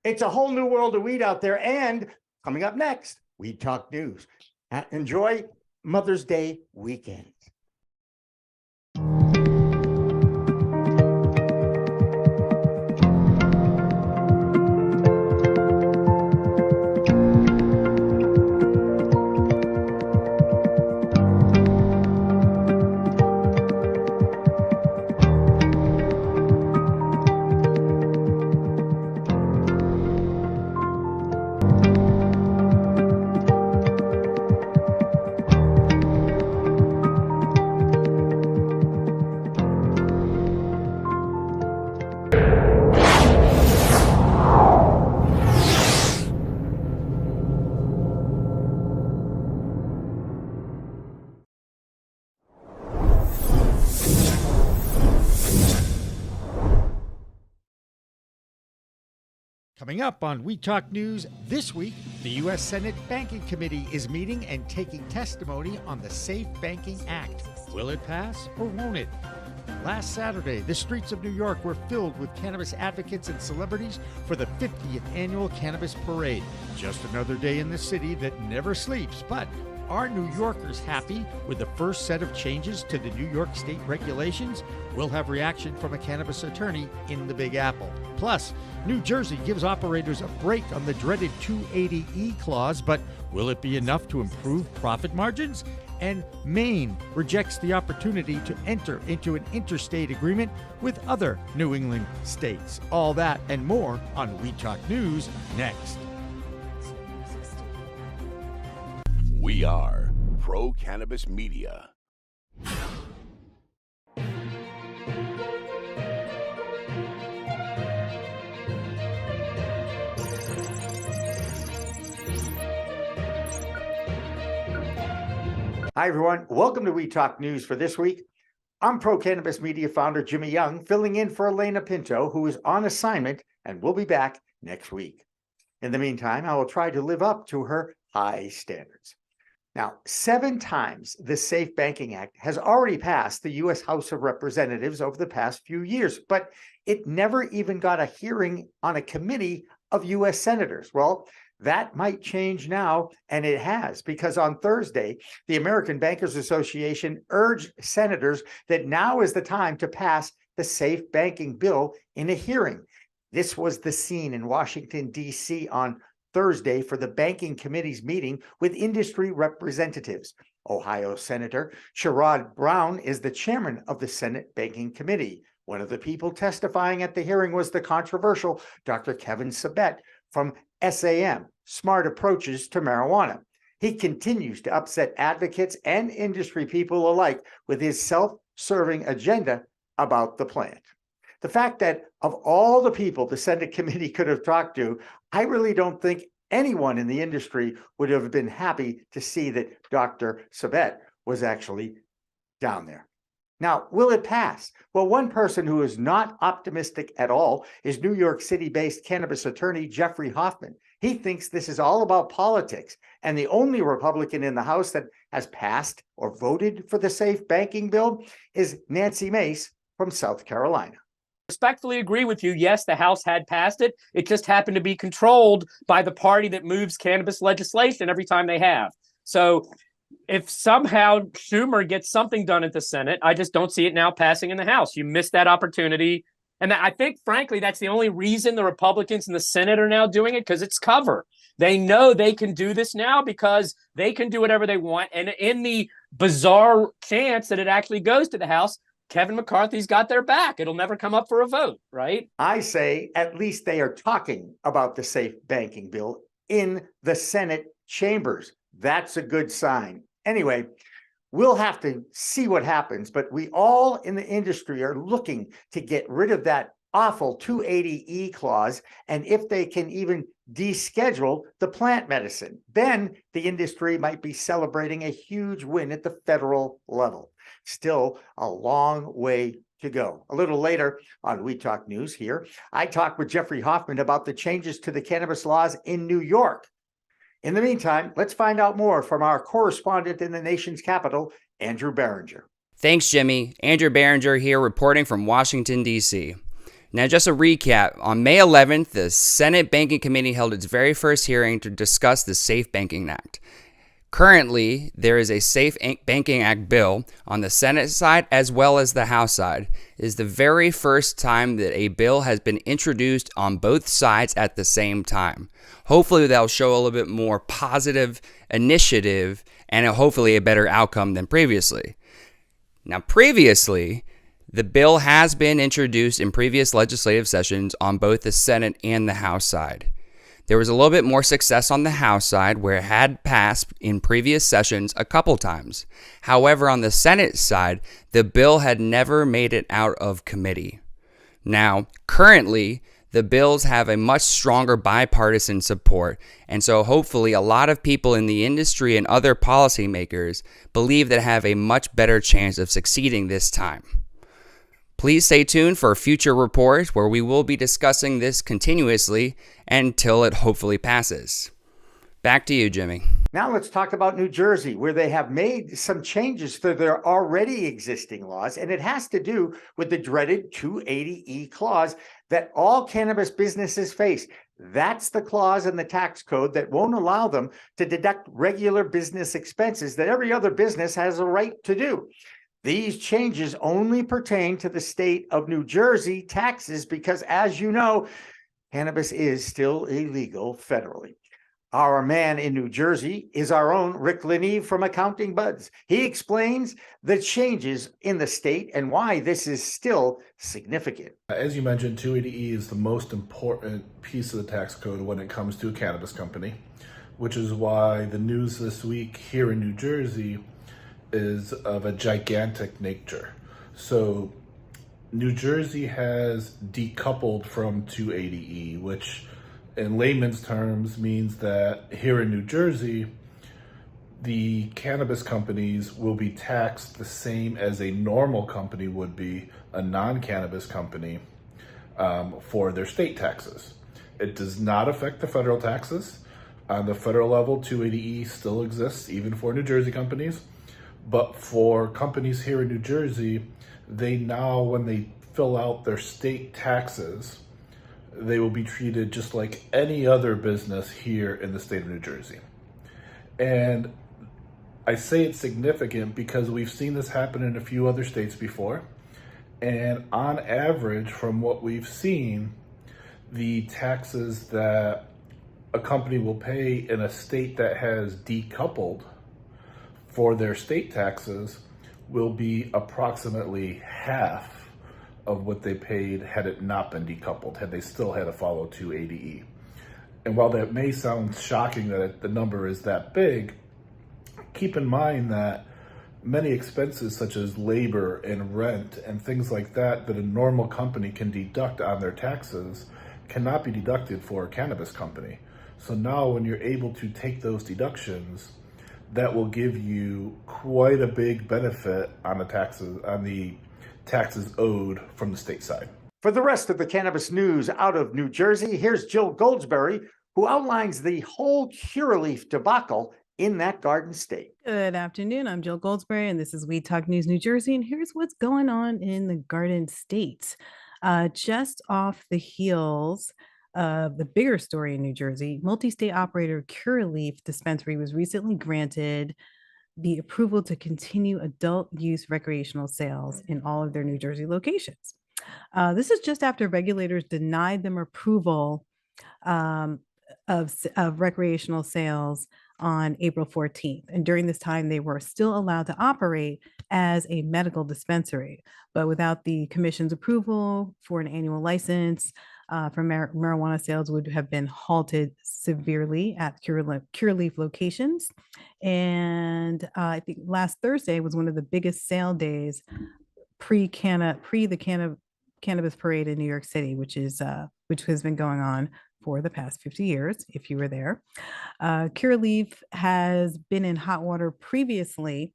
it's a whole new world of weed out there. And coming up next, Weed Talk News. Enjoy Mother's Day weekend. Coming up on We Talk News this week, the U.S. Senate Banking Committee is meeting and taking testimony on the Safe Banking Act. Will it pass or won't it? Last Saturday, the streets of New York were filled with cannabis advocates and celebrities for the 50th annual Cannabis Parade. Just another day in the city that never sleeps, but are New Yorkers happy with the first set of changes to the New York State regulations? We'll have reaction from a cannabis attorney in the Big Apple. Plus, New Jersey gives operators a break on the dreaded 280E clause, but will it be enough to improve profit margins? And Maine rejects the opportunity to enter into an interstate agreement with other New England states. All that and more on We Talk News next. We are Pro Cannabis Media. Hi, everyone. Welcome to We Talk News for this week. I'm Pro Cannabis Media founder Jimmy Young, filling in for Elena Pinto, who is on assignment and will be back next week. In the meantime, I will try to live up to her high standards. Now, 7 times the Safe Banking Act has already passed the U.S. House of Representatives over the past few years, but it never even got a hearing on a committee of U.S. senators. Well, that might change now, and it has, because on Thursday, the American Bankers Association urged senators that now is the time to pass the Safe Banking bill in a hearing. This was the scene in Washington, D.C. on Thursday for the Banking Committee's meeting with industry representatives. Ohio Senator Sherrod Brown is the chairman of the Senate Banking Committee. One of the people testifying at the hearing was the controversial Dr. Kevin Sabet from SAM, Smart Approaches to Marijuana. He continues to upset advocates and industry people alike with his self-serving agenda about the plant. The fact that of all the people the Senate committee could have talked to, I really don't think anyone in the industry would have been happy to see that Dr. Sabet was actually down there. Now, will it pass? Well, one person who is not optimistic at all is New York City-based cannabis attorney Jeffrey Hoffman. He thinks this is all about politics, and the only Republican in the House that has passed or voted for the Safe Banking bill is Nancy Mace from South Carolina. Respectfully agree with you. Yes, the House had passed it. It just happened to be controlled by the party that moves cannabis legislation every time they have. So if somehow Schumer gets something done at the Senate, I just don't see it now passing in the House. You missed that opportunity. And I think, frankly, that's the only reason the Republicans in the Senate are now doing it, because it's cover. They know they can do this now because they can do whatever they want. And in the bizarre chance that it actually goes to the House, Kevin McCarthy's got their back. It'll never come up for a vote, right? I say at least they are talking about the Safe Banking bill in the Senate chambers. That's a good sign. Anyway, we'll have to see what happens, but we all in the industry are looking to get rid of that awful 280E clause, and if they can even deschedule the plant medicine, then the industry might be celebrating a huge win at the federal level. Still a long way to go. A little later on We Talk News here, I talk with Jeffrey Hoffman about the changes to the cannabis laws in New York. In the meantime, let's find out more from our correspondent in the nation's capital, Andrew Berenger. Thanks, Jimmy. Andrew Berenger here reporting from Washington, D.C. Now, just a recap. On May 11th, the Senate Banking Committee held its very first hearing to discuss the Safe Banking Act. Currently, there is a Safe Banking Act bill on the Senate side as well as the House side. It is the very first time that a bill has been introduced on both sides at the same time. Hopefully, that'll show a little bit more positive initiative and hopefully a better outcome than previously. Now, previously, the bill has been introduced in previous legislative sessions on both the Senate and the House side. There was a little bit more success on the House side, where it had passed in previous sessions a couple times. However, on the Senate side, the bill had never made it out of committee. Now, currently, the bills have a much stronger bipartisan support, and so hopefully a lot of people in the industry and other policymakers believe that have a much better chance of succeeding this time. Please stay tuned for a future report where we will be discussing this continuously until it hopefully passes. Back to you, Jimmy. Now let's talk about New Jersey, where they have made some changes to their already existing laws, and it has to do with the dreaded 280E clause that all cannabis businesses face. That's the clause in the tax code that won't allow them to deduct regular business expenses that every other business has a right to do. These changes only pertain to the state of New Jersey taxes because, as you know, cannabis is still illegal federally. Our man in New Jersey is our own Rick Lineve from Accounting Buds. He explains the changes in the state and why this is still significant. As you mentioned, 280E is the most important piece of the tax code when it comes to a cannabis company, which is why the news this week here in New Jersey is of a gigantic nature. So New Jersey has decoupled from 280E, which in layman's terms means that here in New Jersey, the cannabis companies will be taxed the same as a normal company would be, a non-cannabis company, for their state taxes. It does not affect the federal taxes. On the federal level, 280E still exists even for New Jersey companies. But for companies here in New Jersey, they now, when they fill out their state taxes, they will be treated just like any other business here in the state of New Jersey. And I say it's significant because we've seen this happen in a few other states before. And on average, from what we've seen, the taxes that a company will pay in a state that has decoupled for their state taxes will be approximately half of what they paid had it not been decoupled, had they still had to follow 280E. And while that may sound shocking that the number is that big, keep in mind that many expenses such as labor and rent and things like that that a normal company can deduct on their taxes cannot be deducted for a cannabis company. So now when you're able to take those deductions, that will give you quite a big benefit on the taxes owed from the state side. For the rest of the cannabis news out of New Jersey, here's Jill Goldsberry, who outlines the whole Curaleaf debacle in that Garden State. Good afternoon. I'm Jill Goldsberry, and this is We Talk News New Jersey. And here's what's going on in the Garden State. Just off the heels of the bigger story in New Jersey, multi-state operator Curaleaf Dispensary was recently granted the approval to continue adult use recreational sales in all of their New Jersey locations. This is just after regulators denied them approval of recreational sales on April 14th. And during this time, they were still allowed to operate as a medical dispensary, but without the commission's approval for an annual license for marijuana sales would have been halted severely at Curaleaf locations. And I think last Thursday was one of the biggest sale days pre the cannabis parade in New York City, which has been going on for the past 50 years, if you were there. Curaleaf has been in hot water previously,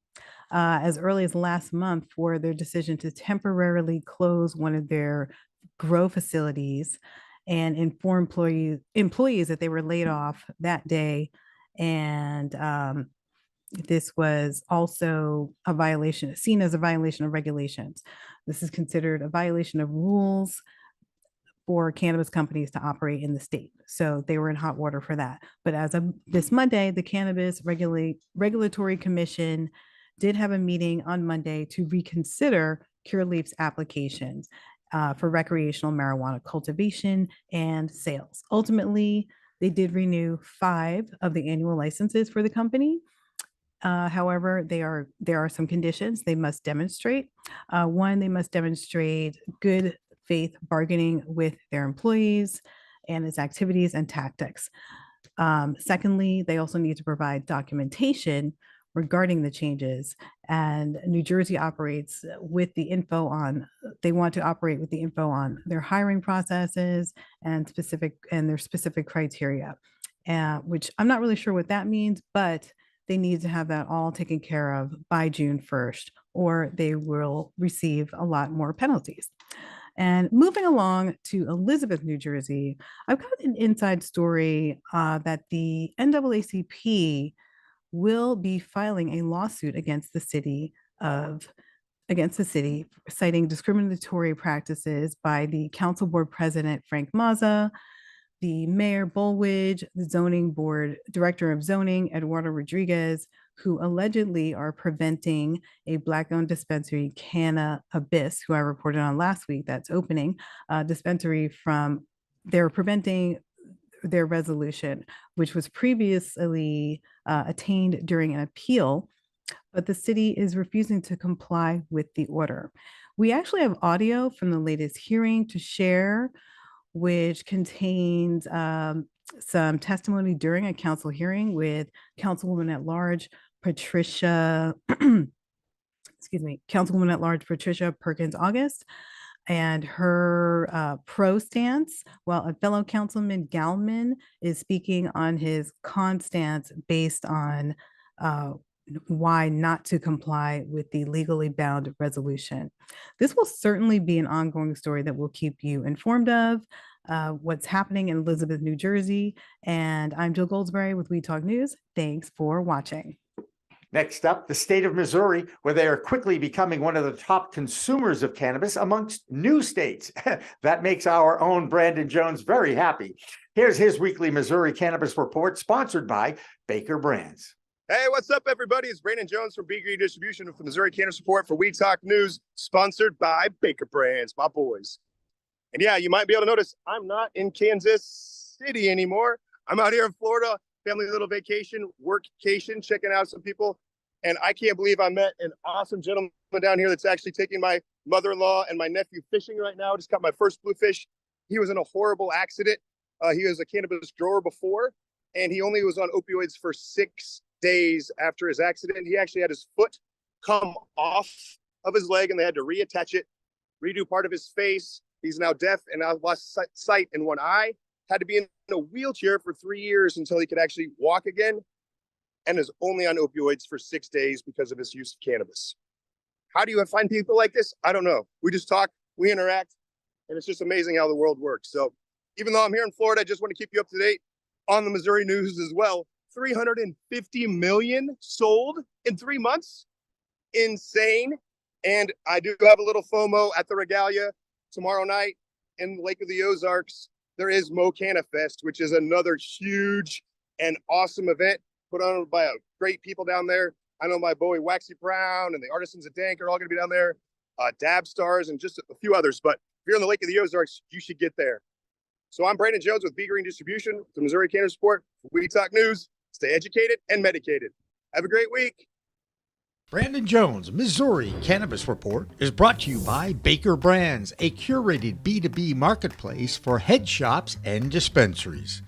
as early as last month, for their decision to temporarily close one of their grow facilities and inform employees that they were laid off that day. And this was also seen as a violation of regulations. This is considered a violation of rules for cannabis companies to operate in the state. So they were in hot water for that. But as of this Monday, the Cannabis Regulatory Commission did have a meeting on Monday to reconsider Curaleaf's applications for recreational marijuana cultivation and sales. Ultimately, they did renew 5 of the annual licenses for the company. However, there are some conditions they must demonstrate. One, they must demonstrate good faith bargaining with their employees and its activities and tactics. Secondly, they also need to provide documentation regarding the changes, and New Jersey operates with the info on, they want to operate with the info on their hiring processes and their specific criteria, which I'm not really sure what that means, but they need to have that all taken care of by June 1st or they will receive a lot more penalties. And moving along to Elizabeth, New Jersey, I've got an inside story that the NAACP will be filing a lawsuit against the city, citing discriminatory practices by the council board president, Frank Mazza, the mayor, Bullwidge, the zoning board director of zoning, Eduardo Rodriguez, who allegedly are preventing a Black-owned dispensary, Cannabis, who I reported on last week, that's opening a dispensary from, they're preventing their resolution, which was previously attained during an appeal, but the city is refusing to comply with the order. We actually have audio from the latest hearing to share, which contains some testimony during a council hearing with Councilwoman at Large Patricia, Councilwoman at Large Patricia Perkins August, and her pro stance, while a fellow councilman, Galman, is speaking on his con stance based on why not to comply with the legally bound resolution. This will certainly be an ongoing story that we'll keep you informed of what's happening in Elizabeth, New Jersey. And I'm Jill Goldsberry with We Talk News. Thanks for watching. Next up, the state of Missouri, where they are quickly becoming one of the top consumers of cannabis amongst new states. That makes our own Brandon Jones very happy. Here's his weekly Missouri Cannabis Report, sponsored by Baker Brands. Hey, what's up, everybody? It's Brandon Jones from B-Green Distribution with the Missouri Cannabis Report for We Talk News, sponsored by Baker Brands, my boys. And yeah, you might be able to notice I'm not in Kansas City anymore. I'm out here in Florida, family little vacation, workcation, checking out some people. And I can't believe I met an awesome gentleman down here that's actually taking my mother-in-law and my nephew fishing right now. Just caught my first bluefish. He was in a horrible accident. He was a cannabis grower before, and he only was on opioids for 6 days after his accident. He actually had his foot come off of his leg, and they had to reattach it, redo part of his face. He's now deaf and now lost sight in one eye. Had to be in a wheelchair for 3 years until he could actually walk again, and is only on opioids for 6 days because of his use of cannabis. How do you find people like this? I don't know. We just talk, we interact, and it's just amazing how the world works. So even though I'm here in Florida, I just want to keep you up to date on the Missouri news as well. 350 million sold in 3 months. Insane. And I do have a little FOMO at the Regalia tomorrow night in Lake of the Ozarks. There is Mo Canna Fest, which is another huge and awesome event put on by great people down there. I know my boy Waxy Brown and the Artisans of Dank are all going to be down there. Dab Stars and just a few others. But if you're in the Lake of the Ozarks, you should get there. So I'm Brandon Jones with B-Green Distribution, the Missouri Cannabis Report. We Talk News. Stay educated and medicated. Have a great week. Brandon Jones, Missouri Cannabis Report is brought to you by Baker Brands, a curated B2B marketplace for head shops and dispensaries.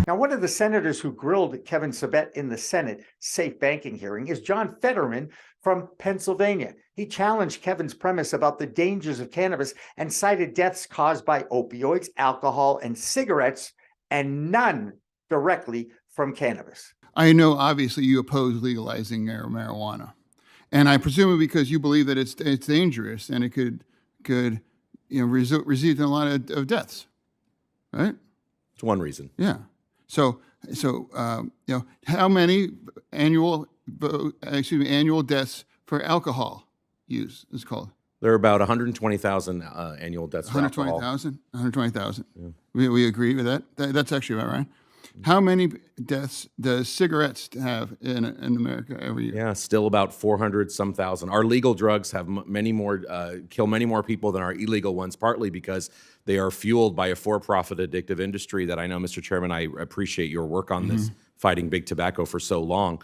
Now, one of the senators who grilled Kevin Sabet in the Senate safe banking hearing is John Fetterman from Pennsylvania. He challenged Kevin's premise about the dangers of cannabis and cited deaths caused by opioids, alcohol, and cigarettes, and none directly from cannabis. I know, obviously, you oppose legalizing marijuana, and I presume because you believe that it's dangerous and it could result in a lot of deaths, right? It's one reason. Yeah. So how many annual deaths for alcohol use is called? There are about 120,000 annual deaths for alcohol. 120,000. Yeah. We agree with that. That's actually about right. How many deaths does cigarettes have in America every year? Yeah, still about 400 some thousand. Our legal drugs have many more, kill many more people than our illegal ones, partly because they are fueled by a for-profit addictive industry that I know, Mr. Chairman, I appreciate your work on this, fighting big tobacco for so long.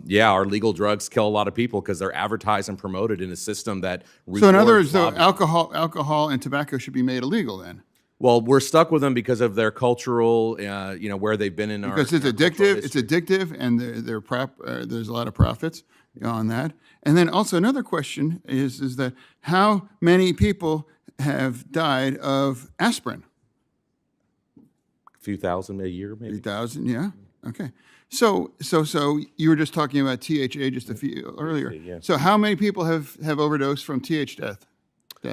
Yeah, our legal drugs kill a lot of people because they're advertised and promoted in a system that. So in other words, though, alcohol and tobacco should be made illegal then. Well, we're stuck with them because of their cultural, where they've been in our. Because it's addictive. It's addictive, and there's a lot of profits on that. And then also another question is that how many people have died of aspirin? A few thousand a year, maybe. 3,000, yeah. Okay. So you were just talking about THA just a few earlier. Yeah. So how many people have overdosed from death?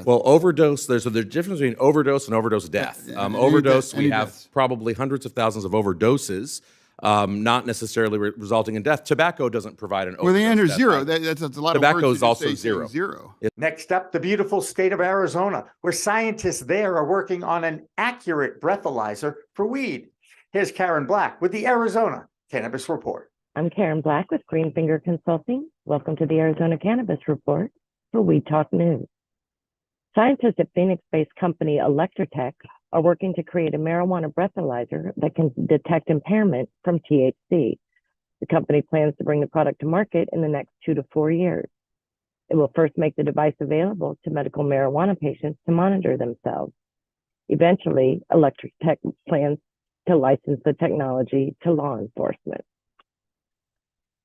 Well, overdose, there's a difference between overdose and overdose death. Overdose, we have probably hundreds of thousands of overdoses, not necessarily resulting in death. Tobacco doesn't provide an overdose. Well, the answer is death zero. either. That's a lot Tobacco of words. is also zero. Zero. Next up, the beautiful state of Arizona, where scientists there are working on an accurate breathalyzer for weed. Here's Karen Black with the Arizona Cannabis Report. I'm Karen Black with Green Finger Consulting. Welcome to the Arizona Cannabis Report for Weed Talk News. Scientists at Phoenix-based company Electrotech are working to create a marijuana breathalyzer that can detect impairment from THC. The company plans to bring the product to market in the next 2 to 4 years. It will first make the device available to medical marijuana patients to monitor themselves. Eventually, Electrotech plans to license the technology to law enforcement.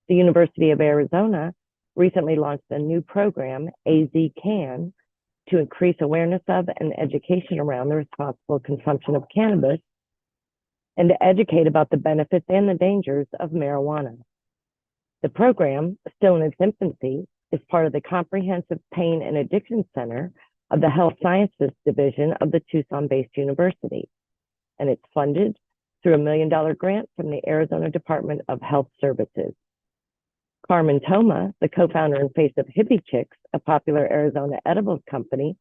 The University of Arizona recently launched a new program, AZ-CAN, to increase awareness of and education around the responsible consumption of cannabis and to educate about the benefits and the dangers of marijuana. The program, still in its infancy, is part of the Comprehensive Pain and Addiction Center of the Health Sciences Division of the Tucson-based university, and it's funded through $1 million grant from the Arizona Department of Health Services. Carmen Toma, the co-founder and face of Hippie Chicks, a popular Arizona edibles company,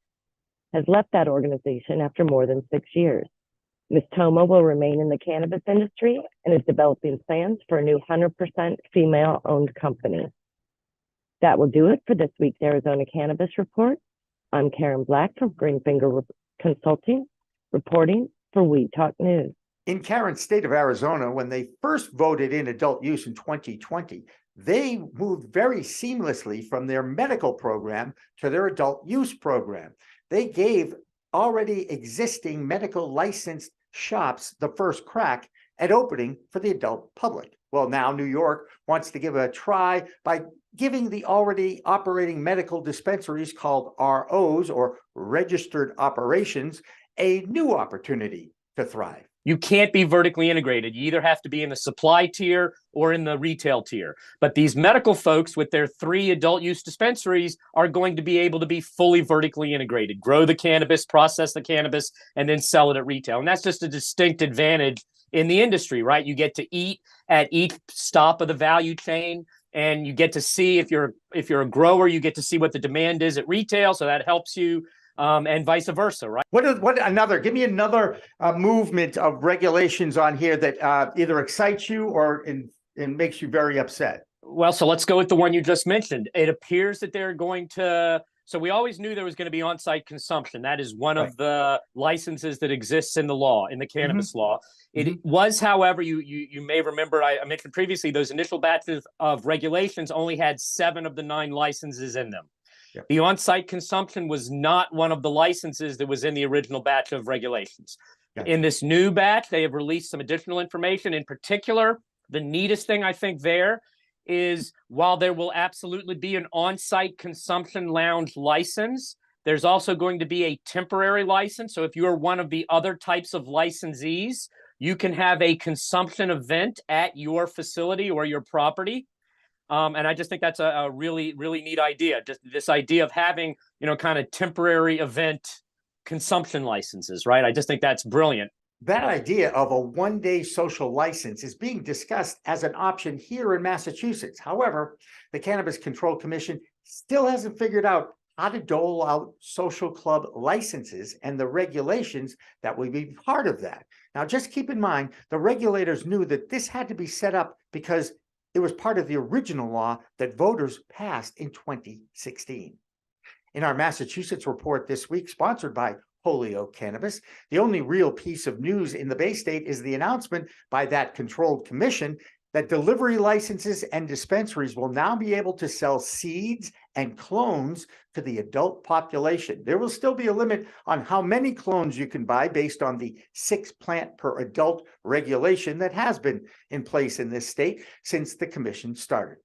has left that organization after more than 6 years. Ms. Toma will remain in the cannabis industry and is developing plans for a new 100% female-owned company. That will do it for this week's Arizona Cannabis Report. I'm Karen Black from Green Finger Consulting, reporting for Weed Talk News. In Karen's state of Arizona, when they first voted in adult use in 2020, they moved very seamlessly from their medical program to their adult use program. They gave already existing medical licensed shops the first crack at opening for the adult public. Well, now New York wants to give a try by giving the already operating medical dispensaries called ROs, or registered operations, a new opportunity to thrive. You can't be vertically integrated. You either have to be in the supply tier or in the retail tier. But these medical folks with their 3 adult use dispensaries are going to be able to be fully vertically integrated, grow the cannabis, process the cannabis, and then sell it at retail. And that's just a distinct advantage in the industry, right? You get to eat at each stop of the value chain, and you get to see if you're a grower, you get to see what the demand is at retail. So that helps you. And vice versa, right? Give me another movement of regulations on here that either excites you or and makes you very upset. Well, so let's go with the one you just mentioned. It appears that they're going to, so we always knew there was going to be on-site consumption. That is one of the licenses that exists in the law, in the cannabis law. It was, however, you may remember, I mentioned previously, those initial batches of regulations only had 7 of the 9 licenses in them. Yep. The on-site consumption was not one of the licenses that was in the original batch of regulations. Gotcha. In this new batch, they have released some additional information. In particular, the neatest thing I think there is, while there will absolutely be an on-site consumption lounge license, there's also going to be a temporary license. So if you are one of the other types of licensees, you can have a consumption event at your facility or your property. And I just think that's a really, really neat idea. Just this idea of having, kind of temporary event consumption licenses, right? I just think that's brilliant. That idea of a one-day social license is being discussed as an option here in Massachusetts. However, the Cannabis Control Commission still hasn't figured out how to dole out social club licenses and the regulations that will be part of that. Now, just keep in mind, the regulators knew that this had to be set up because it was part of the original law that voters passed in 2016. In our Massachusetts report this week, sponsored by Holyoke Cannabis, the only real piece of news in the Bay State is the announcement by that controlled commission that delivery licenses and dispensaries will now be able to sell seeds and clones to the adult population. There will still be a limit on how many clones you can buy based on the 6 plant per adult regulation that has been in place in this state since the commission started.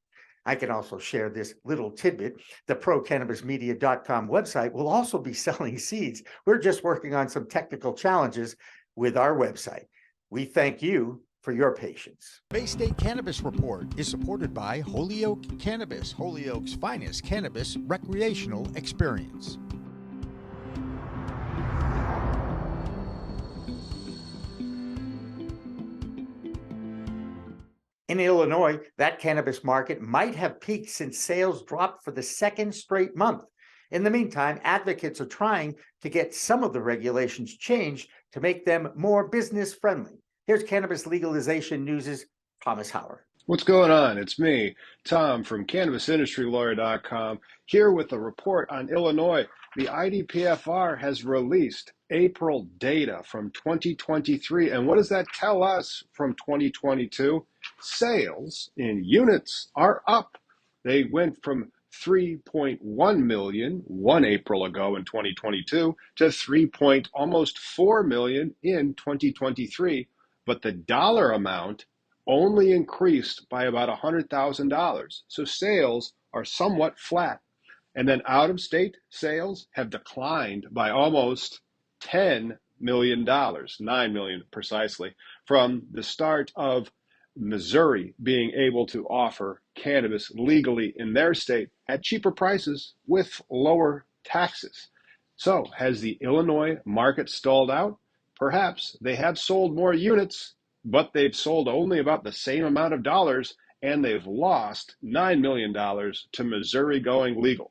I can also share this little tidbit. The procannabismedia.com website will also be selling seeds. We're just working on some technical challenges with our website. We thank you for your patients. Bay State Cannabis Report is supported by Holyoke Cannabis, Holyoke's finest cannabis recreational experience. In Illinois, that cannabis market might have peaked since sales dropped for the second straight month. In the meantime, advocates are trying to get some of the regulations changed to make them more business friendly. Here's cannabis legalization news' Thomas Howard. What's going on? It's me, Tom from CannabisIndustryLawyer.com, here with a report on Illinois. The IDPFR has released April data from 2023. And what does that tell us from 2022? Sales in units are up. They went from 3.1 million 1 April ago in 2022 to almost 4 million in 2023. But the dollar amount only increased by about $100,000. So sales are somewhat flat. And then out-of-state sales have declined by almost $10 million, $9 million precisely, from the start of Missouri being able to offer cannabis legally in their state at cheaper prices with lower taxes. So has the Illinois market stalled out? Perhaps. They have sold more units, but they've sold only about the same amount of dollars, and they've lost $9 million to Missouri going legal.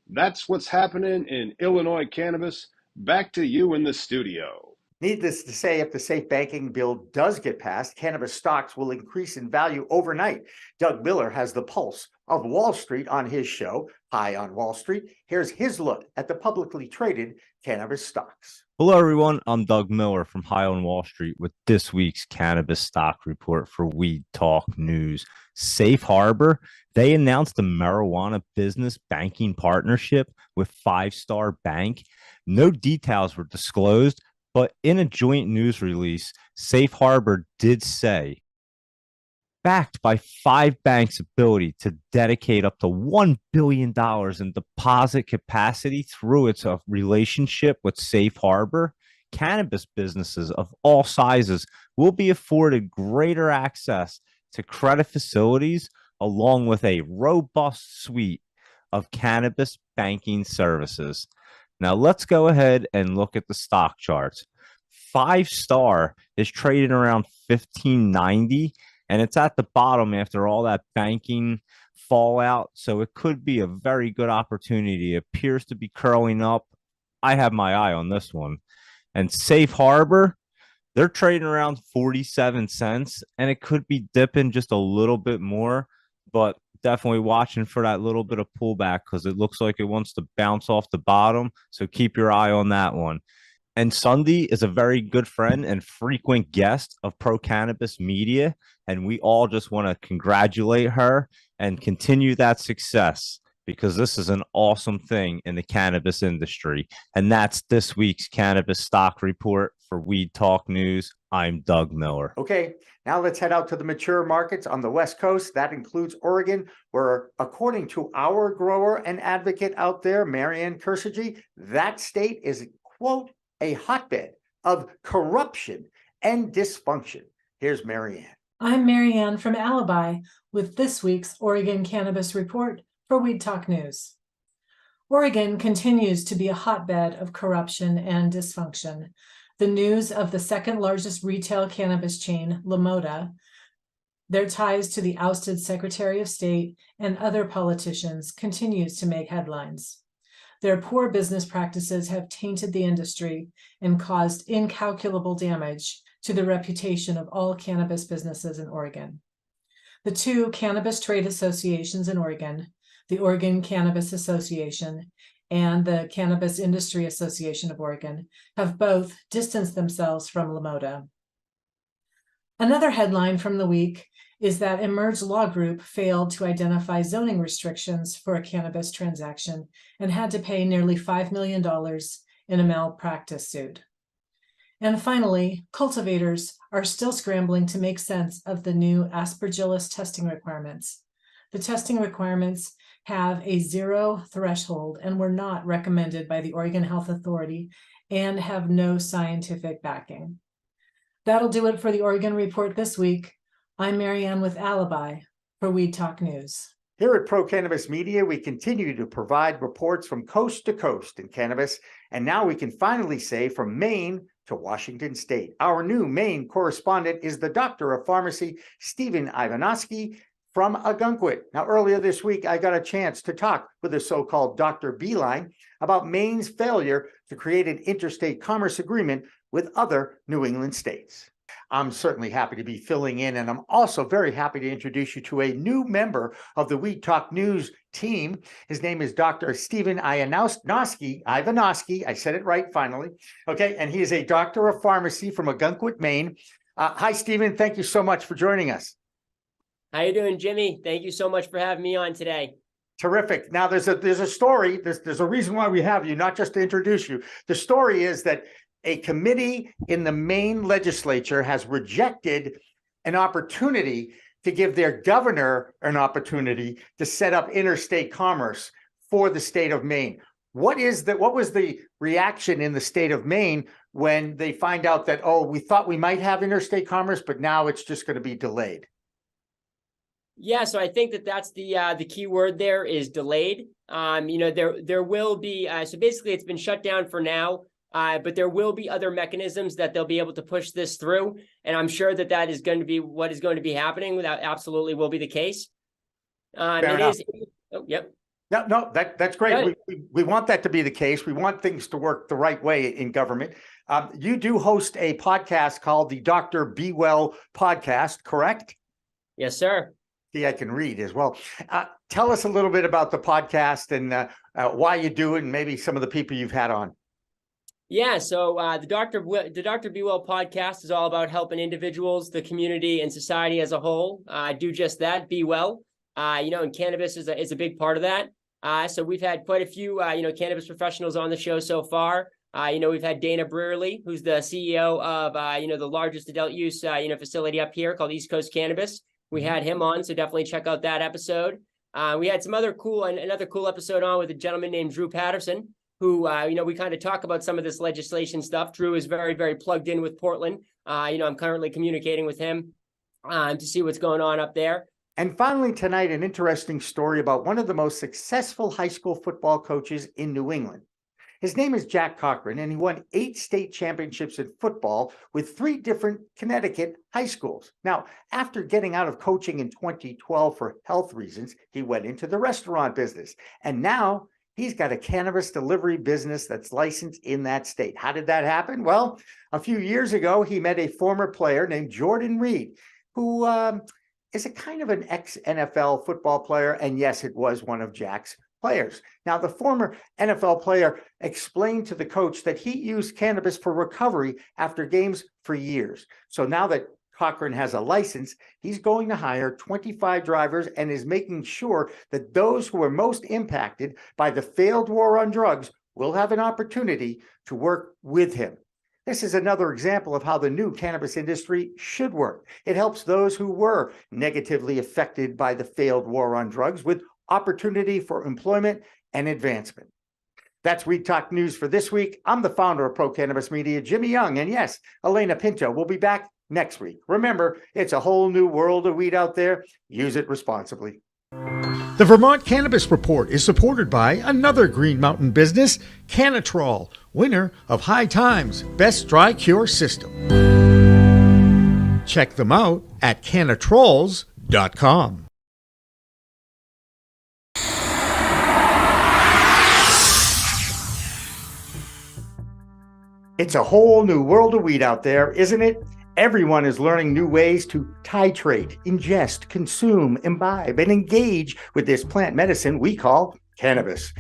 That's what's happening in Illinois cannabis. Back to you in the studio. Needless to say, if the safe banking bill does get passed, cannabis stocks will increase in value overnight. Doug Miller has the pulse of Wall Street on his show, High on Wall Street. Here's his look at the publicly traded cannabis stocks. Hello, everyone. I'm Doug Miller from High on Wall Street with this week's cannabis stock report for Weed Talk News. Safe Harbor, they announced a marijuana business banking partnership with Five Star Bank. No details were disclosed, but in a joint news release, Safe Harbor did say, backed by 5 banks' ability to dedicate up to $1 billion in deposit capacity through its relationship with Safe Harbor, cannabis businesses of all sizes will be afforded greater access to credit facilities along with a robust suite of cannabis banking services. Now let's go ahead and look at the stock charts. 5 Star is trading around $15.90, and it's at the bottom after all that banking fallout. So it could be a very good opportunity. It appears to be curling up. I have my eye on this one. And Safe Harbor, they're trading around 47 cents, and it could be dipping just a little bit more, but definitely watching for that little bit of pullback because it looks like it wants to bounce off the bottom. So keep your eye on that one. And Sunday is a very good friend and frequent guest of Pro Cannabis Media. And we all just want to congratulate her and continue that success because this is an awesome thing in the cannabis industry. And that's this week's cannabis stock report for Weed Talk News. I'm Doug Miller. Okay, now let's head out to the mature markets on the West Coast. That includes Oregon, where according to our grower and advocate out there, Marijayne Kershaji, that state is, quote, a hotbed of corruption and dysfunction. Here's Marijayne. I'm Marijayne from Alibi with this week's Oregon Cannabis Report for Weed Talk News. Oregon continues to be a hotbed of corruption and dysfunction. The news of the second largest retail cannabis chain, LaModa, their ties to the ousted Secretary of State and other politicians continues to make headlines. Their poor business practices have tainted the industry and caused incalculable damage to the reputation of all cannabis businesses in Oregon. The 2 cannabis trade associations in Oregon, the Oregon Cannabis Association and the Cannabis Industry Association of Oregon, have both distanced themselves from LaModa. Another headline from the week is that Emerge Law Group failed to identify zoning restrictions for a cannabis transaction and had to pay nearly $5 million in a malpractice suit. And finally, cultivators are still scrambling to make sense of the new Aspergillus testing requirements. The testing requirements have a 0 threshold and were not recommended by the Oregon Health Authority and have no scientific backing. That'll do it for the Oregon Report this week. I'm Marianne with Alibi for Weed Talk News. Here at Pro Cannabis Media, we continue to provide reports from coast to coast in cannabis, and now we can finally say from Maine to Washington State. Our new Maine correspondent is the Doctor of Pharmacy, Stephen Ivanoski from Ogunquit. Now, earlier this week, I got a chance to talk with the so-called Dr. Beeline about Maine's failure to create an interstate commerce agreement with other New England states. I'm certainly happy to be filling in, and I'm also very happy to introduce you to a new member of the Weed Talk News team. His name is Dr. Stephen Ivanoski. I said it right finally. Okay, and he is a doctor of pharmacy from Ogunquit, Maine. Hi, Stephen. Thank you so much for joining us. How you doing, Jimmy? Thank you so much for having me on today. Terrific. Now, there's a story. There's a reason why we have you, not just to introduce you. The story is that a committee in the Maine legislature has rejected an opportunity to give their governor an opportunity to set up interstate commerce for the state of Maine. What was the reaction in the state of Maine when they find out that, oh, we thought we might have interstate commerce, but now it's just going to be delayed? Yeah, so I think that's the key word there is delayed. There will be so basically it's been shut down for now. But there will be other mechanisms that they'll be able to push this through. And I'm sure that is going to be what is going to be happening. That absolutely will be the case. Yep. No, that's great. We want that to be the case. We want things to work the right way in government. You do host a podcast called the Dr. Be Well podcast, correct? Yes, sir. See, I can read as well. Tell us a little bit about the podcast and why you do it and maybe some of the people you've had on. Yeah, so the Dr. Be Well podcast is all about helping individuals, the community, and society as a whole do just that, be well. And cannabis is a big part of that. So we've had quite a few, cannabis professionals on the show so far. We've had Dana Brearley, who's the CEO of, the largest adult use, facility up here called East Coast Cannabis. We had him on, so definitely check out that episode. We had another cool episode on with a gentleman named Drew Patterson, who, we kind of talk about some of this legislation stuff. Drew is very, very plugged in with Portland. I'm currently communicating with him to see what's going on up there. And finally tonight, an interesting story about one of the most successful high school football coaches in New England. His name is Jack Cochran, and he won 8 state championships in football with 3 different Connecticut high schools. Now, after getting out of coaching in 2012 for health reasons, he went into the restaurant business. And now he's got a cannabis delivery business that's licensed in that state. How did that happen? Well, a few years ago, he met a former player named Jordan Reed, who is a kind of an ex-NFL football player. And yes, it was one of Jack's players. Now, the former NFL player explained to the coach that he used cannabis for recovery after games for years. So now that Cochran has a license, he's going to hire 25 drivers and is making sure that those who are most impacted by the failed war on drugs will have an opportunity to work with him. This is another example of how the new cannabis industry should work. It helps those who were negatively affected by the failed war on drugs with opportunity for employment and advancement. That's Weed Talk News for this week. I'm the founder of Pro Cannabis Media, Jimmy Young, and yes, Elena Pinto will be back next week. Remember, it's a whole new world of weed out there. Use it responsibly. The Vermont Cannabis Report is supported by another Green Mountain business, Cannatrol, winner of High Times Best Dry Cure System. Check them out at cannatrols.com. It's a whole new world of weed out there, isn't it? Everyone is learning new ways to titrate, ingest, consume, imbibe, and engage with this plant medicine we call cannabis.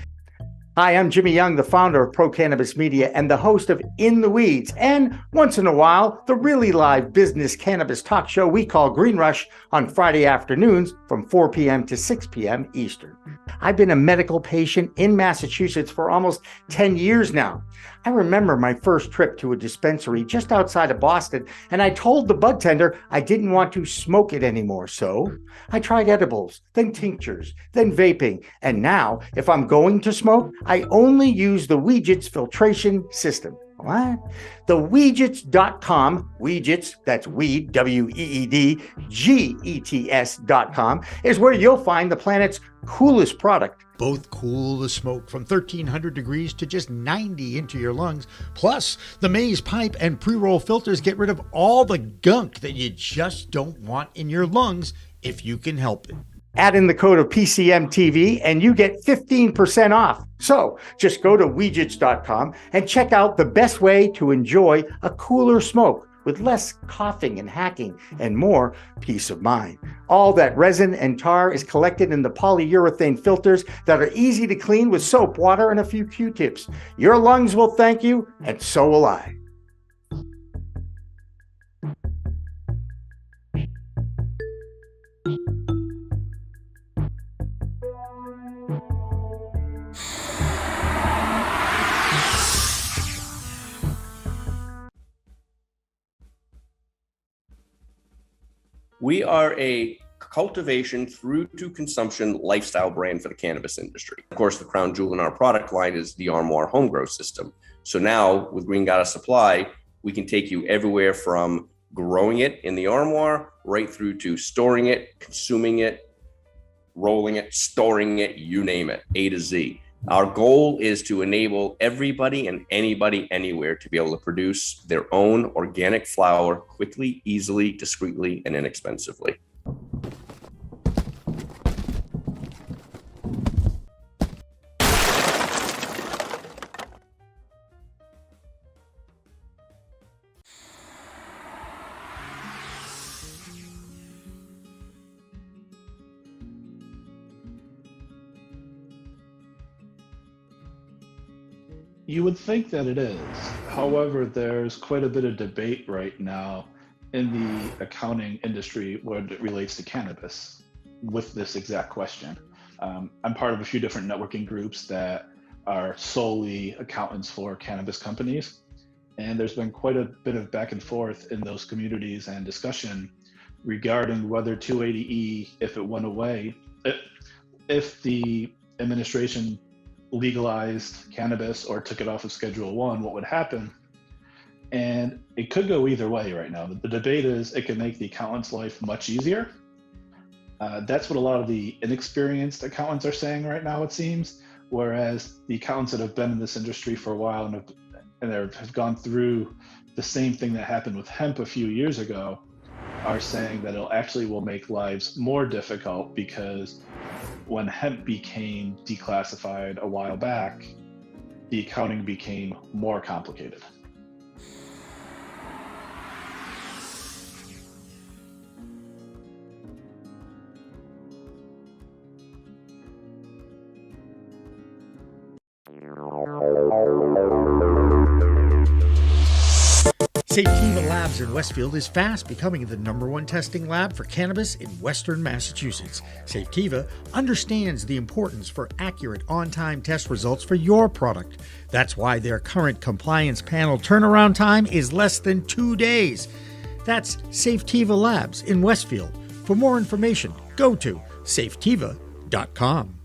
Hi, I'm Jimmy Young, the founder of Pro Cannabis Media and the host of In the Weeds, and once in a while, the really live business cannabis talk show we call Green Rush on Friday afternoons from 4 p.m. to 6 p.m. Eastern. I've been a medical patient in Massachusetts for almost 10 years now. I remember my first trip to a dispensary just outside of Boston, and I told the bud tender I didn't want to smoke it anymore. So I tried edibles, then tinctures, then vaping, and now if I'm going to smoke, I only use the Weedjits filtration system. What? The Weedgets.com, Weedgets, that's weed, W-E-E-D, G-E-T-S.com, is where you'll find the planet's coolest product. Both cool the smoke from 1300 degrees to just 90 into your lungs. Plus, the Maze pipe and pre-roll filters get rid of all the gunk that you just don't want in your lungs if you can help it. Add in the code of PCMTV and you get 15% off. So just go to Weedgets.com and check out the best way to enjoy a cooler smoke with less coughing and hacking and more peace of mind. All that resin and tar is collected in the polyurethane filters that are easy to clean with soap, water, and a few Q-tips. Your lungs will thank you, and so will I. We are a cultivation through to consumption lifestyle brand for the cannabis industry. Of course, the crown jewel in our product line is the Armoire home grow system. So now with Green Goddess Supply, we can take you everywhere from growing it in the Armoire right through to storing it, consuming it, rolling it, storing it, you name it, A to Z. Our goal is to enable everybody and anybody anywhere to be able to produce their own organic flower quickly, easily, discreetly, and inexpensively. You would think that it is. However, there's quite a bit of debate right now in the accounting industry when it relates to cannabis with this exact question. I'm part of a few different networking groups that are solely accountants for cannabis companies. And there's been quite a bit of back and forth in those communities and discussion regarding whether 280E, if it went away, if the administration legalized cannabis or took it off of Schedule 1, what would happen? And it could go either way right now. The debate is it can make the accountant's life much easier. That's what a lot of the inexperienced accountants are saying right now, it seems, whereas the accountants that have been in this industry for a while and have gone through the same thing that happened with hemp a few years ago are saying that it actually will make lives more difficult, because when hemp became declassified a while back, the accounting became more complicated. Safetiva Labs in Westfield is fast becoming the #1 testing lab for cannabis in Western Massachusetts. Safetiva understands the importance for accurate on-time test results for your product. That's why their current compliance panel turnaround time is less than 2 days. That's Safetiva Labs in Westfield. For more information, go to safetiva.com.